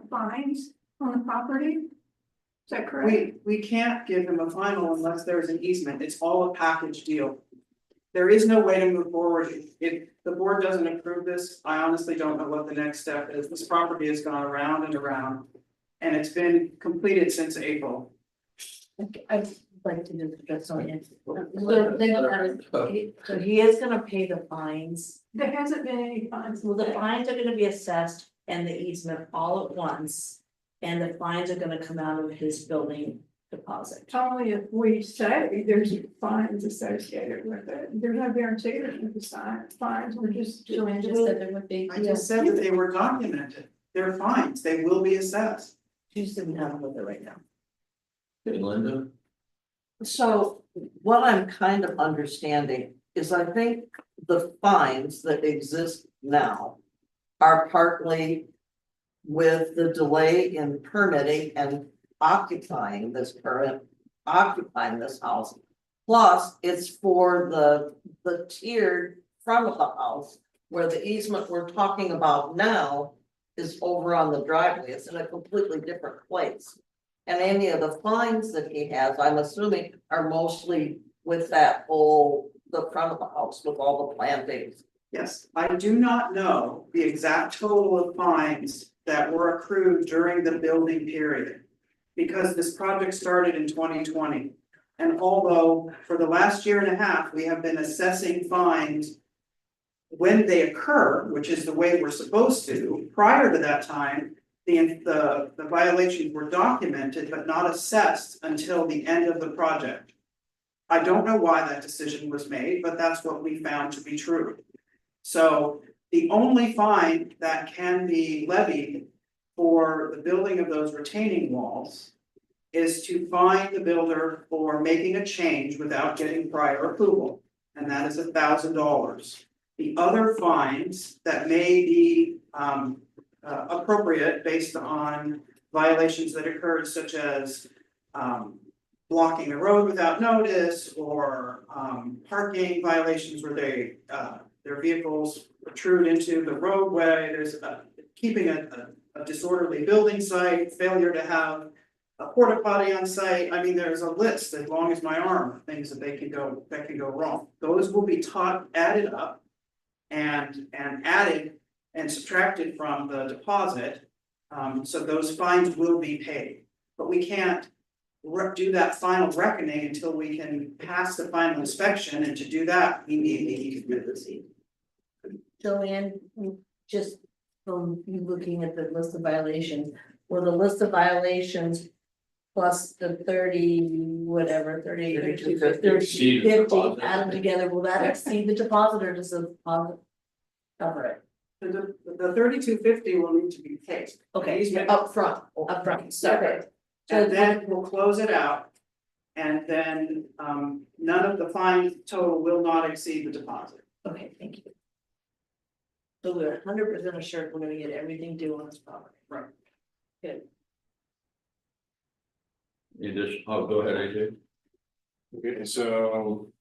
fines on the property. Is that correct? we can't give them a final unless there's an easement. It's all a package deal. There is no way to move forward. If the board doesn't approve this, I honestly don't know what the next step is. This property has gone around and around. And it's been completed since April. I'd like to just address on it. So he is gonna pay the fines. There hasn't been any fines. Well, the fines are gonna be assessed and the easement all at once. And the fines are gonna come out of his building deposit. Only if we say there's fines associated with it. There's no guarantee there's gonna be fines, we're just. Joanne just said there would be. I just said that they were documented. They're fines. They will be assessed. She's sitting down with it right now. Okay, Linda? So what I'm kind of understanding is I think the fines that exist now are partly with the delay in permitting and occupying this house. Plus, it's for the tiered front of the house where the easement we're talking about now is over on the driveway. It's in a completely different place. And any of the fines that he has, I'm assuming, are mostly with that whole, the front of the house with all the plantings. Yes, I do not know the exact total of fines that were accrued during the building period. Because this project started in 2020. And although for the last year and a half, we have been assessing fines when they occur, which is the way we're supposed to, prior to that time, the violations were documented but not assessed until the end of the project. I don't know why that decision was made, but that's what we found to be true. So the only fine that can be levied for the building of those retaining walls is to fine the builder for making a change without getting prior approval, and that is $1,000. The other fines that may be appropriate based on violations that occurred, such as blocking the road without notice, or parking violations where their vehicles protrude into the roadway. There's keeping a disorderly building site, failure to have a porta potty on site. I mean, there's a list as long as my arm of things that can go wrong. Those will be added up and added and subtracted from the deposit. So those fines will be paid, but we can't do that final reckoning until we can pass the final inspection, and to do that, we need the easement. Joanne, just from you looking at the list of violations, will the list of violations plus the 3250 added together, will that exceed the deposit, or does the deposit cover it? The 3250 will need to be paid. Okay, Easement up front, separate. And then we'll close it out. And then none of the fine total will not exceed the deposit. Okay, thank you. So we're 100% assured we're gonna get everything due on this property. Right. Good. You just, oh, go ahead, AJ. Okay, so.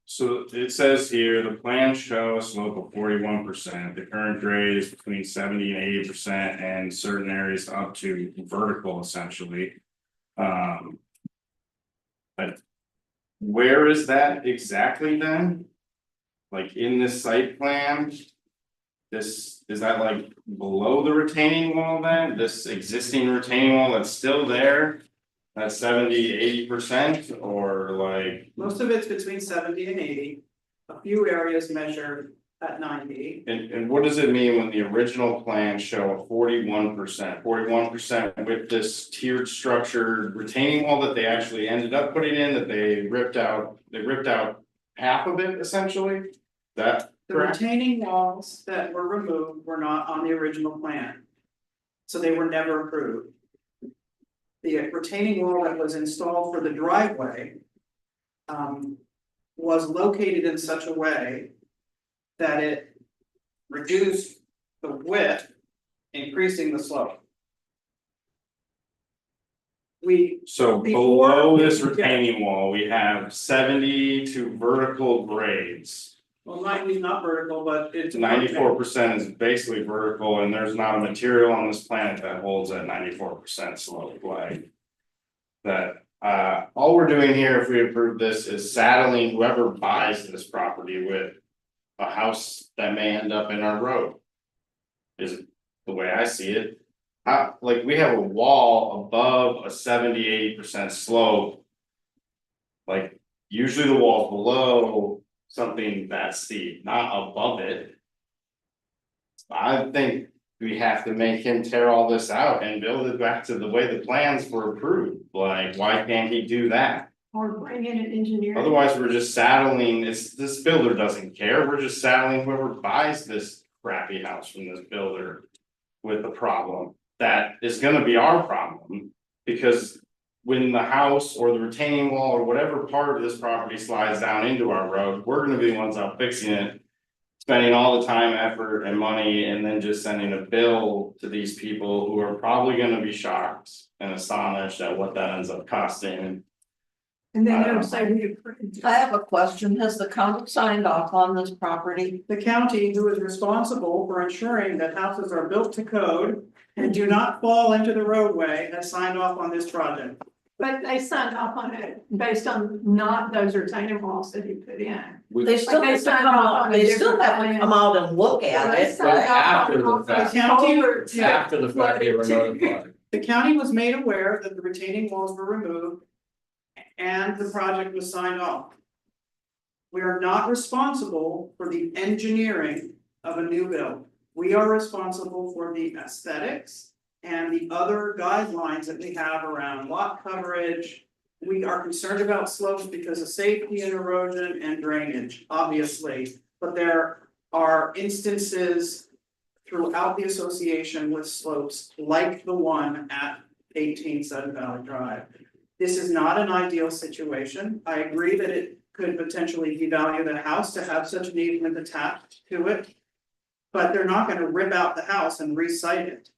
So it says here, the plan shows a slope of 41%, the current grade is between 70 and 80%, and certain areas up to vertical essentially. But where is that exactly then? Like in this site plan? Is that like below the retaining wall then, this existing retaining wall that's still there? That's 70-80% or like, Most of it's between 70 and 80. A few areas measure at 90. and what does it mean when the original plans show 41%? 41% with this tiered structure retaining wall that they actually ended up putting in, that they ripped out half of it essentially? That The correct? retaining walls that were removed were not on the original plan. So they were never approved. The retaining wall that was installed for the driveway. Was located in such a way. That it reduced the width, increasing the slope. So Before- below this retaining wall, we have 72 vertical grades. Well, 90 is not vertical, but it's. 94% is basically vertical, and there's not a material on this planet that holds at 94% slope like. That, all we're doing here, if we approve this, is saddling whoever buys this property with. A house that may end up in our road. Is the way I see it. Like, we have a wall above a 70-80% slope. Like, usually the wall's below something that steep, not above it. I think we have to make him tear all this out and build it back to the way the plans were approved, like, why can't he do that? Or bring in an engineer. Otherwise, we're just saddling, this builder doesn't care, we're just saddling whoever buys this crappy house from this builder. With a problem, that is gonna be our problem, because. When the house or the retaining wall or whatever part of this property slides down into our road, we're gonna be the ones out fixing it. Spending all the time, effort and money, and then just sending a bill to these people who are probably gonna be shocked and astonished at what that ends up costing. And then they'll say we approved. I have a question. Has the county signed off on this property? The county, who is responsible for ensuring that houses are built to code and do not fall into the roadway, has signed off on this project. But they signed off on it based on not those retaining walls that you put in. They still have to come out, they still have to come out and look at They it, signed right? off After the on fact. those culverts. After the fact, they were notified. The county was made aware that the retaining walls were removed. And the project was signed off. We are not responsible for the engineering of a new build. We are responsible for the aesthetics and the other guidelines that we have around lot coverage. We are concerned about slopes because of safety and erosion and drainage, obviously, but there are instances throughout the association with slopes like the one at 18 Sudden Valley Drive. This is not an ideal situation. I agree that it could potentially devalue the house to have such an easement attached to it. But they're not gonna rip out the house and re-site it.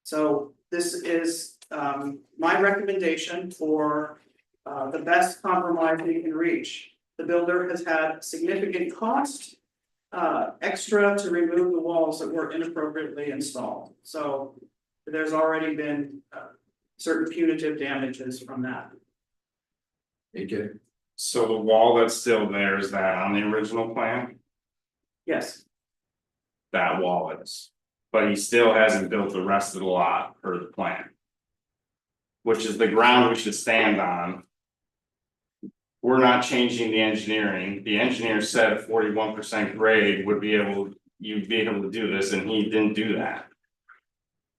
So this is my recommendation for the best compromise we can reach. The builder has had significant cost extra to remove the walls that were inappropriately installed. So there's already been certain punitive damages from that. AJ, So the wall that's still there, is that on the original plan? Yes, That wall is, but he still hasn't built the rest of the lot per the plan. Which is the ground we should stand on. We're not changing the engineer said 41% grade would be able, you'd be able to do this, and he didn't do that.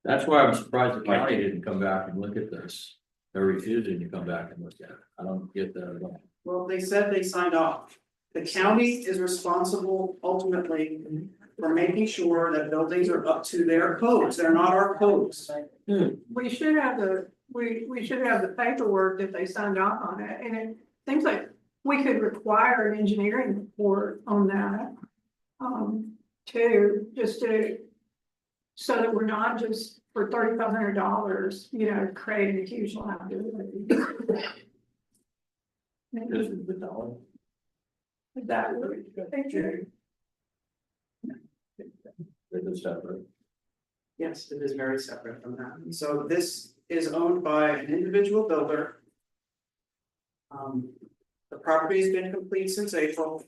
that's why I'm surprised the county didn't come back and look at this. They're refusing to come back and look at it. I don't get that at all. well, they said they signed off. The county is responsible ultimately for making sure that buildings are up to their codes. They're not our codes. We should have we should have the paperwork that they signed off on it, and it seems like we could require an engineering report on that. So that we're not just for $3,500, creating a huge liability. This is the dollar. That would, thank you. They're just separate. Yes, it is very separate from that. So this is owned by an individual builder. The property's been complete since April.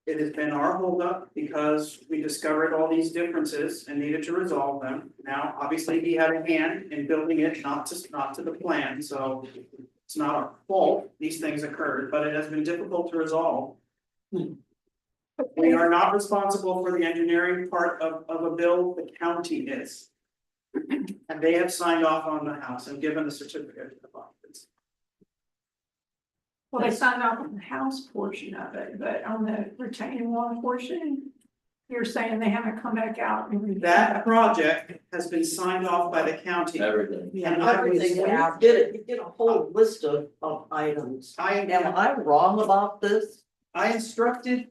It has been our holdup because we discovered all these differences and needed to resolve them. Now, obviously, he had a hand in building it, not to the plan, so it's not our fault these things occurred, but it has been difficult to resolve. We are not responsible for the engineering part of a bill, the county is. And they have signed off on the house and given the certificate of occupancy. Well, they signed off on the house portion of it, but on the retaining wall portion, you're saying they haven't come back out and reviewed That project has been signed off by the county. Everything. And everything, when you did it, you did a whole list of items. Am I wrong about this? I instructed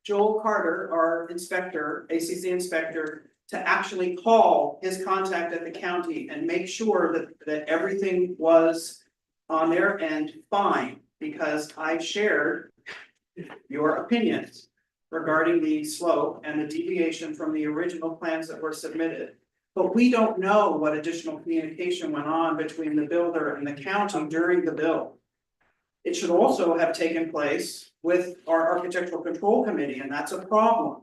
Joel Carter, our inspector, ACC inspector, to actually call his contact at the county and make sure that everything was on their end fine, because I shared your opinions regarding the slope and the deviation from the original plans that were submitted. But we don't know what additional communication went on between the builder and the county during the build. It should also have taken place with our architectural control committee, and that's a problem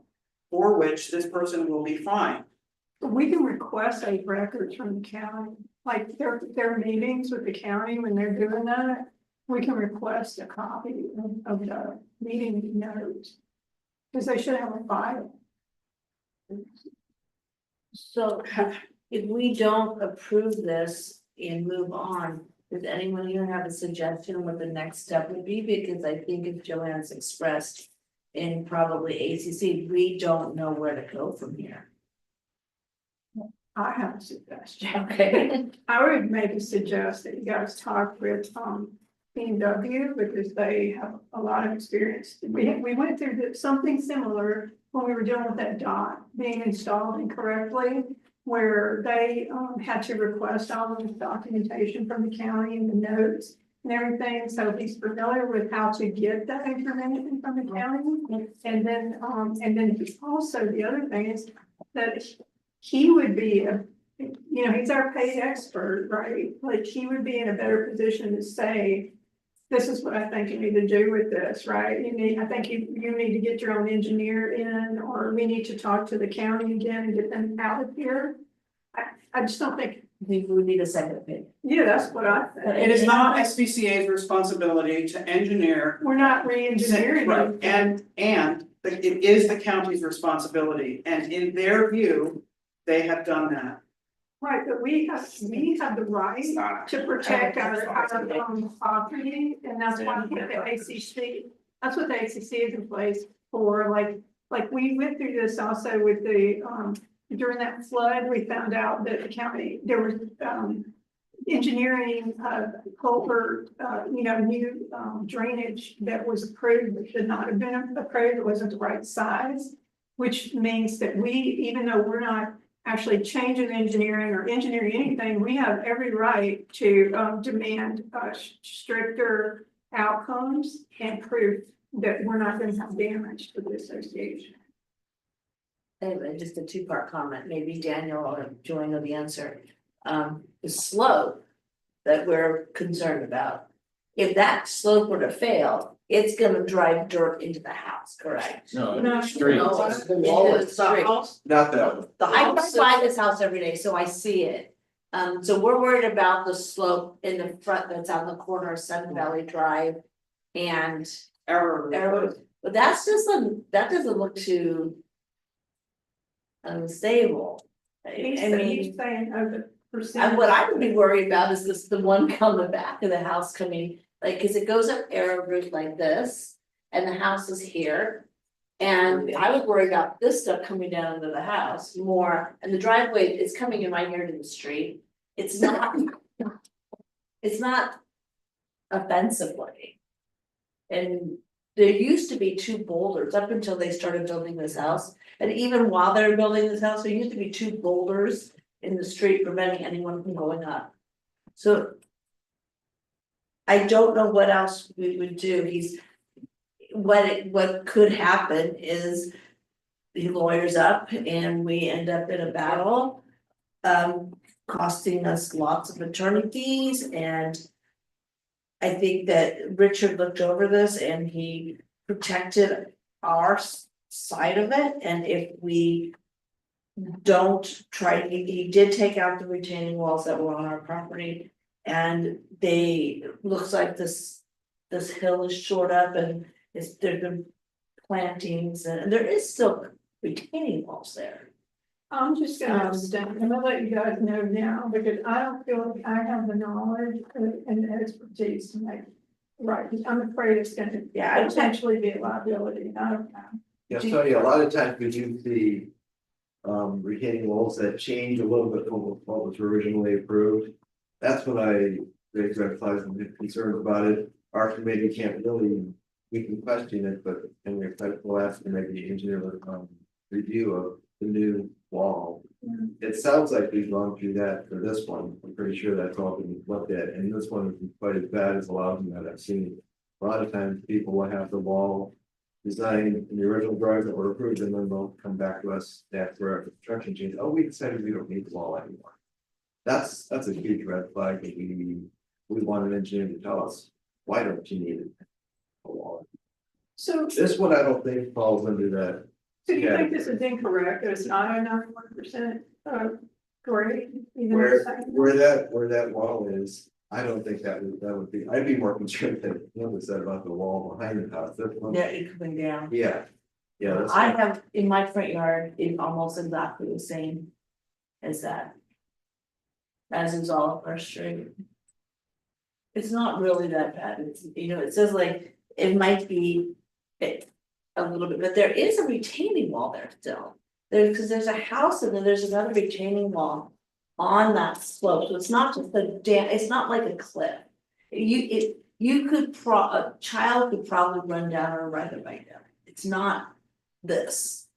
for which this person will be fined. We can request a records from the county, like their meetings with the county when they're doing that. We can request a copy of the meeting notes. Because they should have a file. So if we don't approve this and move on, does anyone here have a suggestion what the next step would be? Because I think as Joanne's expressed in probably ACC, we don't know where to go from here. I have a suggestion. Okay. I would maybe suggest that you guys talk with BMW because they have a lot of experience. We went through something similar when we were dealing with that dot being installed incorrectly, where they had to request all of the documentation from the county and the notes and everything. So he's familiar with how to get that information from the county. And then also the other thing is that he would be he's our paid expert, right? Like he would be in a better position to say, this is what I think you need to do with this, right? I think you need to get your own engineer in, or we need to talk to the county again and get them out of here. I just don't think. We need a second opinion. Yeah, that's what I think. It is not SPCA's responsibility to engineer. We're not re-engineering. Right, and it is the county's responsibility, and in their view, they have done that. Right, but we have the right to protect our property, and that's why we have the ACC. That's what the ACC is in place for, like we went through this also with the, during that flood, we found out that the county, there was, engineering, culvert, new, drainage that was approved, that should not have been approved, it wasn't the right size. Which means that we, even though we're not actually changing engineering or engineering anything, we have every right to demand stricter outcomes and proof that we're not going to have damage to the association. Anyway, just a two-part comment, maybe Daniel or Joy know the answer. The slope that we're concerned about, if that slope were to fail, it's gonna drive dirt into the house, correct? No, street. No, It's the wall, it's the house. Not that one. I drive by this house every day, so I see it. So we're worried about the slope in the front that's on the corner of Sun Valley Drive and Arrow. But that's just that doesn't look too unstable. He's saying over percent. And what I would be worried about is this, the one on the back of the house coming, like, cause it goes up Arrow Root like this, and the house is here. And I would worry about this stuff coming down into the house more, and the driveway is coming in right here to the street. It's not offensively. And there used to be two boulders up until they started building this house, and even while they were building this house, there used to be two boulders in the street preventing anyone from going up. So I don't know what else we would do. What could happen is the lawyer's up and we end up in a battle. Costing us lots of attorney fees, and I think that Richard looked over this and he protected our side of it, and if we. Don't try, he did take out the retaining walls that were on our property. And they, looks like this hill is shored up and there've been plantings and there is still retaining walls there. I'm just gonna abstain. I'm gonna let you guys know now because I don't feel like I have the knowledge and the expertise to make. Right, I'm afraid it's gonna potentially be a liability. I don't know. Yeah, so yeah, a lot of times we do see. Retaining walls that change a little bit from what was originally approved. That's when I raised red flags and concerns about it. Our committee can't really, we can question it, but and we'll ask them maybe engineer review of the new wall. It sounds like we've gone through that for this one. I'm pretty sure that's all been looked at, and this one isn't quite as bad as a lot of them that I've seen. A lot of times people will have the wall designed in the original drawings that were approved, and then they'll come back to us after a construction change. Oh, we decided we don't need the wall anymore. That's a huge red flag that we want an engineer to tell us, why don't you need a wall? So, This one, I don't think falls under that. so you think this is incorrect? That it's not a 91% grade? Even though Where it's saying- where that wall is, I don't think that would be, I'd be more concerned than what was said about the wall behind the house. That one- Yeah, it coming down. Yeah. Yeah. that's- I have in my front yard, it almost exactly the same as that. As is all of our street. It's not really that bad, it's, it says like, it might be. A little bit, but there is a retaining wall there still. Because there's a house and then there's another retaining wall. On that slope, so it's not just a dam, it's not like a cliff. You could a child could probably run down or ride a bike down, it's not this.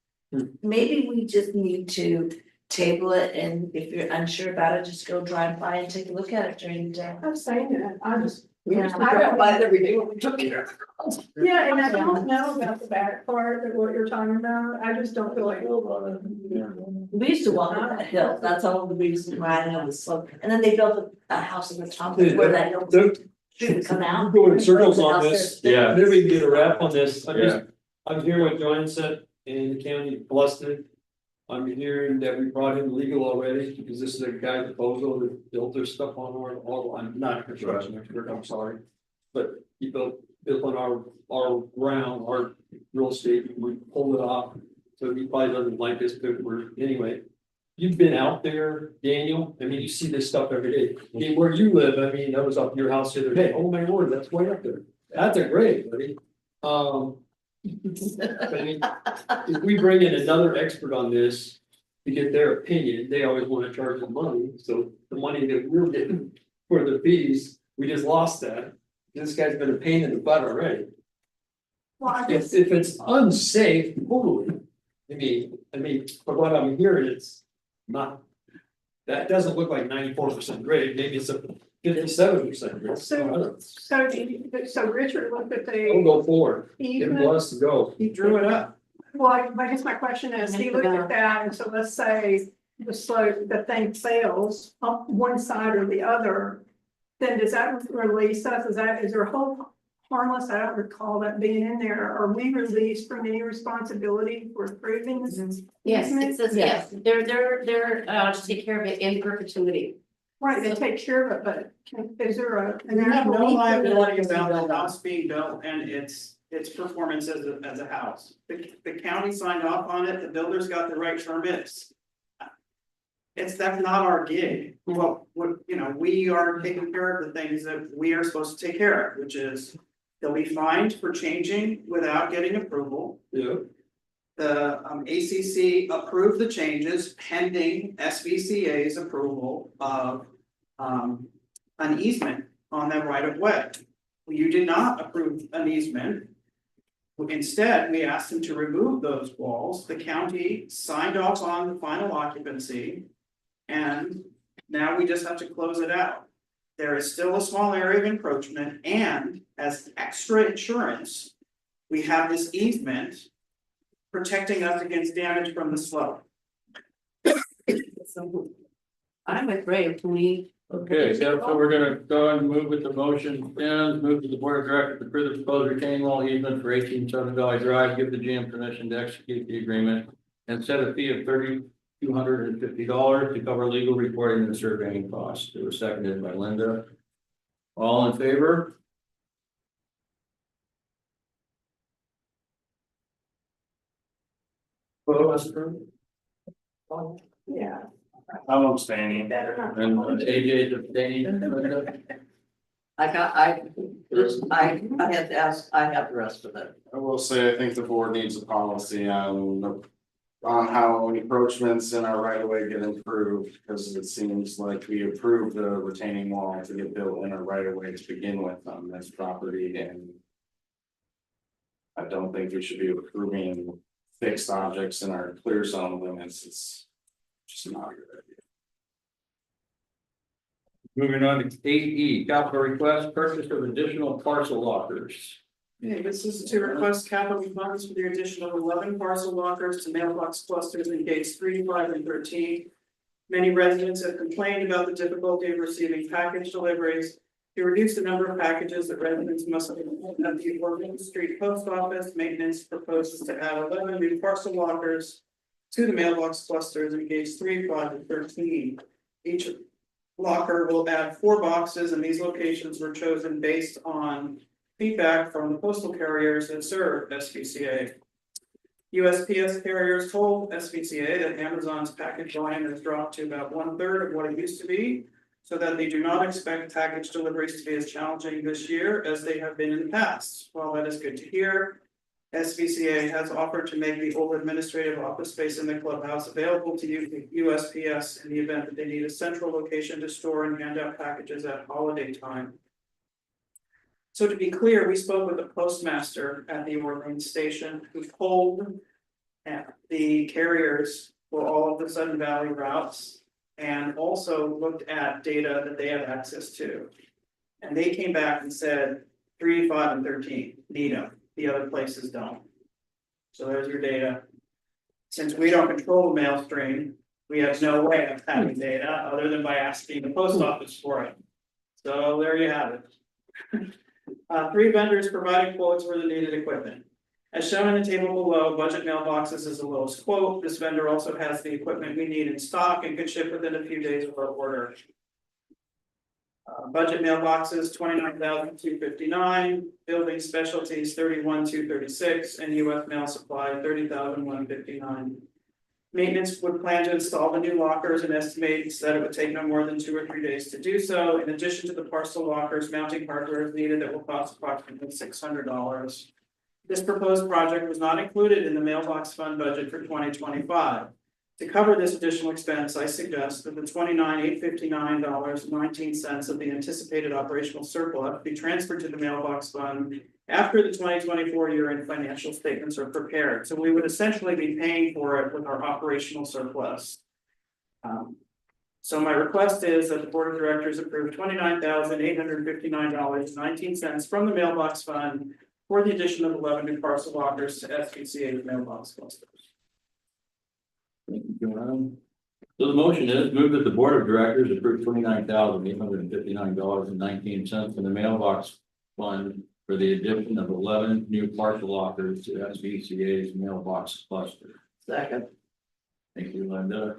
Maybe we just need to table it, and if you're unsure about it, just go drive by and take a look at it during the day. I'm saying that, I just. We I just don't by every day when we took care. Yeah, and I don't know about the back part of what you're talking about. I just don't feel like. We used to walk up that hill, that's all the reason why I know the slope, and then they built a house in the top of where that hill should come out. We're going in circles on this. Yeah. Maybe we can get a wrap on this. I'm hearing what John said, and the county blessed it. I'm hearing that we brought in legal already, because this is a guy proposal that built their stuff on our, I'm not a construction expert, I'm sorry. But he built on our ground, our real estate, we pulled it off. So he probably doesn't like this, but anyway. You've been out there, Daniel, I mean, you see this stuff every day. I mean, where you live, I mean, I was up your house the other day, oh my word, that's way up there. That's a great, buddy. I mean, if we bring in another expert on this to get their opinion, they always want to charge the money, so the money that we're getting for the fees, we just lost that. This guy's been a pain in the butt already. Well, I If just, it's unsafe, totally. I mean, from what I'm hearing, it's not. That doesn't look like 94% grade, maybe it's a 57% grade. so Richard looked at Don't the go forward, get easement. blessed to go. He drew it up. Well, I guess my question is, he looked at that, and so let's say the slope, the thing fails up one side or the other. Then does that release us? Is there a whole harmless? I don't recall that being in there. Are we released from any responsibility for approving this? Yes, it easement? says, yes, they're to take care of it in perpetuity. Right, they take care of it, but is there an We have actual? no liability about the house being built and its performance as a house. The county signed off on it, the builders got the right permits. That's not our gig. Well, we are taking care of the things that we are supposed to take care of, which is they'll be fined for changing without getting approval. Yeah. The ACC approved the changes pending SVCA's approval of an easement on that right of way. You did not approve an easement. Instead, we asked them to remove those walls. The county signed off on the final occupancy. And now we just have to close it out. There is still a small area of encroachment, and as extra insurance, we have this easement protecting us against damage from the slope. I'm with Ray, can we? Okay, so we're gonna go and move with the motion, and move to the board of directors to approve the proposed retaining wall easement for 18 Southern Valley Drive, give the GM permission to execute the agreement. And set a fee of $3,250 to cover legal reporting and surveying costs. It was seconded by Linda. All in favor? Opposed? Yeah. I'm abstaining. And AJ is abstaining. Linda? I had to ask, I have the rest of it. I will say, I think the board needs a policy on how encroachments in our right of way get improved, because it seems like we approved the retaining wall to get built in our right of way to begin with on this property, and I don't think we should be approving fixed objects in our clear zone limits. It's just not a good idea. Moving on to 8E, capital request, purchase of additional parcel lockers. Okay, this is to request capital funds for the addition of 11 parcel lockers to mailbox clusters in gates 3, 5, and 13. Many residents have complained about the difficulty of receiving package deliveries. To reduce the number of packages that residents must have at the Orleans Street Post Office, maintenance proposes to add 11 new parcel lockers to the mailbox clusters in gates 3, 5, and 13. Each locker will add 4 boxes, and these locations were chosen based on feedback from the postal carriers that serve SVCA. USPS carriers told SVCA that Amazon's package volume has dropped to about 1/3 of what it used to be, so that they do not expect package deliveries to be as challenging this year as they have been in the past. While that is good to hear, SVCA has offered to make the old administrative office space in the clubhouse available to USPS in the event that they need a central location to store and hand out packages at holiday time. So to be clear, we spoke with the postmaster at the Orleans station who pulled the carriers for all of the Sudden Valley routes and also looked at data that they have access to. And they came back and said 3, 5, and 13 need them, the other places don't. So there's your data. Since we don't control the mail stream, we have no way of having data other than by asking the post office for it. So there you have it. 3 vendors provided quotes for the needed equipment. As shown in the table below, Budget Mailboxes is the lowest quote. This vendor also has the equipment we need in stock and can ship within a few days of our order. Budget Mailboxes, $29,259, Building Specialties, $31,236, and US Mail Supply, $30,159. Maintenance would plan to install the new lockers and estimates that it would take no more than 2 or 3 days to do so. In addition to the parcel lockers, mounting hardware is needed that will cost approximately $600. This proposed project was not included in the mailbox fund budget for 2025. To cover this additional expense, I suggest that the $29,859.19 of the anticipated operational surplus be transferred to the mailbox fund after the 2024 year-end financial statements are prepared. So we would essentially be paying for it with our operational surplus. So my request is that the board of directors approve $29,859.19 from the mailbox fund for the addition of 11 new parcel lockers to SVCA's mailbox clusters. Thank you, Joanne. So the motion is move that the board of directors approve $29,859.19 in the mailbox fund for the addition of 11 new parcel lockers to SVCA's mailbox cluster. Second. Thank you, Linda.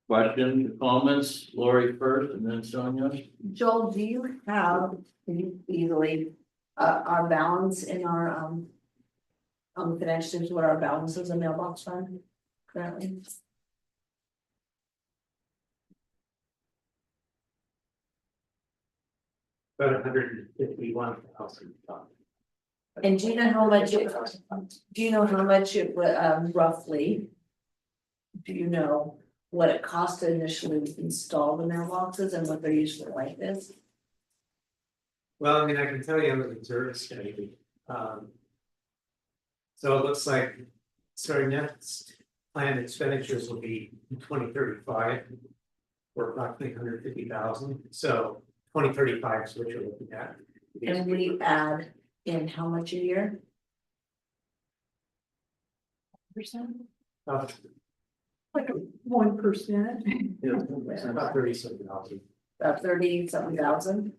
Questions, comments? Lori first and then Sonia. Joel, do you have, can you easily, our balance in our, connections, what our balance is in mailbox fund currently? About 151,000. And do you know how much it, roughly? Do you know what it cost to initially install the mailboxes and what they're usually like this? Well, I mean, I can tell you on the reserve study. So it looks like, sorry, next planned expenditures will be in 2035 for approximately 150,000. So 2035 is what you're looking at. And we add in how much a year? Like 1%. About 30-something thousand. About 30-something thousand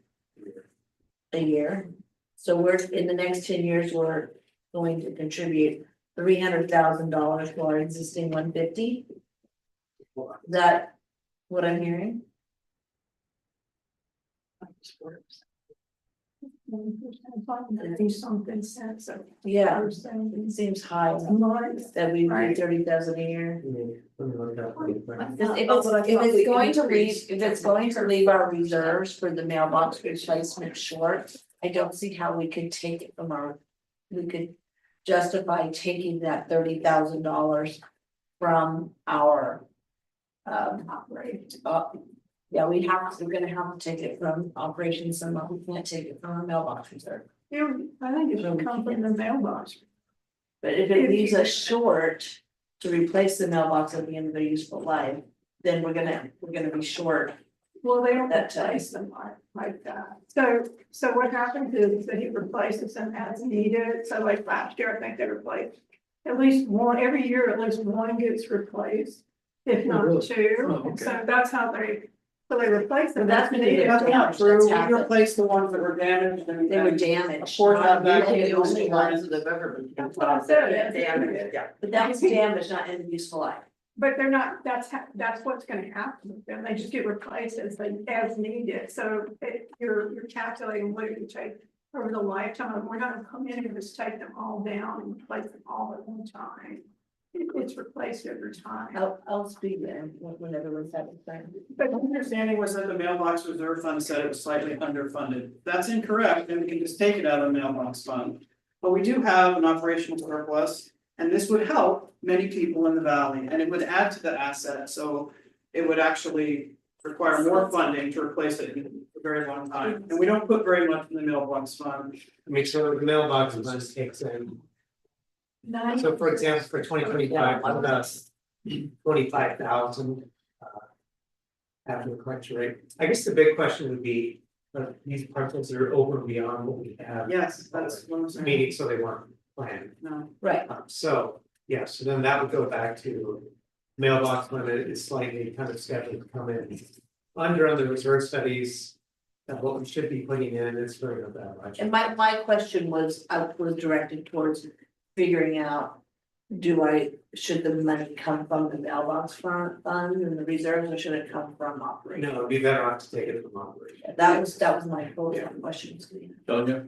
a year. So we're, in the next 10 years, we're going to contribute $300,000 to our existing 150. Is that what I'm hearing? 50-something cents. Yeah, it seems high that we do 30,000 a year. If it's going to leave, if it's going to leave our reserves for the mailbox replacement short, I don't see how we could take it from our. We could justify taking that $30,000 from our. Yeah, we're gonna have to take it from operations, and we can't take it from our mailbox reserve. Yeah, I think it should come from the mailbox. But if it leaves us short to replace the mailbox at the end of their useful life, then we're gonna be short. Well, they don't That replace them like that. So what happens is that he replaces them as needed. So like last year, I think they replaced at least one, every year, at least one gets replaced, if not really? two. Oh, okay. So that's how they replace them. That's That's needed. needed. That's not That's true, we happened. replaced the ones that were damaged and. They were and damaged. A portion of that They're the came only to ones that have ever been. That's what I said. Damaged, yeah. But that was damaged, not end of useful life. But they're not, that's what's gonna happen with them. They just get replaced as needed. So you're calculating what it would take over the lifetime. We're not gonna come in and just take them all down and replace them all at one time. It's replaced over time. I'll speak then, whenever we're satisfied. But my understanding was that the mailbox reserve fund said it was slightly underfunded. That's incorrect, and we can just take it out of the mailbox fund. But we do have an operational surplus, and this would help many people in the valley, and it would add to the asset, so it would actually require more funding to replace it in a very long time. And we don't put very much in the mailbox fund. I mean, so the mailbox fund takes in, so for example, for 2025, about 25,000. After the collection rate, I guess the big question would be, these parcels are over and beyond what we have. Yes, that's what I'm saying. Meaning, so they weren't planned. No. Right. So, yeah, so then that would go back to mailbox limit is slightly kind of scheduled to come in. Under the reserve studies, what we should be putting in is really not that much. And my question was directed towards figuring out. Should the money come from the mailbox fund and the reserves, or should it come from operating? No, it'd be better off to take it from operation. That was my whole question. Sonia?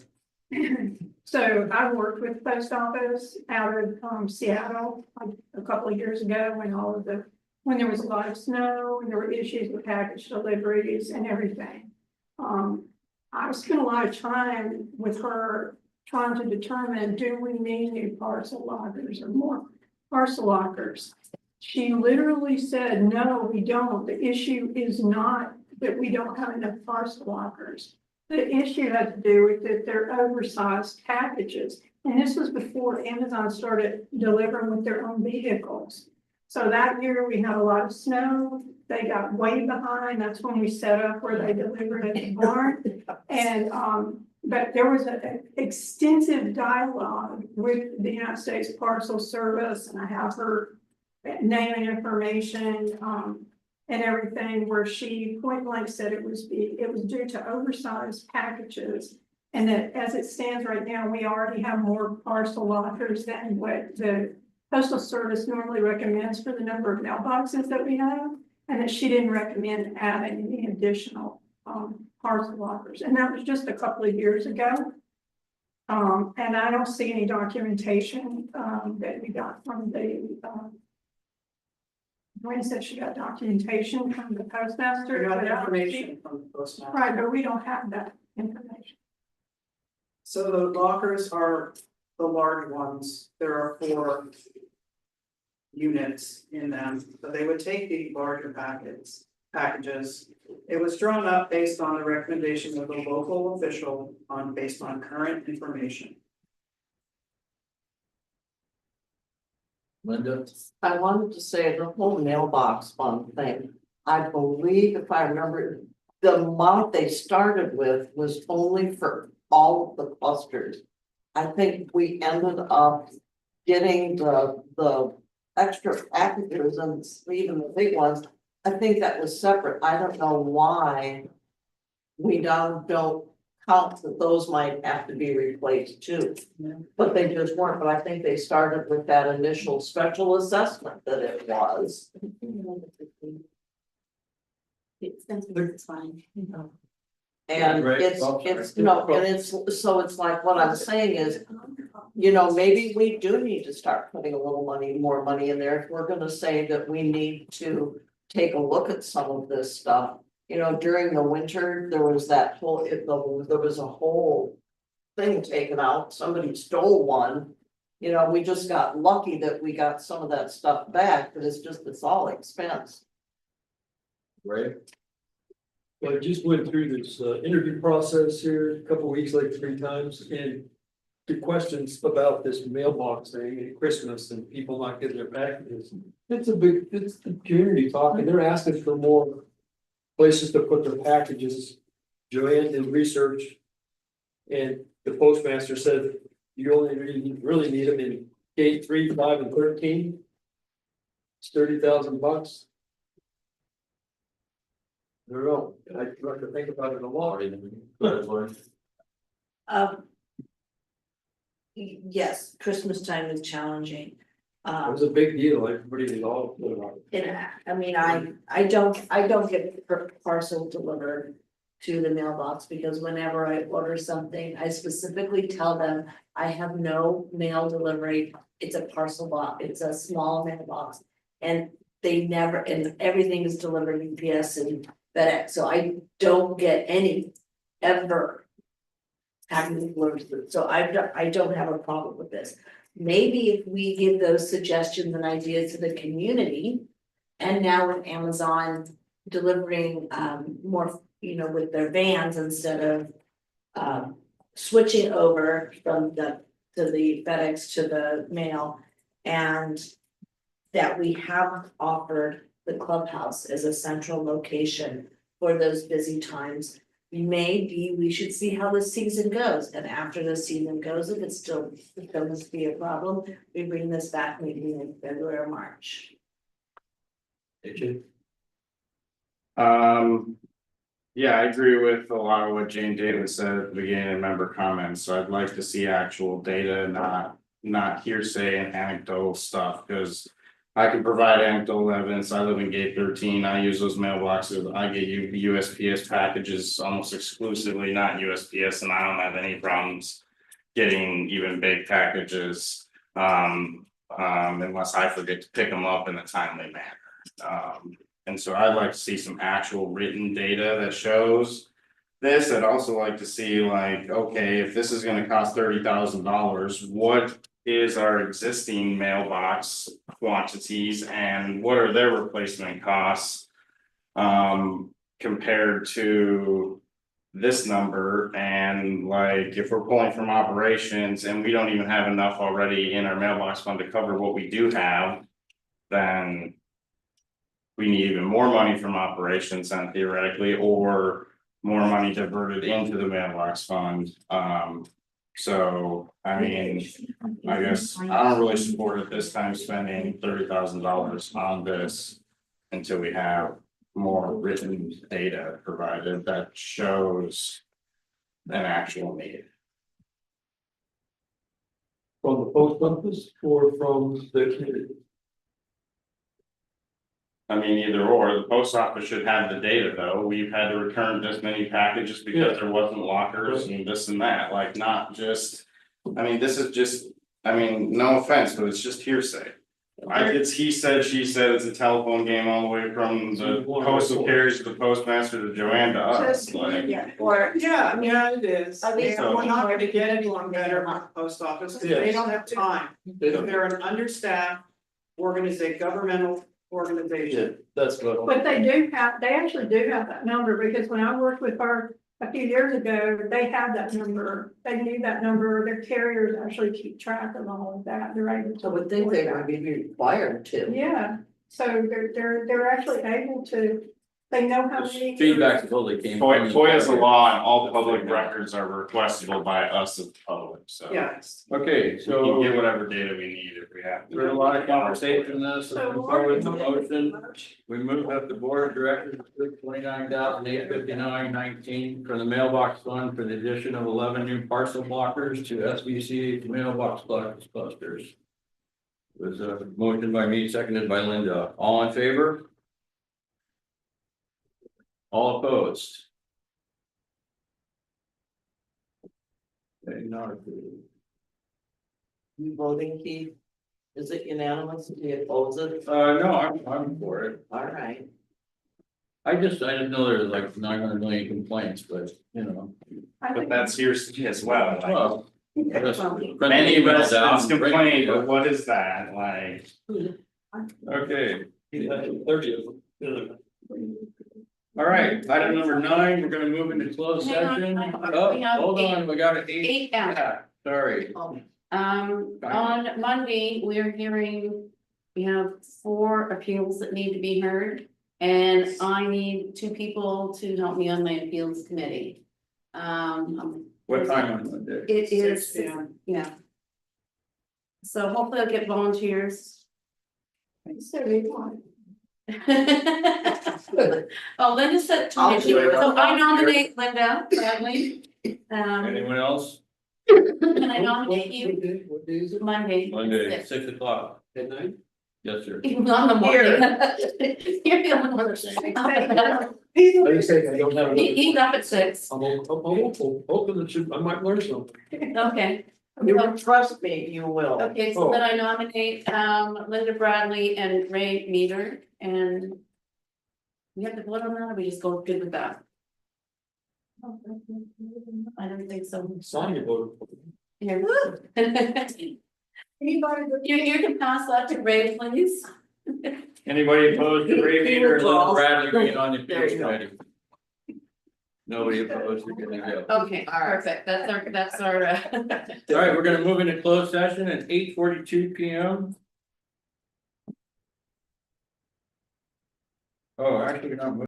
So I worked with the post office out of Seattle like a couple of years ago when there was a lot of snow and there were issues with package deliveries and everything. I spent a lot of time with her trying to determine, do we need new parcel lockers or more parcel lockers? She literally said, no, we don't. The issue is not that we don't have enough parcel lockers. The issue had to do with that they're oversized packages. And this was before Amazon started delivering with their own vehicles. So that year we had a lot of snow. They got way behind. That's when we set up where they delivered at the barn. And, but there was an extensive dialogue with the United States Parcel Service, and I have her name and information, and everything, where she point blank said it was due to oversized packages. And that as it stands right now, we already have more parcel lockers than what the Postal Service normally recommends for the number of mailboxes that we have. And that she didn't recommend adding any additional parcel lockers. And that was just a couple of years ago. And I don't see any documentation that we got from the Dwayne said she got documentation from the postmaster. We got but I don't information see- from the postmaster. Right, but we don't have that information. So the lockers are the large ones. There are 4 units in them, but they would take the larger packages. It was drawn up based on the recommendation of the local official based on current information. Linda? I wanted to say the whole mailbox fund thing. I believe, if I remember, the amount they started with was only for all of the clusters. I think we ended up getting the extra packages and even the big ones, I think that was separate. I don't know why we don't count that those might have to be replaced too. But they just weren't, but I think they started with that initial special assessment that it was. It's fine. And Right. it's, no, and it's, so it's like, what I'm saying is, you know, maybe we do need to start putting a little more money in there. If we're gonna say that we need to take a look at some of this stuff. You know, during the winter, there was that whole, there was a whole thing taken out, somebody stole one. You know, we just got lucky that we got some of that stuff back, but it's all expense. Right? Well, I just went through this interview process here a couple weeks, like 3 times, and the questions about this mailbox thing at Christmas and people not getting their packages. It's the community talking, they're asking for more places to put their packages. Joanne did research. And the postmaster said, you only really need them in gate 3, 5, and 13. It's $30,000. I don't know, I'd like to think about it a lot. Yes, Christmas time is challenging. It was a big deal, everybody was all about it. And I mean, I don't get parcel delivered to the mailbox because whenever I order something, I specifically tell them I have no mail delivery. It's a parcel box, it's a small mailbox. And they never, and everything is delivered UPS and FedEx, so I don't get any ever having delivered. So I don't have a problem with this. Maybe if we give those suggestions and ideas to the community. And now with Amazon delivering more, you know, with their vans instead of switching over from to the FedEx to the mail. And that we have offered the clubhouse as a central location for those busy times. Maybe we should see how the season goes, and after the season goes, if it's still becomes to be a problem, we bring this back maybe in February or March. Yeah, I agree with a lot of what Jane Davis said at the beginning of member comments, so I'd like to see actual data, not hearsay and anecdotal stuff, because I can provide anecdotal evidence. I live in gate 13. I use those mailboxes. I get USPS packages almost exclusively, not USPS, and I don't have any problems getting even big packages. Unless I forget to pick them up in a timely manner. And so I'd like to see some actual written data that shows this. I'd also like to see, like, okay, if this is gonna cost $30,000, what is our existing mailbox quantities and what are their replacement costs? Compared to this number, and like, if we're pulling from operations and we don't even have enough already in our mailbox fund to cover what we do have, then we need even more money from operations and theoretically, or more money diverted into the mailbox fund. So, I mean, I guess I don't really support at this time spending $30,000 on this until we have more written data provided that shows an actual need. From the post office or from the community? I mean, either or, the post office should have the data though. We've had to return this many packages because there wasn't lockers and this and that, like, not just. I mean, this is just, I mean, no offense, but it's just hearsay. It's he said, she said, it's a telephone game all the way from the postal carriers to the postmaster to Joanne to us, like. Yeah, it is. At least And we're not one gonna get anyone better more. from the post office, because they don't have time. They're an understaffed governmental organization. That's what. But they actually do have that number, because when I worked with her a few years ago, they had that number. They knew that number. Their carriers actually keep track of all of that. They're able to. I would think they would be required to. Yeah, so they're actually able to They know how many. Feedback totally came. from the- FOIA is a law and all public records are requestable by us as the public, so. Yes. Okay, We can so get whatever data we need if we have to. there's a lot of conversation in this, So so Lori with the made motion. the motion. We move up the board of directors to 29,859.19 for the mailbox fund for the addition of 11 new parcel blockers to SBC mailbox clusters. It was a motion by me, seconded by Linda. All in favor? All opposed? Okay, not approved. You voting, Keith? Is it unanimous? Do you oppose it? No, I'm for it. All right. I just know there's like 900 million complaints, but you know. I But think that's hearsay as well, like. Well, Many emails residents out, break complain, it but up. what is that, like? Okay. All right, item number 9, we're gonna move into closed Hang on, session. hang on. Oh, We have hold on, we got an 8. 8F. Yeah, sorry. On Monday, we're hearing, we have 4 appeals that need to be heard. And I need 2 people to help me on my appeals committee. What time on Monday? It is, 6 p.m. yeah. So hopefully I'll get volunteers. so they want. Oh, Linda said to I'll me, do it. so I nominate Linda Bradley. Anyone else? Can I nominate you What day is it? Monday? Monday, 6. 6 o'clock. At night? Yes, sir. Even on the morning. You're the only one that's- I just say I don't have. He's up at 6, I'm hopeful, hoping that I might learn something. okay. You will trust me, you will. Okay, so then I nominate Linda Bradley and Ray Meter, and we have to vote on that, or we just go good with that? I don't think so. Sonia voted. Here. You can pass that to Ray, please. Anybody opposed to Ray Meter or Linda Well, Bradley being on the there appeals you go. committee? Nobody opposed, we're gonna go. Okay, perfect, that's our. All right, we're gonna move into closed session at 8:42 PM. Oh, actually, we're not moving.